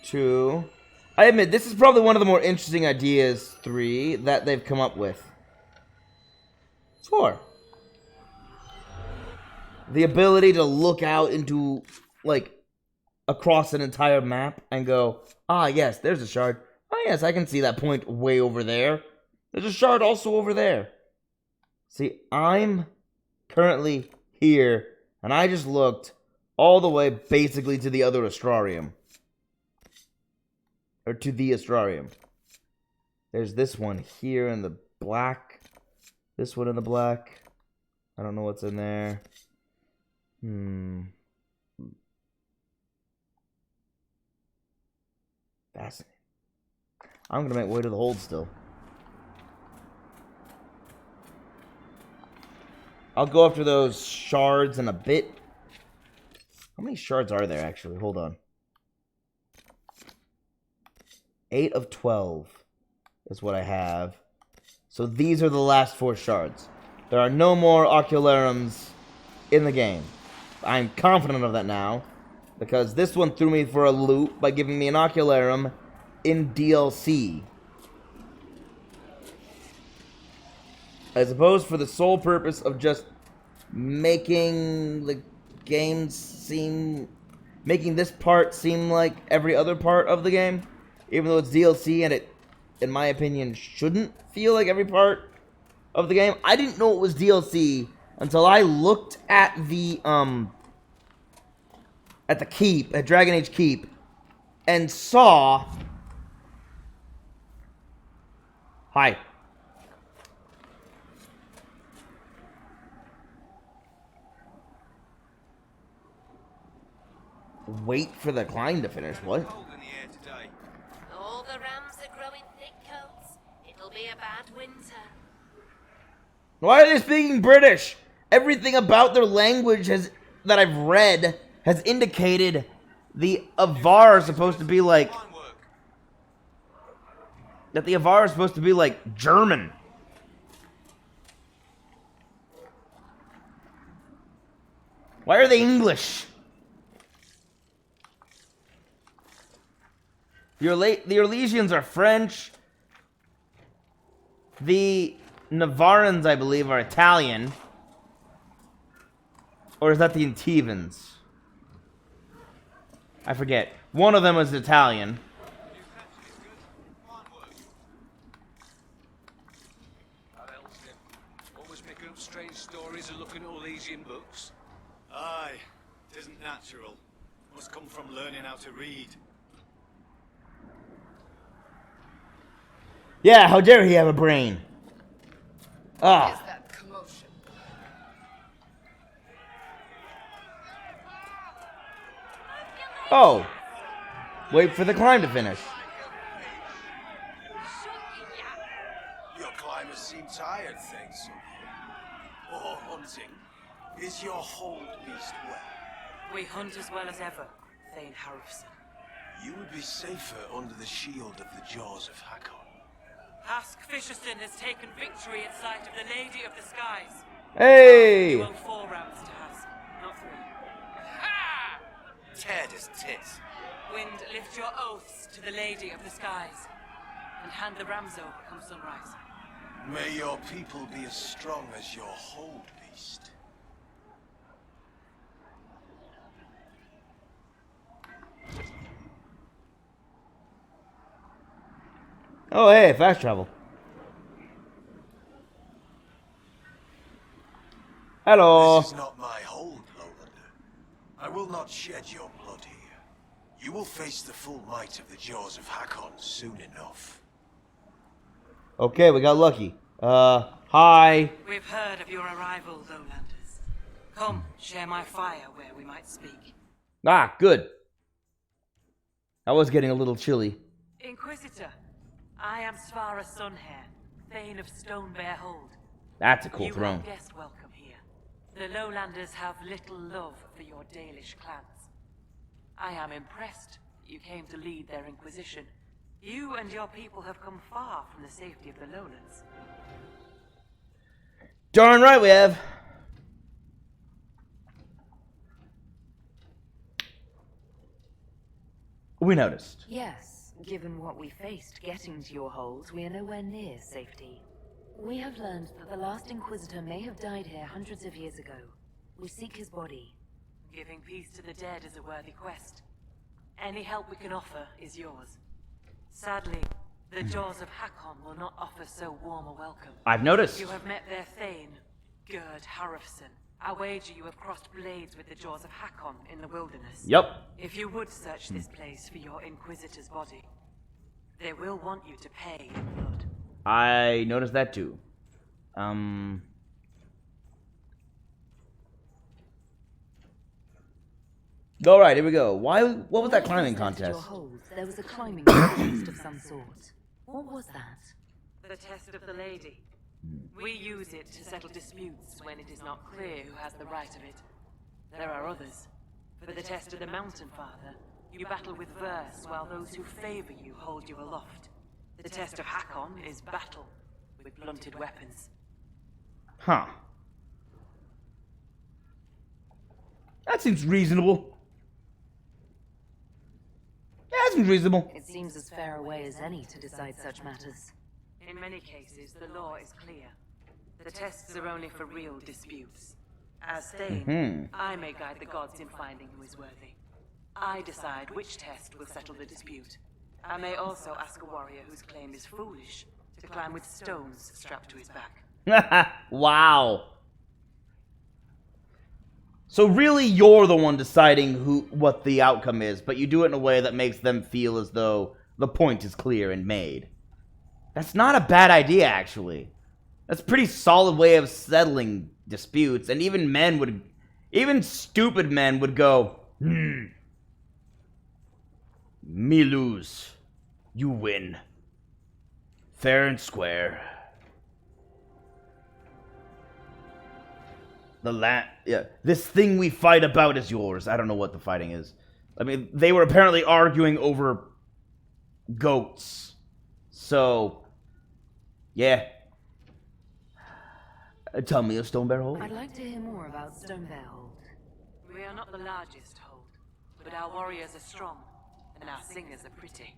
Two. I admit, this is probably one of the more interesting ideas, 3, that they've come up with. 4. The ability to look out into, like, across an entire map and go, ah, yes, there's a shard. Oh, yes, I can see that point way over there. There's a shard also over there. See, I'm currently here, and I just looked all the way basically to the other Astrarium. Or to the Astrarium. There's this one here in the black. This one in the black. I don't know what's in there. Fascinating. I'm gonna make way to the hold still. I'll go after those shards in a bit. How many shards are there actually? Hold on. 8 of 12 is what I have. So these are the last 4 shards. There are no more Ocularums in the game. I'm confident of that now, because this one threw me for a loop by giving me an Ocularum in DLC. I suppose for the sole purpose of just making the game seem... making this part seem like every other part of the game. Even though it's DLC and it, in my opinion, shouldn't feel like every part of the game. I didn't know it was DLC until I looked at the keep, at Dragon Age Keep, and saw... Hi. Wait for the climb to finish. What? All the rams are growing thick coats. It'll be a bad winter. Why are they speaking British? Everything about their language that I've read has indicated the Avar are supposed to be like... that the Avar is supposed to be like German. Why are they English? The Orlesians are French. The Navarrans, I believe, are Italian. Or is that the Antivans? I forget. One of them is Italian. Always making up strange stories and looking at Orlesian books. Aye, it isn't natural. Must come from learning how to read. Yeah, how dare he have a brain? Ah. That commotion. Oh. Wait for the climb to finish. Your climbers seem tired, thanks. or hunting? Is your hold beast well? We hunt as well as ever, Thane Harrison. You would be safer under the shield of the jaws of Hakon. Hask Fisherson has taken victory at sight of the Lady of the Skies. Hey! You owe 4 rounds to Hask, not 3. Ha! Teared his tits. Wind, lift your oaths to the Lady of the Skies, and hand the rams over come sunrise. May your people be as strong as your hold beast. Oh, hey, fast travel. Hello. This is not my hold, Lowlander. I will not shed your blood here. You will face the full might of the jaws of Hakon soon enough. Okay, we got lucky. Hi. We've heard of your arrival, Lowlanders. Come, share my fire where we might speak. Ah, good. I was getting a little chilly. Inquisitor, I am Svara Sunhair, Thane of Stonebear Hold. That's a cool throne. You are guest welcome here. The Lowlanders have little love for your Dalish clans. I am impressed you came to lead their Inquisition. You and your people have come far from the safety of the lowlands. Darn right we have. We noticed. Yes, given what we faced getting to your hold, we are nowhere near safety. We have learned that the last Inquisitor may have died here hundreds of years ago. We seek his body. Giving peace to the dead is a worthy quest. Any help we can offer is yours. Sadly, the jaws of Hakon will not offer so warm a welcome. I've noticed. You have met their Thane, Gerd Harrison. I wager you have crossed blades with the jaws of Hakon in the wilderness. Yep. If you would search this place for your Inquisitor's body, they will want you to pay in blood. I noticed that too. All right, here we go. What was that climbing contest? There was a climbing contest of some sort. What was that? The test of the lady. We use it to settle disputes when it is not clear who has the right of it. There are others. For the test of the Mountain Father, you battle with verse while those who favor you hold you aloft. The test of Hakon is battle with blunted weapons. Huh. That seems reasonable. Yeah, that seems reasonable. It seems as fair a way as any to decide such matters. In many cases, the law is clear. The tests are only for real disputes. As Thane, I may guide the gods in finding who is worthy. I decide which test will settle the dispute. I may also ask a warrior whose claim is foolish to climb with stones strapped to his back. Wow. So really, you're the one deciding what the outcome is, but you do it in a way that makes them feel as though the point is clear and made. That's not a bad idea, actually. That's a pretty solid way of settling disputes, and even stupid men would go, me lose, you win. Fair and square. This thing we fight about is yours. I don't know what the fighting is. I mean, they were apparently arguing over goats. So, yeah. Tell me a Stonebear Hold. I'd like to hear more about Stonebear Hold. We are not the largest hold, but our warriors are strong, and our singers are pretty.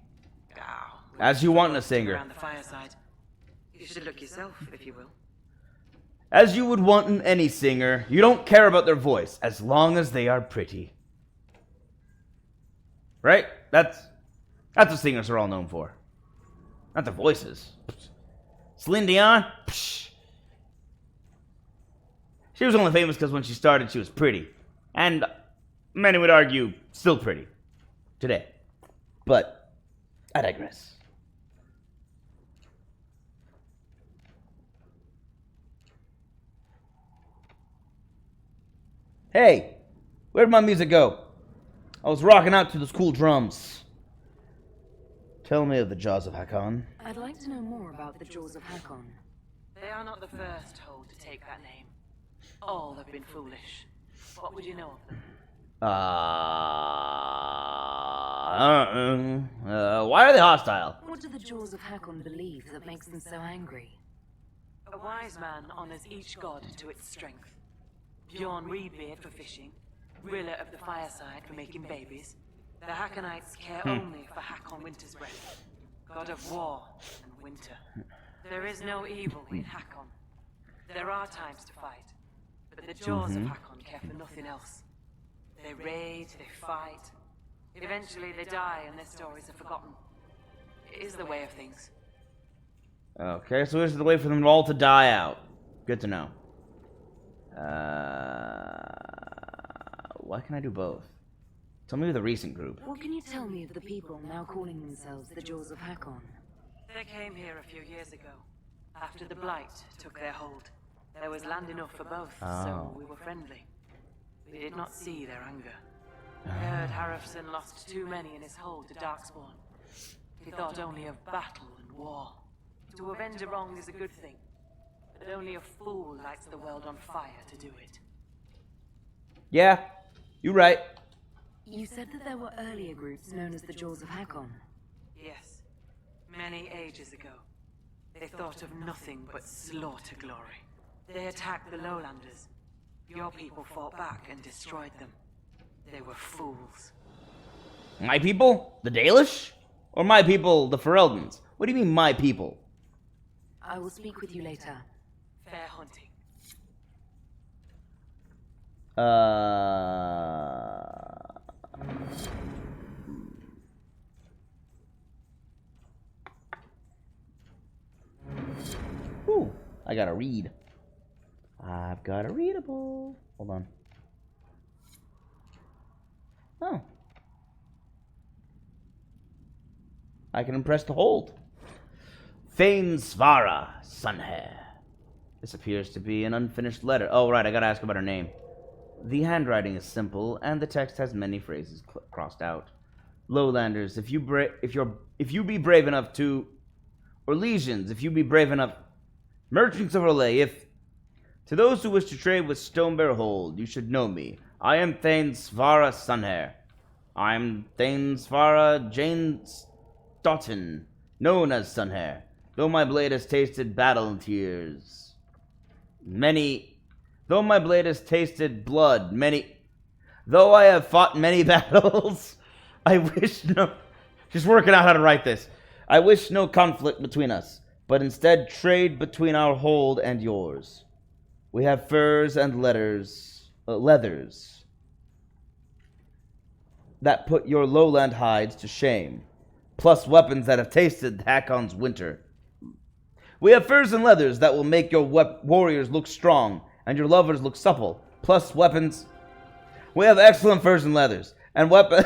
As you want in a singer. Around the fireside. You should look yourself, if you will. As you would want in any singer, you don't care about their voice, as long as they are pretty. Right? That's what singers are all known for. Not their voices. Celine Dion? Psh. She was only famous because when she started, she was pretty. And many would argue, still pretty. Today. But, I digress. Hey, where'd my music go? I was rocking out to those cool drums. Tell me of the Jaws of Hakon. I'd like to know more about the Jaws of Hakon. They are not the first hold to take that name. All have been foolish. What would you know of them? Why are they hostile? What do the Jaws of Hakon believe that makes them so angry? A wise man honors each god to its strength. Bjorn Reedbeard for fishing, Rilla of the Fireside for making babies. The Hakonites care only for Hakon Winter's Breath, god of war and winter. There is no evil in Hakon. There are times to fight, but the Jaws of Hakon care for nothing else. They raid, they fight. Eventually they die and their stories are forgotten. It is the way of things. Okay, so this is the way for them all to die out. Good to know. Why can I do both? Tell me the recent group. What can you tell me of the people now calling themselves the Jaws of Hakon? They came here a few years ago, after the Blight took their hold. There was land enough for both, so we were friendly. We did not see their anger. I heard Harrison lost too many in his hold to Darkspawn. He thought only of battle and war. To avenge a wrong is a good thing, but only a fool lights the world on fire to do it. Yeah, you're right. You said that there were earlier groups known as the Jaws of Hakon. Yes, many ages ago. They thought of nothing but slaughter glory. They attacked the lowlanders. Your people fought back and destroyed them. They were fools. My people? The Dalish? Or my people, the Fereldans? What do you mean, my people? I will speak with you later. Fair hunting. Ooh, I gotta read. I've got a readable. Hold on. Oh. I can impress the hold. Thane Svara, Sunhair. This appears to be an unfinished letter. Oh, right, I gotta ask about her name. The handwriting is simple, and the text has many phrases crossed out. Lowlanders, if you be brave enough to... Or Legions, if you be brave enough... Merchants of Orlais, if... To those who wish to trade with Stonebear Hold, you should know me. I am Thane Svara Sunhair. I am Thane Svara Jane Stoughton, known as Sunhair. Though my blade has tasted battle and tears, though my blade has tasted blood, though I have fought many battles, I wish no... Just working out how to write this. I wish no conflict between us, but instead trade between our hold and yours. We have furs and leathers that put your lowland hides to shame, plus weapons that have tasted Hakon's winter. We have furs and leathers that will make your warriors look strong and your lovers look supple, plus weapons. We have excellent furs and leathers and weapons.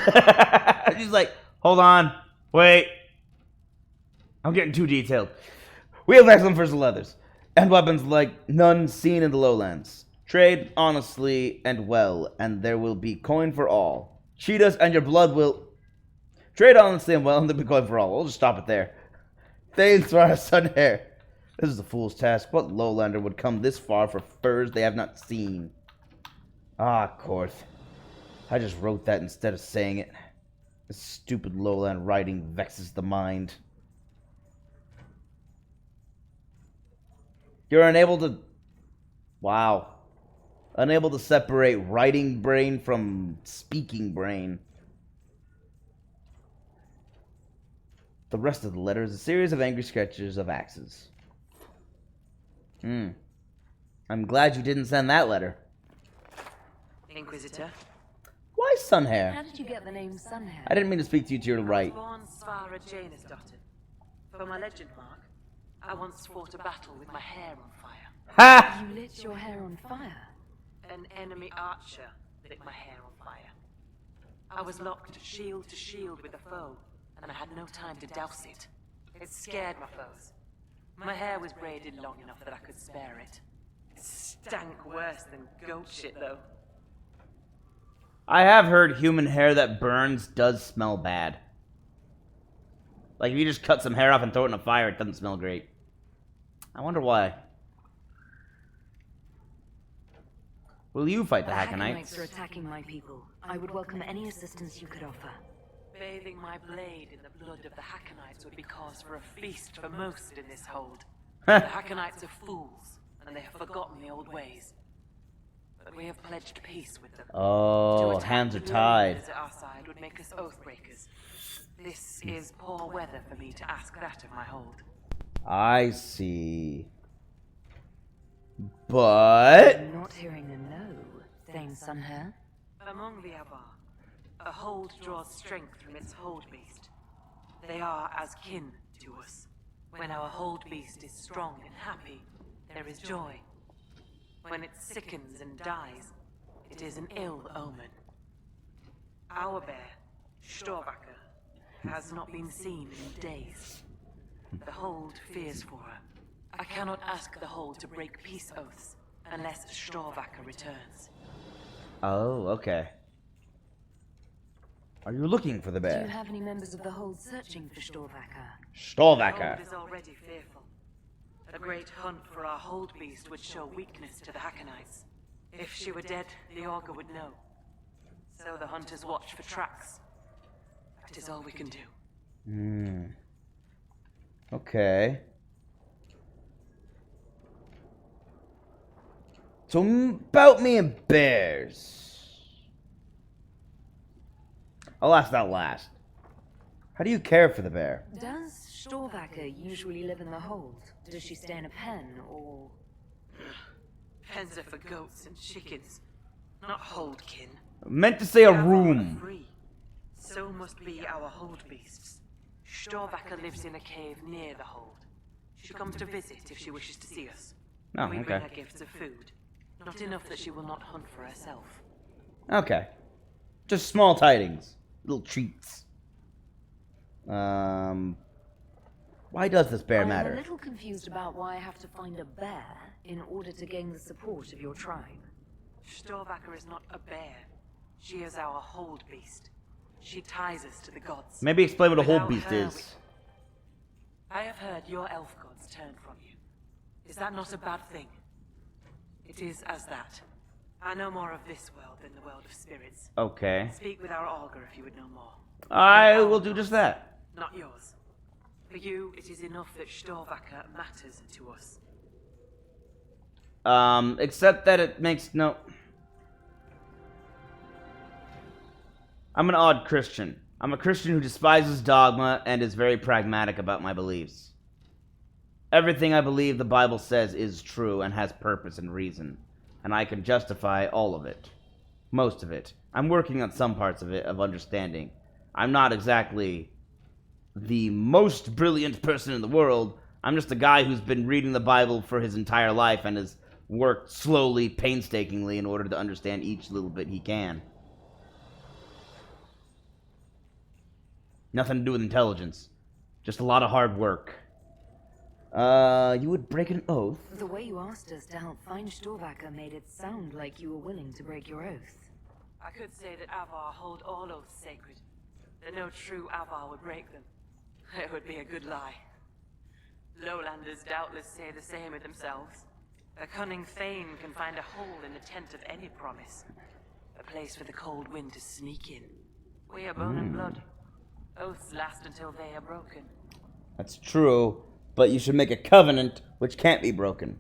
She's like, hold on, wait. I'm getting too detailed. We have excellent furs and leathers and weapons like none seen in the lowlands. Trade honestly and well, and there will be coin for all. Cheat us and your blood will... Trade honestly and well, and there will be coin for all. We'll just stop it there. Thanks for our Sunhair. This is a fool's task. What lowlander would come this far for furs they have not seen? Ah, Korth. I just wrote that instead of saying it. This stupid lowland writing vexes the mind. You're unable to... Wow. Unable to separate writing brain from speaking brain. The rest of the letter is a series of angry sketches of axes. I'm glad you didn't send that letter. Inquisitor? Why Sunhair? How did you get the name Sunhair? I didn't mean to speak to you to your right. I was born Svara Janusdottir. For my legend mark, I once fought a battle with my hair on fire. Ha! You lit your hair on fire? An enemy archer lit my hair on fire. I was locked shield to shield with the foe, and I had no time to douse it. It scared my foes. My hair was braided long enough that I could spare it. It stank worse than goat shit, though. I have heard human hair that burns does smell bad. Like, if you just cut some hair off and throw it in a fire, it doesn't smell great. I wonder why. Will you fight the The Hackonites? are attacking my people. I would welcome any assistance you could offer. Bathing my blade in the blood of the Hackonites would be cause for a feast for most in this hold. The Hackonites are fools, and they have forgotten the old ways. But we have pledged peace with them. Oh, hands are tied. At our side would make us oathbreakers. This is poor weather for me to ask that of my hold. I see. But... I'm not hearing a no, Thane Sunhair. Among the Avar, a hold draws strength from its hold beast. They are as kin to us. When our hold beast is strong and happy, there is joy. When it sickens and dies, it is an ill omen. Our bear, Storvacker, has not been seen in days. The hold fears for her. I cannot ask the hold to break peace oaths unless Storvacker returns. Oh, okay. Are you looking for the Do you bear? have any members of the hold searching for Storvacker? The Storvacker. hold is already fearful. A great hunt for our hold beast would show weakness to the Hackonites. If she were dead, the augur would know. So the hunters watch for tracks. That is all we can do. Hmm. Okay. So about me and bears. I'll ask that last. How do you care for the bear? Does Storvacker usually live in the hold? Does she stay in a pen, or... Pens are for goats and chickens, not holdkin. I meant to say a The Avar are room. free. So must be our hold beasts. Storvacker lives in a cave near the hold. She comes to visit if she wishes to see us. Oh, We okay. bring her gifts of food. Not enough that she will not hunt for herself. Okay. Just small tidings. Little treats. Why does this bear I'm a matter? little confused about why I have to find a bear in order to gain the support of your tribe. Storvacker is not a bear. She is our hold beast. She ties us to the gods. Maybe explain what a Without hold beast her, is. I have heard your elf gods turned from you. Is that not a bad thing? It is as that. I know more of this world than the world of spirits. Okay. Speak with our augur if you would know more. I will do just that. Not yours. For you, it is enough that Storvacker matters to us. Except that it makes no... I'm an odd Christian. I'm a Christian who despises dogma and is very pragmatic about my beliefs. Everything I believe the Bible says is true and has purpose and reason, and I can justify all of it. Most of it. I'm working on some parts of it, of understanding. I'm not exactly the most brilliant person in the world. I'm just a guy who's been reading the Bible for his entire life and has worked slowly, painstakingly, in order to understand each little bit he can. Nothing to do with intelligence. Just a lot of hard work. You would break an oath? The way you asked us to help find Storvacker made it sound like you were willing to break your oath. I could say that Avar hold all oaths sacred. That no true Avar would break them. It would be a good lie. Lowlanders doubtless say the same of themselves. A cunning Thane can find a hole in the tent of any promise. A place for the cold wind to sneak in. We are bone and blood. Oaths last until they are broken. That's true, but you should make a covenant which can't be broken.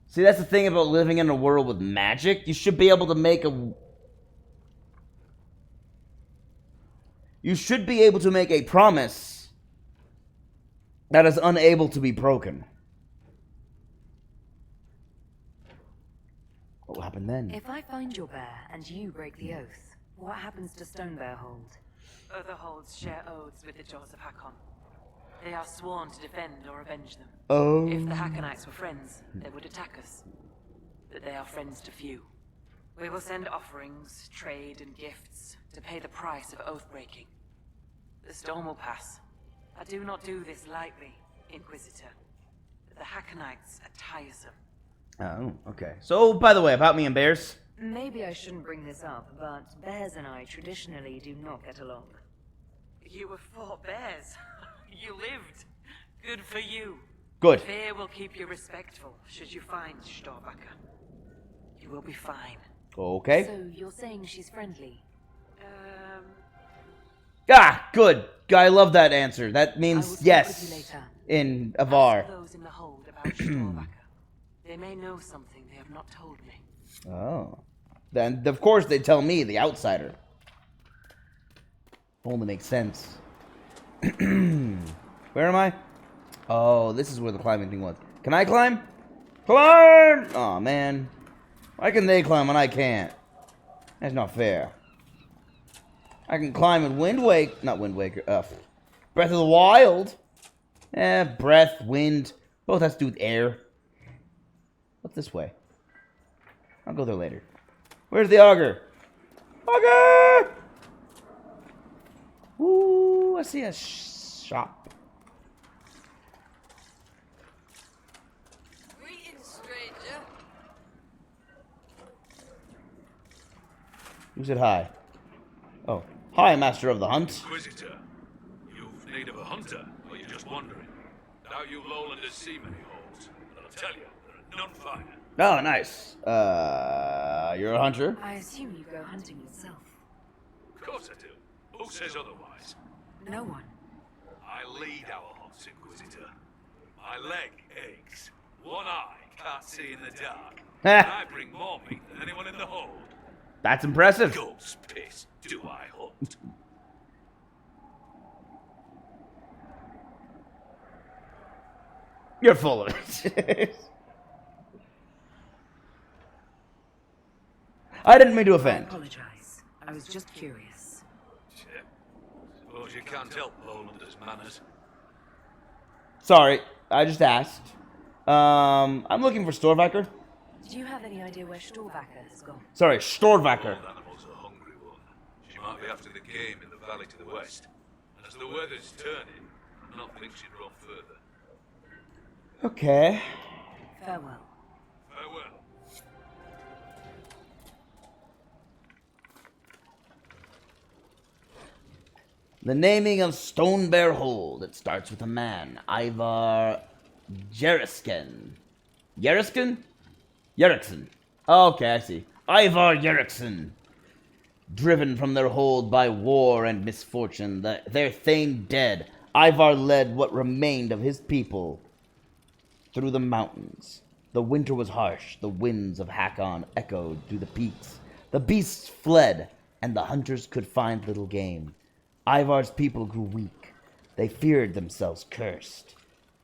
See, that's the thing about living in a world with magic. You should be able to make a... You should be able to make a promise that is unable to be broken. What will happen then? If I find your bear and you break the oath, what happens to Stonebear Hold? Other holds share oaths with the Jaws of Hakon. They are sworn to defend or avenge them. Oh. If the Hakonites were friends, they would attack us. But they are friends to few. We will send offerings, trade, and gifts to pay the price of oath-breaking. The storm will pass. I do not do this lightly, Inquisitor. But the Hakonites are tiresome. Oh, okay. So, by the way, about me and bears. Maybe I shouldn't bring this up, but bears and I traditionally do not get along. You were 4 bears. You lived. Good for you. Good. Fear will keep you respectful should you find Storbacher. You will be fine. Okay. So you're saying she's friendly? Ah, good. I love that answer. That I means will speak with yes. you later. In Ask Avar. those in the hold about Storbacher. They may know something they have not told me. Oh. Then, of course, they tell me, the outsider. Only makes sense. Where am I? Oh, this is where the climbing thing was. Can I climb? Climb! Oh man. Why can they climb when I can't? That's not fair. I can climb in not Wind Waker, Breath of the Wild. Breath, wind, both has to do with air. What's this way? I'll go there later. Where's the auger? Auger! Ooh, I see a shop. Greetings, stranger. Who said hi? Oh. Hi, Master of the Hunt. Inquisitor, you've need of a hunter, or you're just wandering? Now you lowlanders see many holes, but I'll tell you, there are none finer. Oh, nice. You're a hunter? I assume you go hunting yourself. Of course I do. Who says otherwise? No one. I lead our hunts, Inquisitor. My leg aches. One eye can't see in the dark. And I bring more meat than anyone in the hold. That's impressive. Goat's piss, do I hunt? You're full of it. I didn't mean to I offend. apologize. I was just curious. Yeah. Suppose you can't help lowlanders' manners. Sorry, I just asked. I'm looking for Storvacker. Do you have any idea where Storvacker has gone? Sorry, Storvacker. Old animal's a hungry one. She might be after the game in the valley to the west. And as the weather's turning, I don't think she'd run further. Okay. Farewell. Farewell. The naming of Stone Bear Hold. It starts with a man, Ivar Jerisken. Jerisken? Yeriksen. Okay, I see. Ivar Yeriksen. Driven from their hold by war and misfortune, their thane dead, Ivar led what remained of his people through the mountains. The winter was harsh. The winds of Hakon echoed through the peaks. The beasts fled, and the hunters could find little game. Ivar's people grew weak. They feared themselves cursed.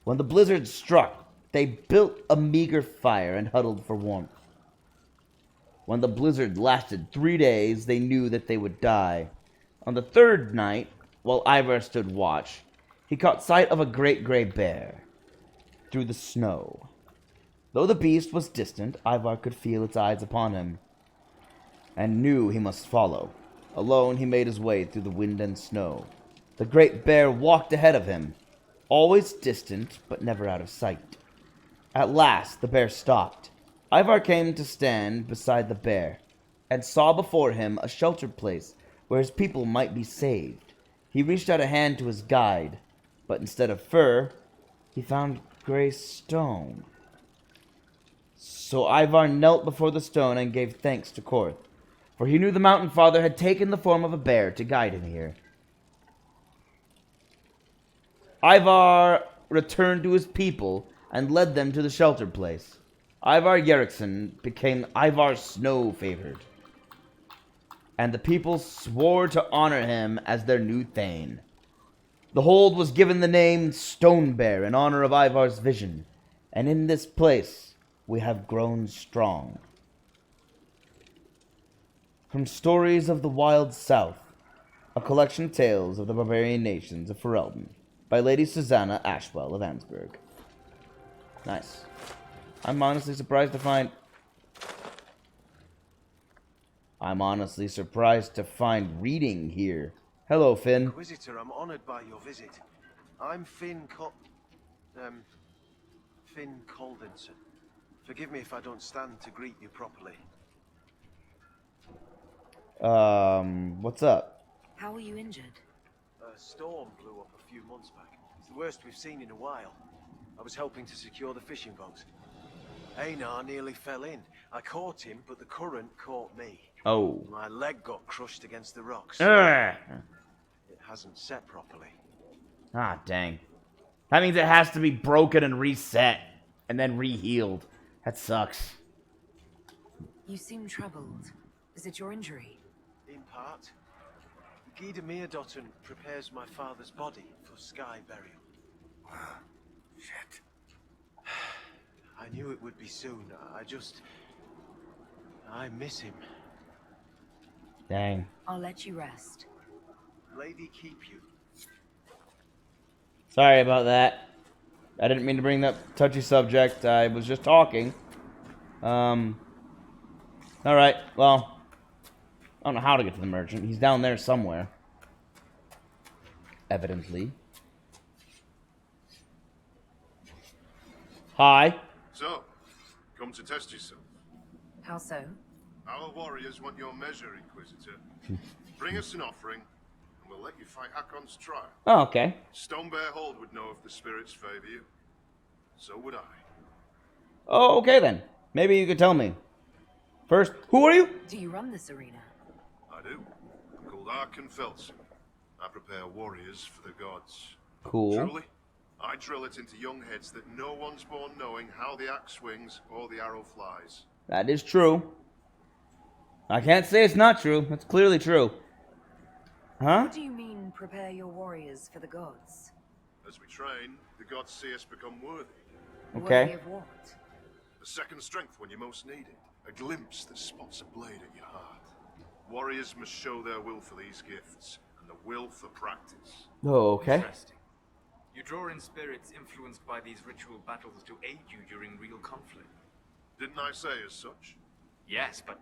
When the blizzard struck, they built a meager fire and huddled for warmth. When the blizzard lasted 3 days, they knew that they would die. On the third night, while Ivar stood watch, he caught sight of a great gray bear through the snow. Though the beast was distant, Ivar could feel its eyes upon him, and knew he must follow. Alone, he made his way through the wind and snow. The great bear walked ahead of him, always distant, but never out of sight. At last, the bear stopped. Ivar came to stand beside the bear, and saw before him a sheltered place where his people might be saved. He reached out a hand to his guide, but instead of fur, he found gray stone. So Ivar knelt before the stone and gave thanks to Korth, for he knew the Mountain Father had taken the form of a bear to guide him here. Ivar returned to his people and led them to the sheltered place. Ivar Yeriksen became Ivar Snow-favored, and the people swore to honor him as their new thane. The hold was given the name Stone Bear in honor of Ivar's vision, and in this place we have grown strong. From Stories of the Wild South, a collection of tales of the barbarian nations of Ferelden, by Lady Susanna Ashwell of Ansburg. Nice. I'm honestly surprised to find reading here. Hello, Finn. Inquisitor, I'm honored by your visit. I'm Finn Coldenson. Forgive me if I don't stand to greet you properly. What's up? How were you injured? A storm blew up a few months back. It's the worst we've seen in a while. I was helping to secure the fishing boat. Einar nearly fell in. I caught him, but the current caught me. Oh. My leg got crushed against the rocks. Ugh. It hasn't set properly. Ah, dang. That means it has to be broken and reset, and then re-healed. That sucks. You seem troubled. Is it your injury? In part. Gida Meerdotten prepares my father's body for sky burial. Shit. I knew it would be soon. I miss him. Dang. I'll let you rest. Lady keep you. Sorry about that. I didn't mean to bring that touchy subject. I was just talking. Alright, well. I don't know how to get to the merchant. He's down there somewhere. Evidently. Hi. So, come to test yourself. How so? Our warriors want your measure, Inquisitor. Bring us an offering, and we'll let you fight Hakon's trial. Oh, okay. Stonebear Hold would know if the spirits favor you. So would I. Oh, okay then. Maybe you could tell me. First, who are you? Do you run this arena? I do. I'm called Arkan Felson. I prepare warriors for the gods. Cool. Truly, I drill it into young heads that no one's born knowing how the axe swings or the arrow flies. That is true. I can't say it's not true. That's clearly true. Huh? What do you mean, prepare your warriors for the gods? As we train, the gods see us become worthy. Okay. Worthy of what? A second strength when you most need it. A glimpse that spots a blade at your heart. Warriors must show their will for these gifts, and the will for practice. Oh, okay. Interesting. You draw in spirits influenced by these ritual battles to aid you during real conflict. Didn't I say as such? Yes, but...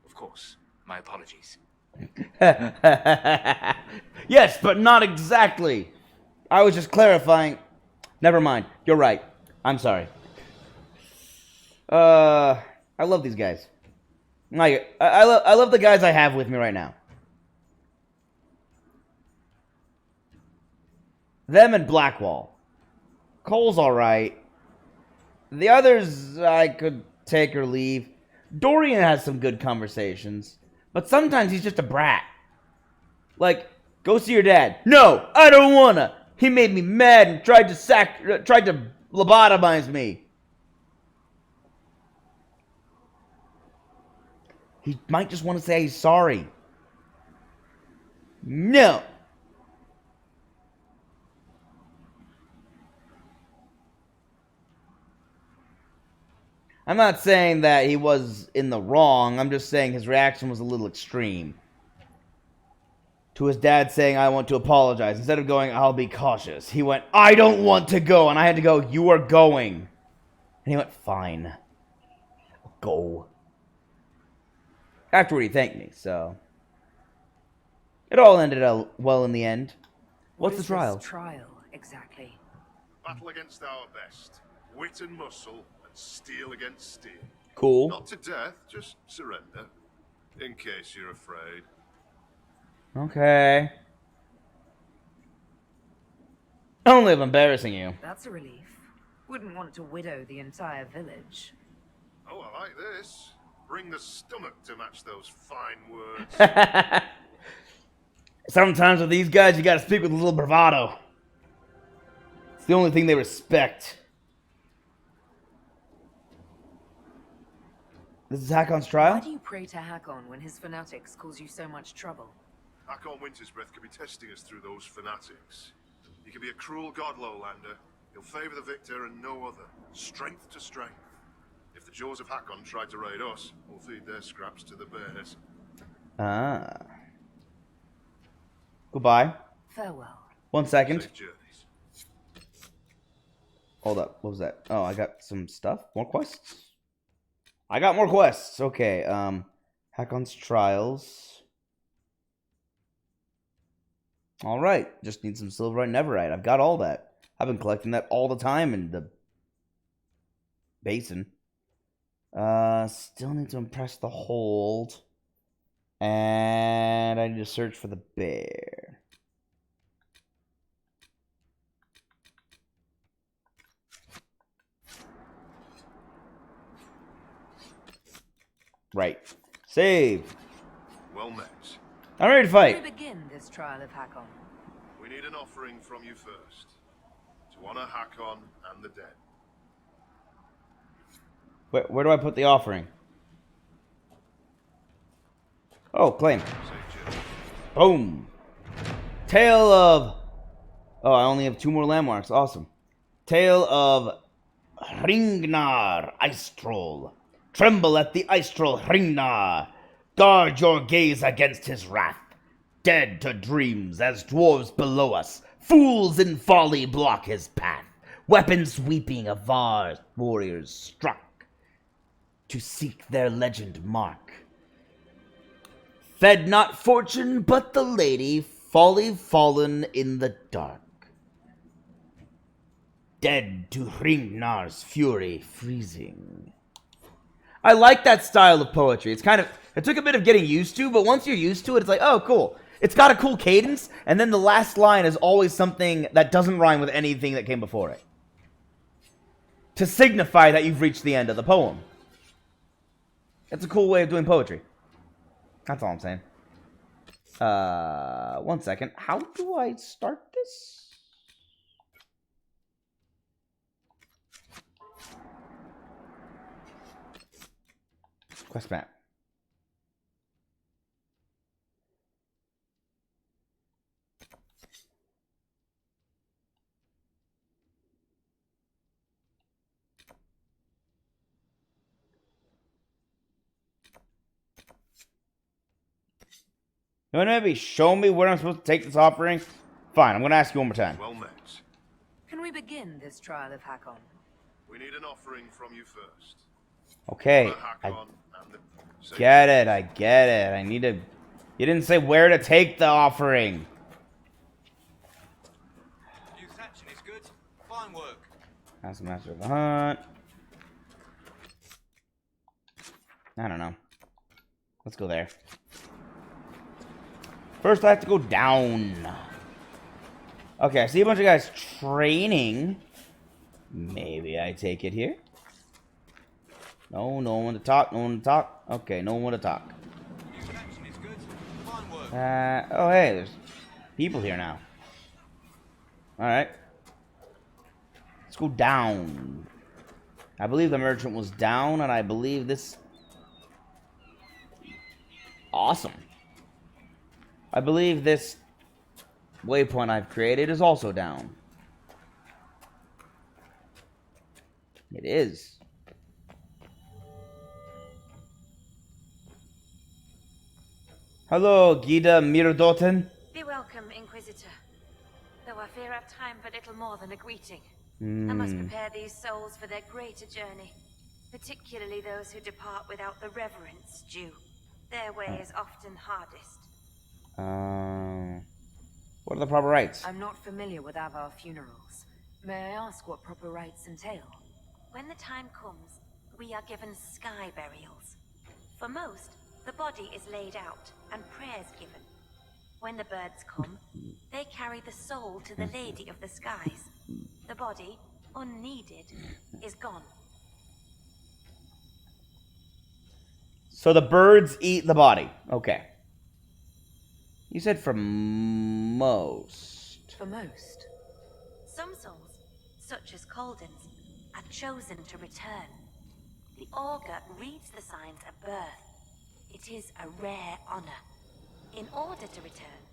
Of course. My apologies. Yes, but not exactly. I was just clarifying. Never mind. You're right. I'm sorry. I love these guys. I love the guys I have with me right now. Them and Blackwall. Cole's alright. The others I could take or leave. Dorian has some good conversations. But sometimes he's just a brat. Like, go see your dad. No, I don't wanna. He made me mad and tried to lobotomize me. He might just want to say he's sorry. No. I'm not saying that he was in the wrong. I'm just saying his reaction was a little extreme. To his dad saying, I want to apologize. Instead of going, I'll be cautious. He went, I don't want to go. And I had to go, you are going. And he went, fine. Go. Afterward, he thanked me, so. It all ended out well in the end. What's the trial? This trial, exactly? Battle against our best. Wit and muscle, and steel against steel. Cool. Not to death, just surrender. In case you're afraid. Okay. Only if embarrassing you. That's a relief. Wouldn't want to widow the entire village. Oh, I like this. Bring the stomach to match those fine words. Sometimes with these guys, you gotta speak with a little bravado. It's the only thing they respect. This is Hakon's trial? Why do you pray to Hakon when his fanatics cause you so much trouble? Hakon Wintersbreath could be testing us through those fanatics. He could be a cruel god, Lowlander. He'll favor the victor and no other. Strength to strength. If the jaws of Hakon tried to raid us, we'll feed their scraps to the bears. Ah. Goodbye. Farewell. 1 second. Safe journeys. Hold up. What was that? Oh, I got some stuff. More quests? I got more quests. Okay. Hakon's trials. Alright. Just need some silverite and netherite. I've got all that. I've been collecting that all the time in the basin. Still need to impress the hold. And I need to search for the bear. Right. Save. Well met. I'm ready to fight. We begin this trial of Hakon. We need an offering from you first. To honor Hakon and the dead. Where do I put the offering? Oh, claim. Boom. Tale of... Oh, I only have 2 more landmarks. Awesome. Tale of Hringnar Ice Troll. Tremble at the Ice Troll Hringnar. Guard your gaze against his wrath. Dead to dreams as dwarves below us. Fools in folly block his path. Weapons sweeping Avar warriors struck to seek their legend mark. Fed not fortune but the lady, folly fallen in the dark. Dead to Hringnar's fury freezing. I like that style of poetry. It's kind of, it took a bit of getting used to, but once you're used to it, it's like, oh, cool. It's got a cool cadence, and then the last line is always something that doesn't rhyme with anything that came before it. To signify that you've reached the end of the poem. It's a cool way of doing poetry. That's all I'm saying. 1 second. How do I start this? Quest map. You want to maybe show me where I'm supposed to take this offering? Fine, I'm going to ask you one more time. Well met. Can we begin this trial of Hakon? We need an offering from you first. Okay, I get it, I get it. I need to... You didn't say where to take the offering. New thatching is good. Fine work. That's the master of the hunt. I don't know. Let's go there. First, I have to go down. Okay, I see a bunch of guys training. Maybe I take it here. No, no one to talk, no one to talk. Okay, no one to talk. Oh, hey, there's people here now. Alright. Let's go down. I believe the merchant was down, and I believe this... Awesome. I believe this waypoint I've created is also down. It is. Hello, Gida Mirdoten. Be welcome, Inquisitor. Though I fear I've time for little more than a greeting. I Hmm. must prepare these souls for their greater journey, particularly those who depart without the reverence due. Their way is often hardest. What are the proper rites? I'm not familiar with Avar funerals. May I ask what proper rites entail? When the time comes, we are given sky burials. For most, the body is laid out and prayers given. When the birds come, they carry the soul to the Lady of the Skies. The body, unneeded, is gone. So the birds eat the body. Okay. You said for most. For most. Some souls, such as Calden's, are chosen to return. The augur reads the signs of birth. It is a rare honor. In order to return,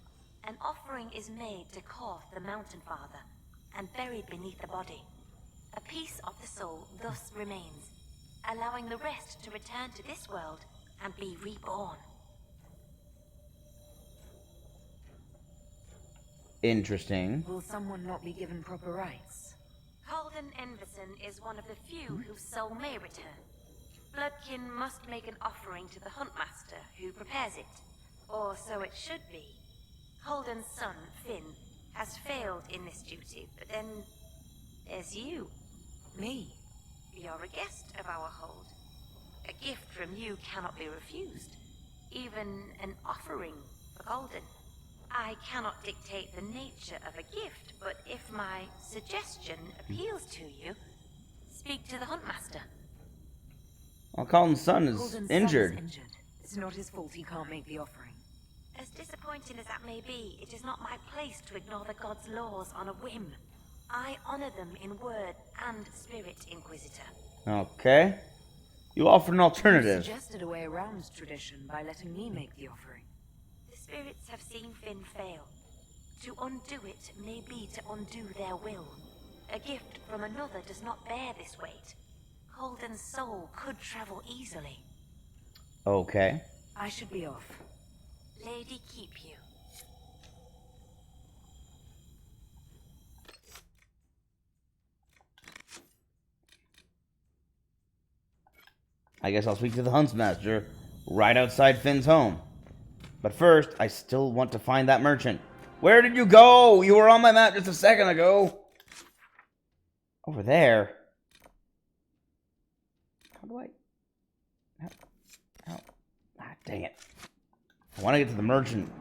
an offering is made to Korth the Mountain Father and buried beneath the body. A piece of the soul thus remains, allowing the rest to return to this world and be reborn. Interesting. Will someone not be given proper rites? Calden Enverson is one of the few whose soul may return. Bloodkin must make an offering to the Huntmaster, who prepares it. Or so it should be. Calden's son, Finn, has failed in this duty, but then there's you. Me? You're a guest of our hold. A gift from you cannot be refused. Even an offering for Calden. I cannot dictate the nature of a gift, but if my suggestion appeals to you, speak to the Huntmaster. Well, Colin's son is Colden's son injured. is injured. It's not his fault he can't make the offering. As disappointing as that may be, it is not my place to ignore the gods' laws on a whim. I honor them in word and spirit, Inquisitor. Okay. You offered an You alternative. suggested a way around tradition by letting me make the offering. The spirits have seen Finn fail. To undo it may be to undo their will. A gift from another does not bear this weight. Holden's soul could travel easily. Okay. I should be off. Lady keep you. I guess I'll speak to the Huntsmaster right outside Finn's home. But first, I still want to find that merchant. Where did you go? You were on my map just a second ago. Over there. How do I... How... Ah, dang it. I want to get to the merchant.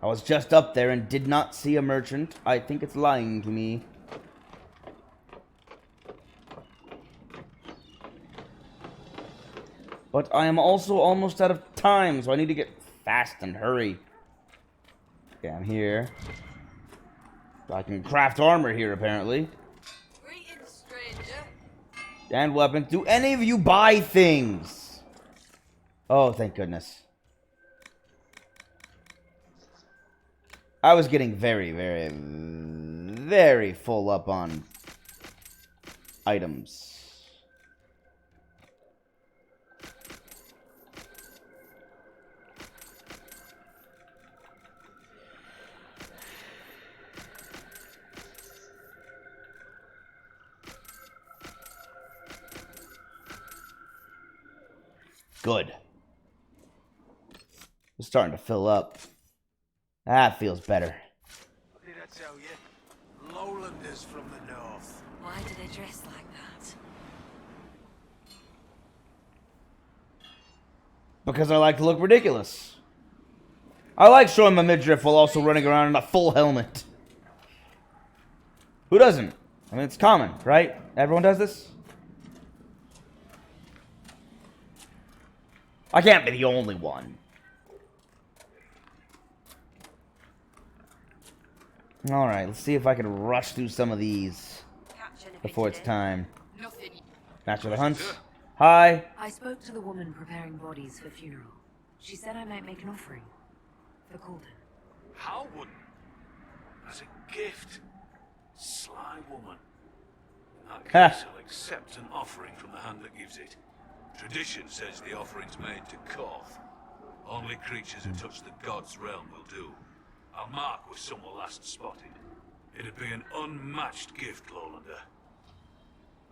I was just up there and did not see a merchant. I think it's lying to me. But I am also almost out of time, so I need to get fast and hurry. Okay, I'm here. I can craft armor here, apparently. Greetings, stranger. And weapons. Do any of you buy things? Oh, thank goodness. I was getting very, very, very full up on items. Good. It's starting to fill up. That feels better. What did I tell you? Lowlanders from the north. Why do they dress like that? Because I like to look ridiculous. I like showing my midriff while also running around in a full helmet. Who doesn't? I mean, it's common, right? Everyone does this? I can't be the only one. Alright, let's see if I can rush through some of these before it's time. Master of the Hunts. Hi. I spoke to the woman preparing bodies for funeral. She said I might make an offering. For Colden. How wouldn't? As a gift. Sly woman. In that case, I'll accept an offering from the hand that gives it. Tradition says the offering's made to Koth. Only creatures who touch the god's realm will do. Our mark was someone last spotted. It'd be an unmatched gift, Lowlander.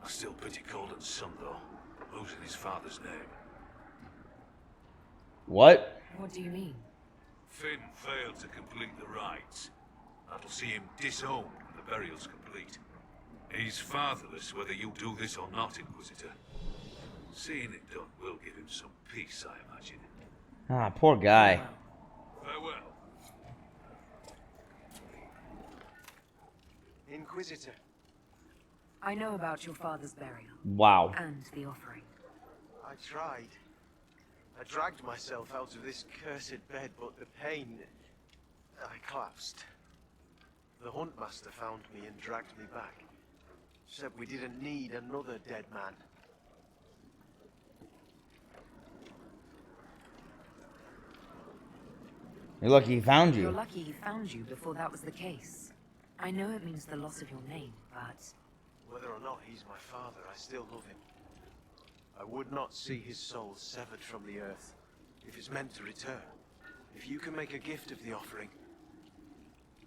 I still pity Colden's son, though, losing his father's name. What? What do you mean? Finn failed to complete the rites. That'll see him disowned when the burial's complete. He's fatherless whether you do this or not, Inquisitor. Seeing it done will give him some peace, I imagine. Ah, poor guy. Farewell. Inquisitor. I know about your father's burial. Wow. And the offering. I tried. I dragged myself out of this cursed bed, but the pain... I collapsed. The Huntmaster found me and dragged me back. Said we didn't need another dead man. You're lucky he found you. You're lucky he found you before that was the case. I know it means the loss of your name, but... Whether or not he's my father, I still love him. I would not see his soul severed from the earth, if it's meant to return. If you can make a gift of the offering,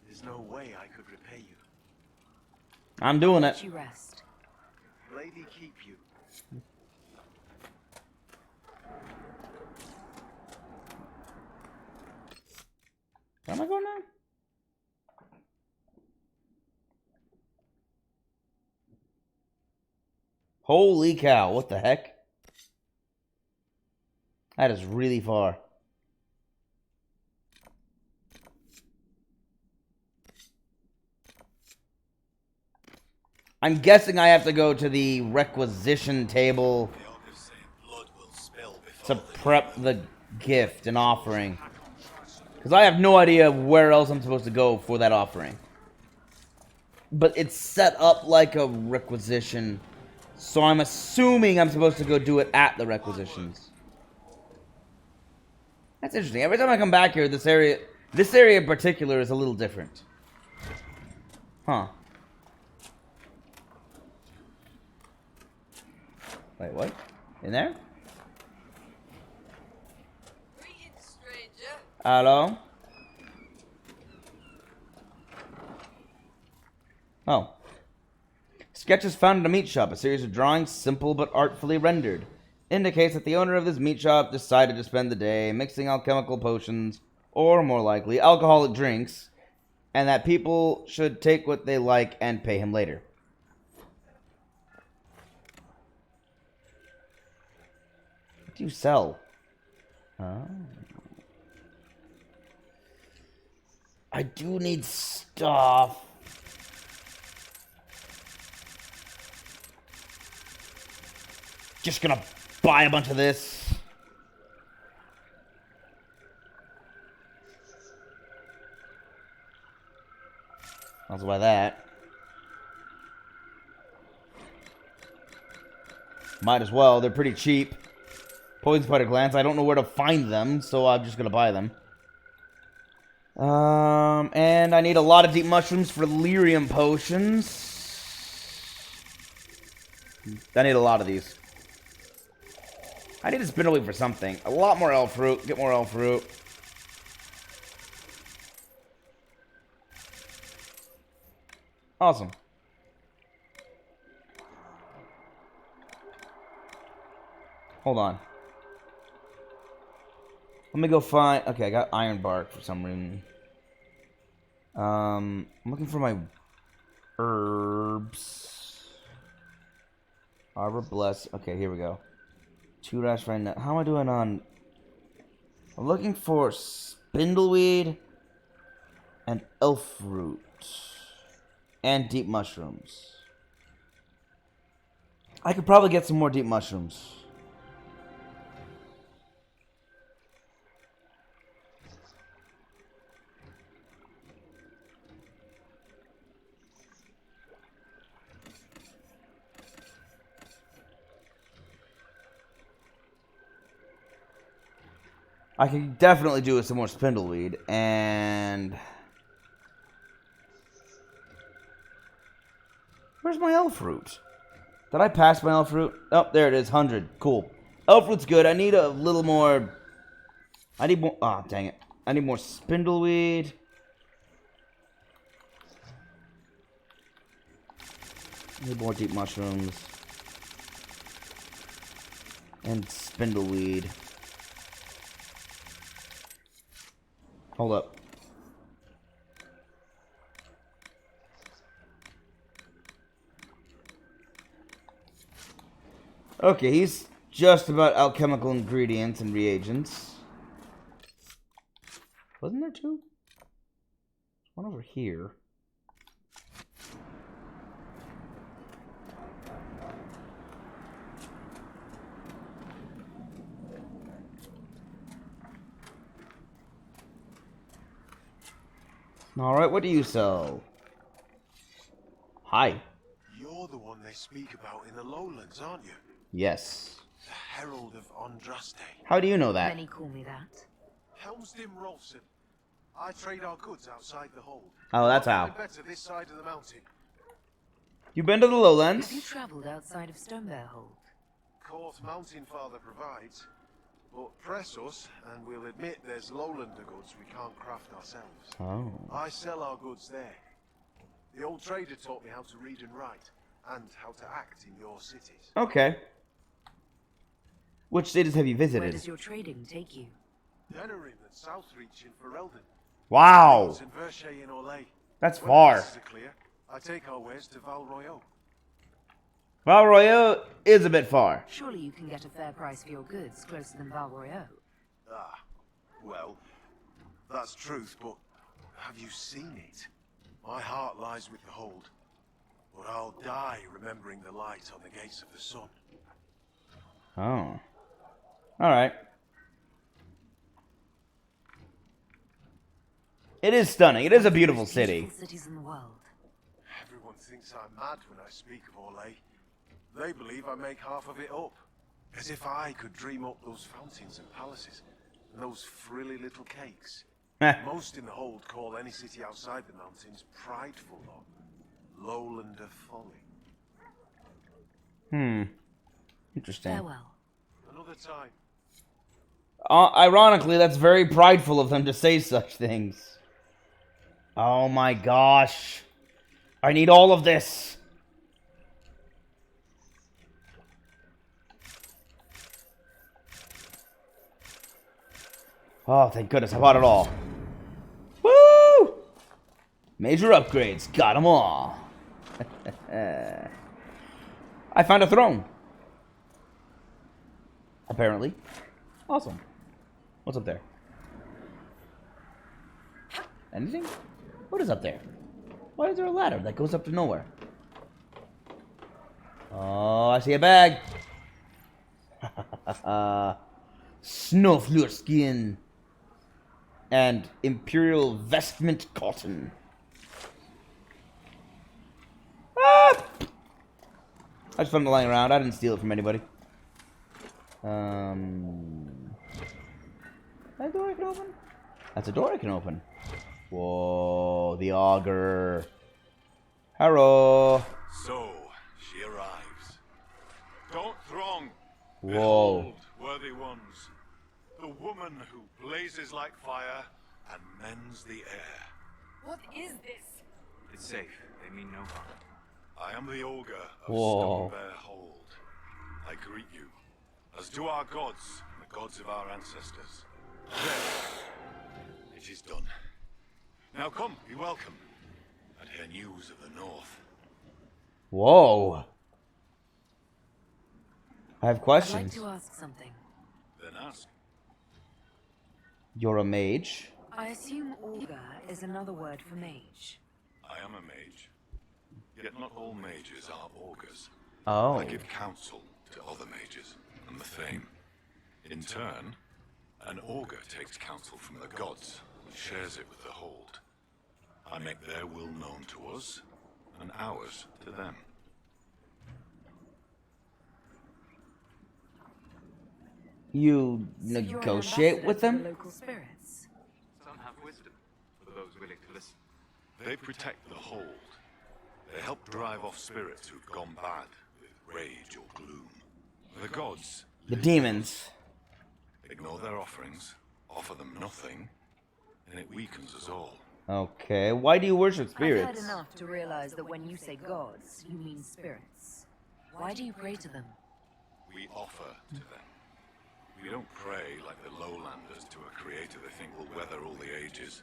there's no way I could repay you. I'm doing it. Let you rest. Lady keep you. Where am I going now? Holy cow, what the heck? That is really far. I'm guessing I have to go to the requisition table to prep the gift and offering. Because I have no idea where else I'm supposed to go for that offering. But it's set up like a requisition. So I'm assuming I'm supposed to go do it at the requisitions. That's interesting. Every time I come back here, this area in particular is a little different. Huh. Wait, what? In there? Hello? Oh. Sketches found in a meat shop. A series of drawings, simple but artfully rendered. Indicates that the owner of this meat shop decided to spend the day mixing alchemical potions, or more likely, alcoholic drinks, and that people should take what they like and pay him later. What do you sell? Oh. I do need stuff. Just gonna buy a bunch of this. I'll buy that. Might as well. They're pretty cheap. Poison spider glands. I don't know where to find them, so I'm just gonna buy them. And I need a lot of deep mushrooms for lyrium potions. I need a lot of these. I need to spindle weed for something. A lot more elf fruit. Get more elf fruit. Awesome. Hold on. Let me go find... Okay, I got iron bark for some reason. I'm looking for my herbs. Arbor Bless. Okay, here we go. 2 dash right now. How am I doing on... I'm looking for spindleweed and elf root. And deep mushrooms. I could probably get some more deep mushrooms. I can definitely do with some more spindleweed, and... Where's my elf root? Did I pass my elf root? Oh, there it is, 100. Cool. Elf root's good. I need a little more... I need more... Ah, oh, dang it. I need more spindleweed. I need more deep mushrooms. And spindleweed. Hold up. Okay, he's just about alchemical ingredients and reagents. Wasn't there 2? One over here. Alright, what do you sell? Hi. You're the one they speak about in the lowlands, aren't you? Yes. The Herald of Andraste. How do you know that? Many call me that. Helmsdim Rolfson. I trade our goods outside the hold. Oh, that's how. Better this side of the mountain. You been to the lowlands? Have you travelled outside of Stonebear Hold? Court Mountain Father provides. But press us, and we'll admit there's lowlander goods we can't craft ourselves. Oh. I sell our goods there. The old trader taught me how to read and write, and how to act in your cities. Okay. Which cities have you visited? Where does your trading take you? Denerim and Southreach in Ferelden. Wow. And Verche in Orlais. That's When far. the passes are clear, I take our wares to Val Royaux. Val Royaux is a bit far. Surely you can get a fair price for your goods closer than Val Royaux. Ah, well, that's truth, but have you seen it? My heart lies with the hold. but I'll die remembering the light on the gates of the sun. Oh. Alright. It is stunning. It is a beautiful city. Cities in the world. Everyone thinks I'm mad when I speak of Orlais. They believe I make half of it up. As if I could dream up those fountains and palaces, and those frilly little cakes. Most in the hold call any city outside the mountains prideful or lowland of folly. Interesting. Farewell. Another time. Ironically, that's very prideful of them to say such things. Oh my gosh. I need all of this. Oh, thank goodness I bought it all. Woo! Major upgrades. Got them all. I found a throne. Apparently. Awesome. What's up there? Anything? What is up there? Why is there a ladder that goes up to nowhere? Oh, I see a bag. Snowfleur skin. And Imperial vestment cotton. Ah! I just found it lying around. I didn't steal it from anybody. That a door I can open? That's a door I can open. Whoa, the auger. Hello. So, she arrives. Don't throng. Whoa. Behold, worthy ones, the woman who blazes like fire and mends the air. What is this? It's safe. They mean no harm. I am the Ogre of Whoa. Stonebear Hold. I greet you, as do our gods and the gods of our ancestors. There. It is done. Now come, be welcome, and hear news of the North. Whoa. I have I'd like questions. to ask something. Then ask. You're a mage? I assume Augur is another word for mage. I am a mage. Yet not all mages are augurs. Oh. I give counsel to other mages and the Thane. In turn, an augur takes counsel from the gods and shares it with the Hold. I make their will known to us, and ours to them. You So you're an negotiate with ambassador for them? the local spirits. Some have wisdom, for those willing to listen. They protect the Hold. They help drive off spirits who've gone bad with rage or gloom. The gods The demons. ignore their offerings, offer them nothing, and it weakens us all. Okay, why do you worship I've spirits? heard enough to realize that when you say gods, you mean spirits. Why do you pray to them? We offer to them. We don't pray like the lowlanders to a creator they think will weather all the ages.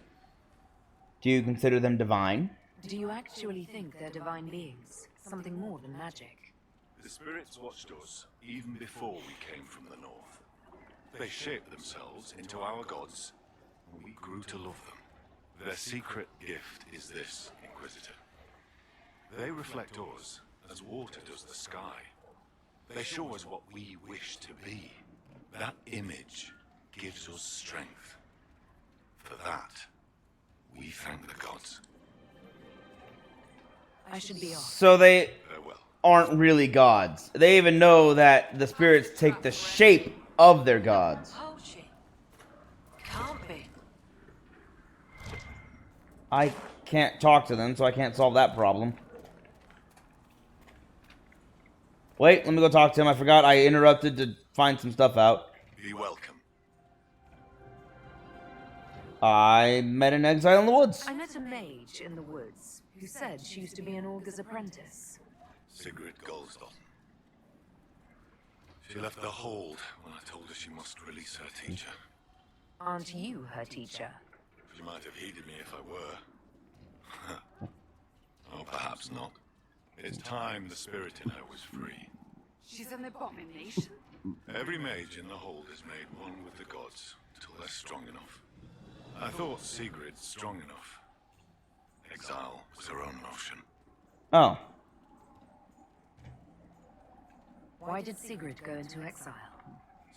Do you consider them divine? Do you actually think they're divine beings? Something more than magic? The spirits watched us even before we came from the north. They shaped themselves into our gods, and we grew to love them. Their secret gift is this, Inquisitor. They reflect us as water does the sky. They show us what we wish to be. That image gives us strength. For that, we thank the gods. I should be off. So they Farewell. aren't really gods. They even know that the spirits take the shape of their gods. Poaching. Can't be. I can't talk to them, so I can't solve that problem. Wait, let me go talk to him. I forgot I interrupted to find some stuff out. Be welcome. I met an exile in the woods. I met a mage in the woods who said she used to be an augur's apprentice. Sigrid Goldsdon. She left the hold when I told her she must release her teacher. Aren't you her teacher? She might have heeded me if I were. Or perhaps not. It's time the spirit in her was free. She's an abomination. Every mage in the hold is made one with the gods until they're strong enough. I thought Sigrid strong enough. Exile was her own notion. Oh. Why did Sigrid go into exile?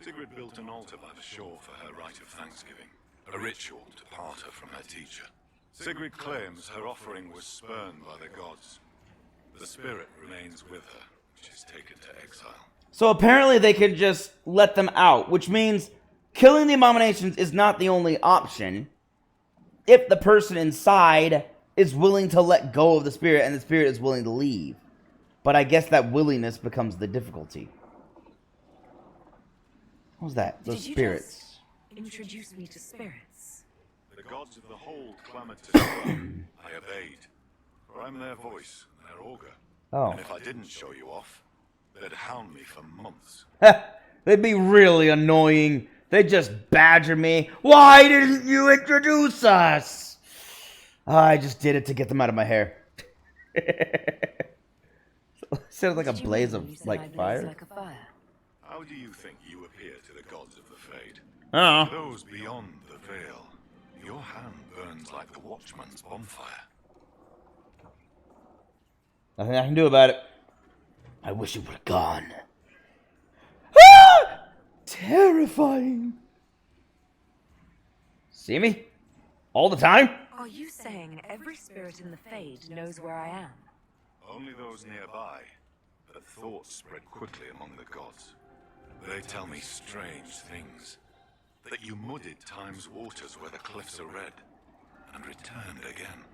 Sigrid built an altar by the shore for her rite of thanksgiving, a ritual to part her from her teacher. Sigrid claims her offering was spurned by the gods. The spirit remains with her, which is taken to exile. So apparently they could just let them out, which means killing the abominations is not the only option if the person inside is willing to let go of the spirit and the spirit is willing to leave. But I guess that willingness becomes the difficulty. What was that? Those spirits. Introduce me to spirits. The gods of the hold clamored to see you. I obeyed. For I'm their voice, their augur. Oh. And if I didn't show you off, they'd hound me for months. They'd be really annoying. They'd just badger me. Why didn't you introduce us? I just did it to get them out of my hair. Sounds like a blaze of fire. Like a fire. How do you think you appear to the gods of the Fade? Oh. To those beyond the veil, your hand burns like the watchman's bonfire. Nothing I can do about it. I wish it would have gone. Ah! Terrifying. See me? All the time? Are you saying every spirit in the Fade knows where I am? Only those nearby, but thoughts spread quickly among the gods. They tell me strange things. That you muddied time's waters where the cliffs are red, and returned again.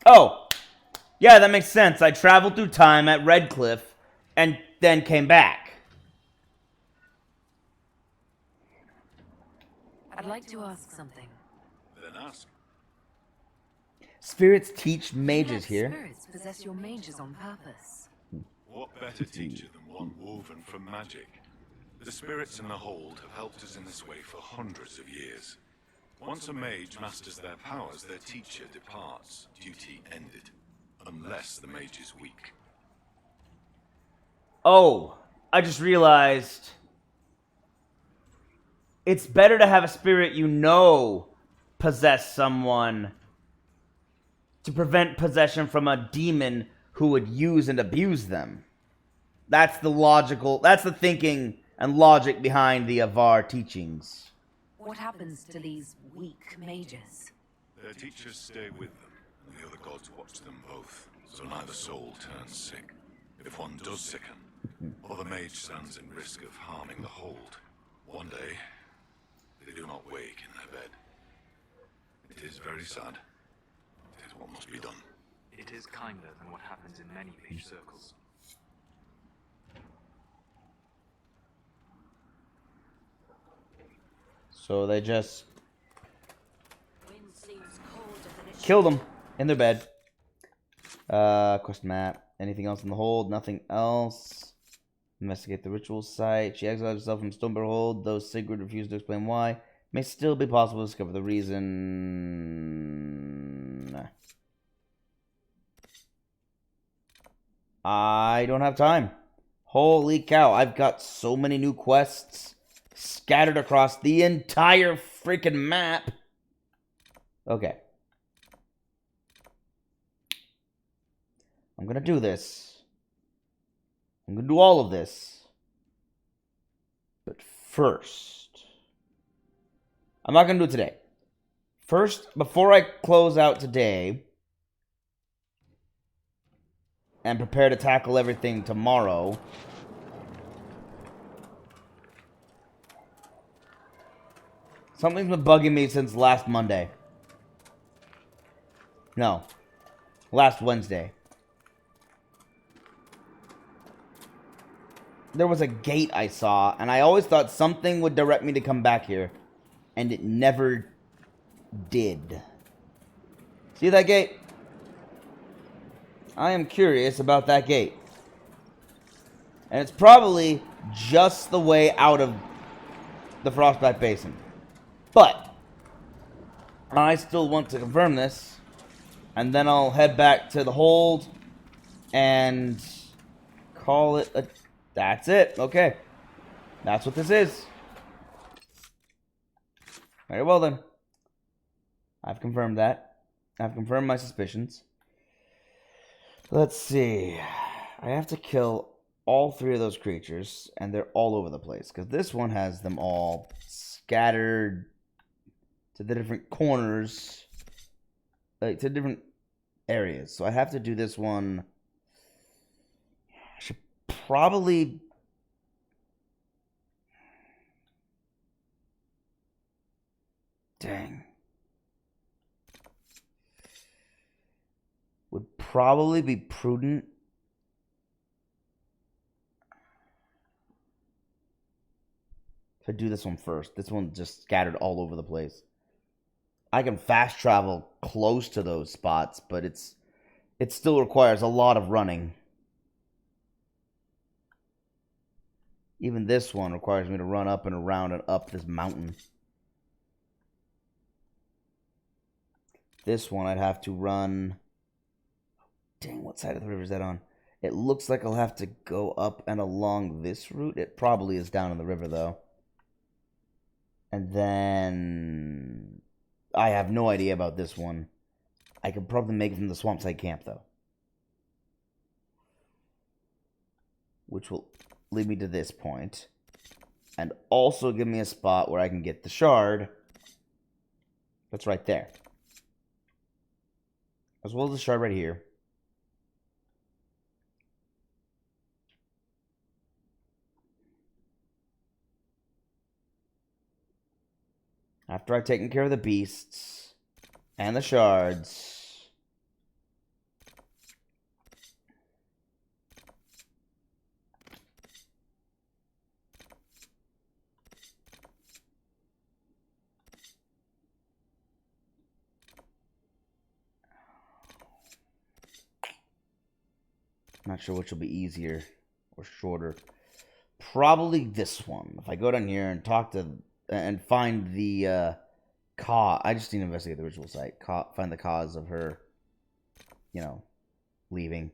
Oh! Yeah, that makes sense. I traveled through time at Redcliffe, and then came back. I'd like to ask something. Then ask. Spirits teach mages here. Spirits possess your mages on purpose. What better teacher than one woven from magic? The spirits in the hold have helped us in this way for hundreds of years. Once a mage masters their powers, their teacher departs, duty ended. Unless the mage is weak. Oh, I just realized it's better to have a spirit you know possess someone to prevent possession from a demon who would use and abuse them. That's the thinking and logic behind the Avar teachings. What happens to these weak mages? Their teachers stay with them, and the other gods watch them both, so neither soul turns sick. If one does sicken, or the mage stands in risk of harming the hold, one day they do not wake in their bed. It is very sad. It is what must be done. It is kinder than what happens in many mage circles. So they just killed them in their bed. Quest map. Anything else in the hold? Nothing else. Investigate the ritual site. She exiled herself from Stonebear Hold, though Sigrid refused to explain why. May still be possible to discover the reason. I don't have time. Holy cow, I've got so many new quests scattered across the entire freaking map. Okay. I'm gonna do this. I'm gonna do all of this. But first, I'm not gonna do it today. First, before I close out today and prepare to tackle everything tomorrow, something's been bugging me since last Monday. No. Last Wednesday. There was a gate I saw, and I always thought something would direct me to come back here. And it never did. See that gate? I am curious about that gate. And it's probably just the way out of the Frostbite Basin. But I still want to confirm this. And then I'll head back to the hold and call it a... That's it. Okay. That's what this is. Very well then. I've confirmed that. I've confirmed my suspicions. Let's see. I have to kill all 3 of those creatures, and they're all over the place. Because this one has them all scattered to the different corners, like to different areas. So I have to do this one. I should probably... Dang. Would probably be prudent to do this one first. This one's just scattered all over the place. I can fast travel close to those spots, but it still requires a lot of running. Even this one requires me to run up and around and up this mountain. This one I'd have to run... Dang, what side of the river is that on? It looks like I'll have to go up and along this route. It probably is down in the river, though. And then... I have no idea about this one. I could probably make it from the Swampside camp, though. Which will lead me to this point. And also give me a spot where I can get the shard. That's right there. As well as the shard right here. After I've taken care of the beasts and the shards, not sure which will be easier or shorter. Probably this one. If I go down here and talk to and find the cause. I just need to investigate the ritual site. Find the cause of her, leaving.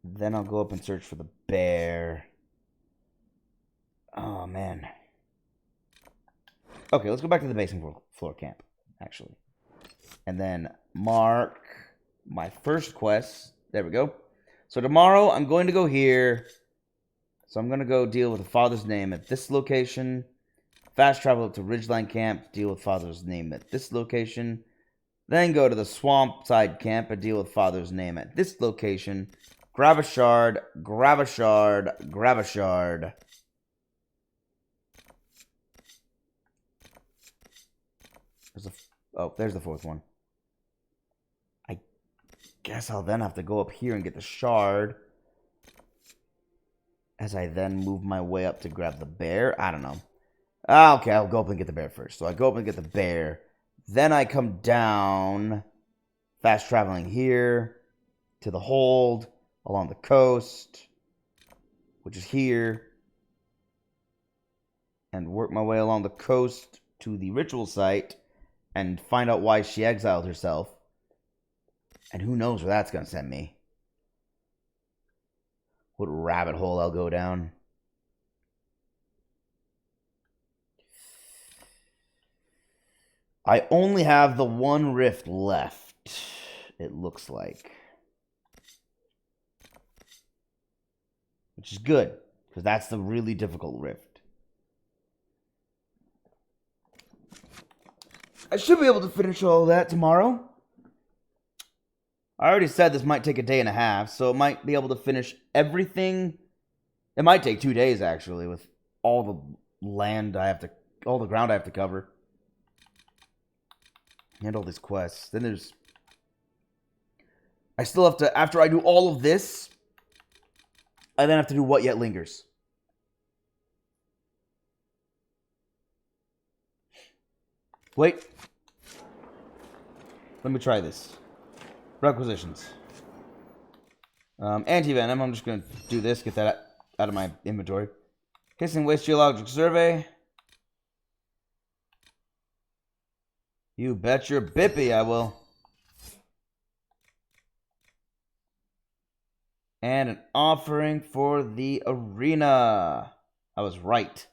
Then I'll go up and search for the bear. Oh, man. Okay, let's go back to the basement floor camp, actually. And then mark my first quest. There we go. So tomorrow, I'm going to go here. So I'm going to go deal with the father's name at this location. Fast travel up to Ridgeline Camp, deal with father's name at this location. Then go to the Swampside Camp and deal with father's name at this location. Grab a shard, grab a shard, grab a shard. There's the 4th one. I guess I'll then have to go up here and get the shard. As I then move my way up to grab the bear. I don't know. Okay, I'll go up and get the bear first. So I go up and get the bear. Then I come down, fast traveling here, to the hold, along the coast, which is here. And work my way along the coast to the ritual site and find out why she exiled herself. And who knows where that's going to send me. What rabbit hole I'll go down. I only have the one rift left, it looks like. Which is good, because that's the really difficult rift. I should be able to finish all of that tomorrow. I already said this might take a day and a half, so it might be able to finish everything. It might take 2 days, actually, with all the land all the ground I have to cover. And all these quests. Then I still have to, after I do all of this, I then have to do What Yet Lingers. Wait. Let me try this. Requisitions. Anti-venom. I'm just going to do this. Get that out of my inventory. Hissing Waste Geologic Survey. You bet your bippy I will. And an offering for the arena. I was right.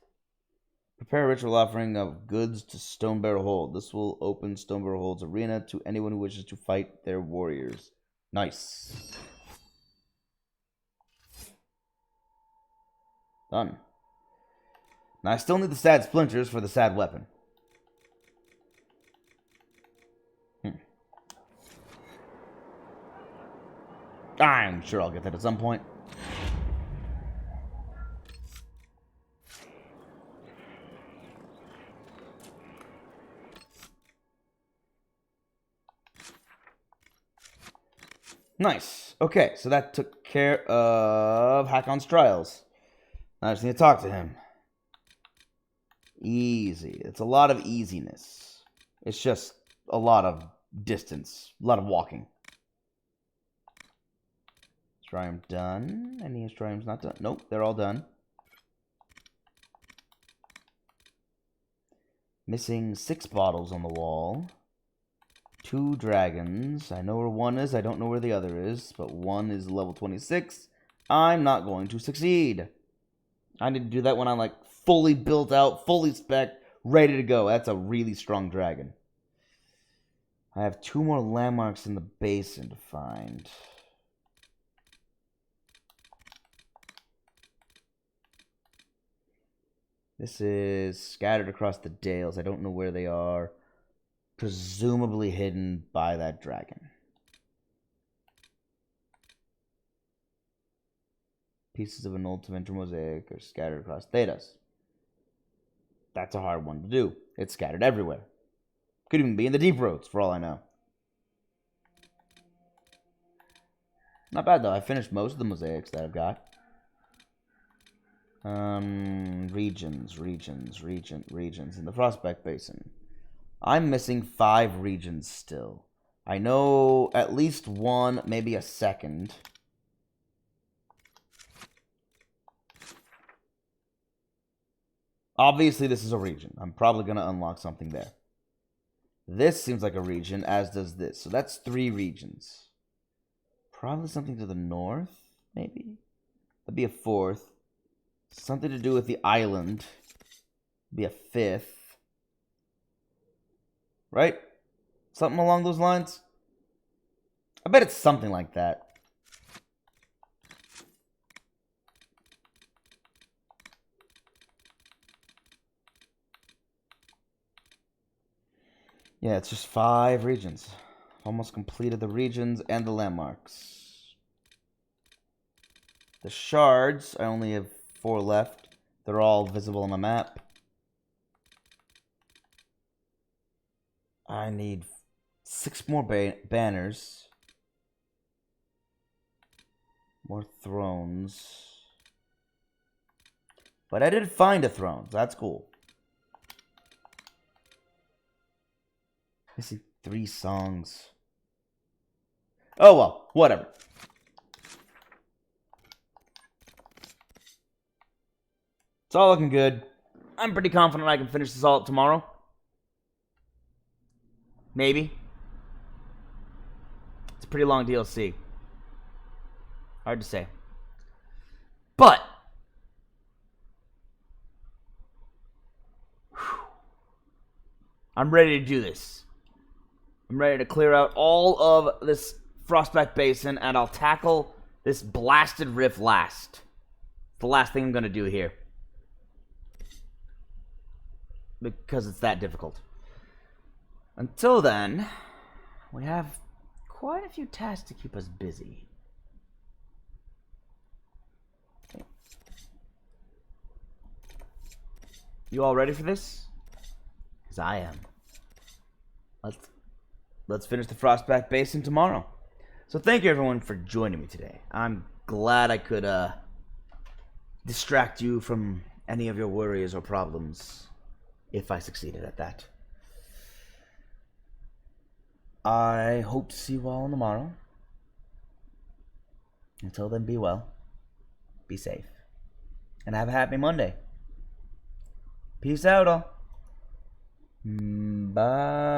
Prepare a ritual offering of goods to Stonebear Hold. This will open Stonebear Hold's arena to anyone who wishes to fight their warriors. Nice. Done. Now I still need the sad splinters for the sad weapon. I'm sure I'll get that at some point. Nice. Okay, so that took care of Hakon's trials. I just need to talk to him. Easy. It's a lot of easiness. It's just a lot of distance. A lot of walking. Triumph done. Any triumphs not done? Nope, they're all done. Missing 6 bottles on the wall. 2 dragons. I know where one is. I don't know where the other is. But one is level 26. I'm not going to succeed. I need to do that when I'm like fully built out, fully spec'd, ready to go. That's a really strong dragon. I have 2 more landmarks in the basin to find. This is scattered across the dales. I don't know where they are. Presumably hidden by that dragon. Pieces of an old Tevinter mosaic are scattered across Thedas. That's a hard one to do. It's scattered everywhere. Could even be in the deep roads, for all I know. Not bad, though. I finished most of the mosaics that I've got. Regions in the Frostback Basin. I'm missing 5 regions still. I know at least one, maybe a second. Obviously, this is a region. I'm probably going to unlock something there. This seems like a region, as does this. So that's 3 regions. Probably something to the north, maybe? That'd be a 4th. Something to do with the island. Be a 5th. Right? Something along those lines? I bet it's something like that. Yeah, it's just 5 regions. Almost completed the regions and the landmarks. The shards, I only have 4 left. They're all visible on the map. I need 6 more banners. More thrones. But I did find a throne, so that's cool. Missing 3 songs. Oh well, whatever. It's all looking good. I'm pretty confident I can finish this all up tomorrow. Maybe. It's a pretty long DLC. Hard to say. But I'm ready to do this. I'm ready to clear out all of this Frostback Basin, and I'll tackle this blasted rift last. It's the last thing I'm going to do here. Because it's that difficult. Until then, we have quite a few tasks to keep us busy. You all ready for this? Because I am. Let's finish the Frostback Basin tomorrow. So thank you everyone for joining me today. I'm glad I could distract you from any of your worries or problems, if I succeeded at that. I hope to see you all tomorrow. Until then, be well, be safe, and have a happy Monday. Peace out, all. Bye.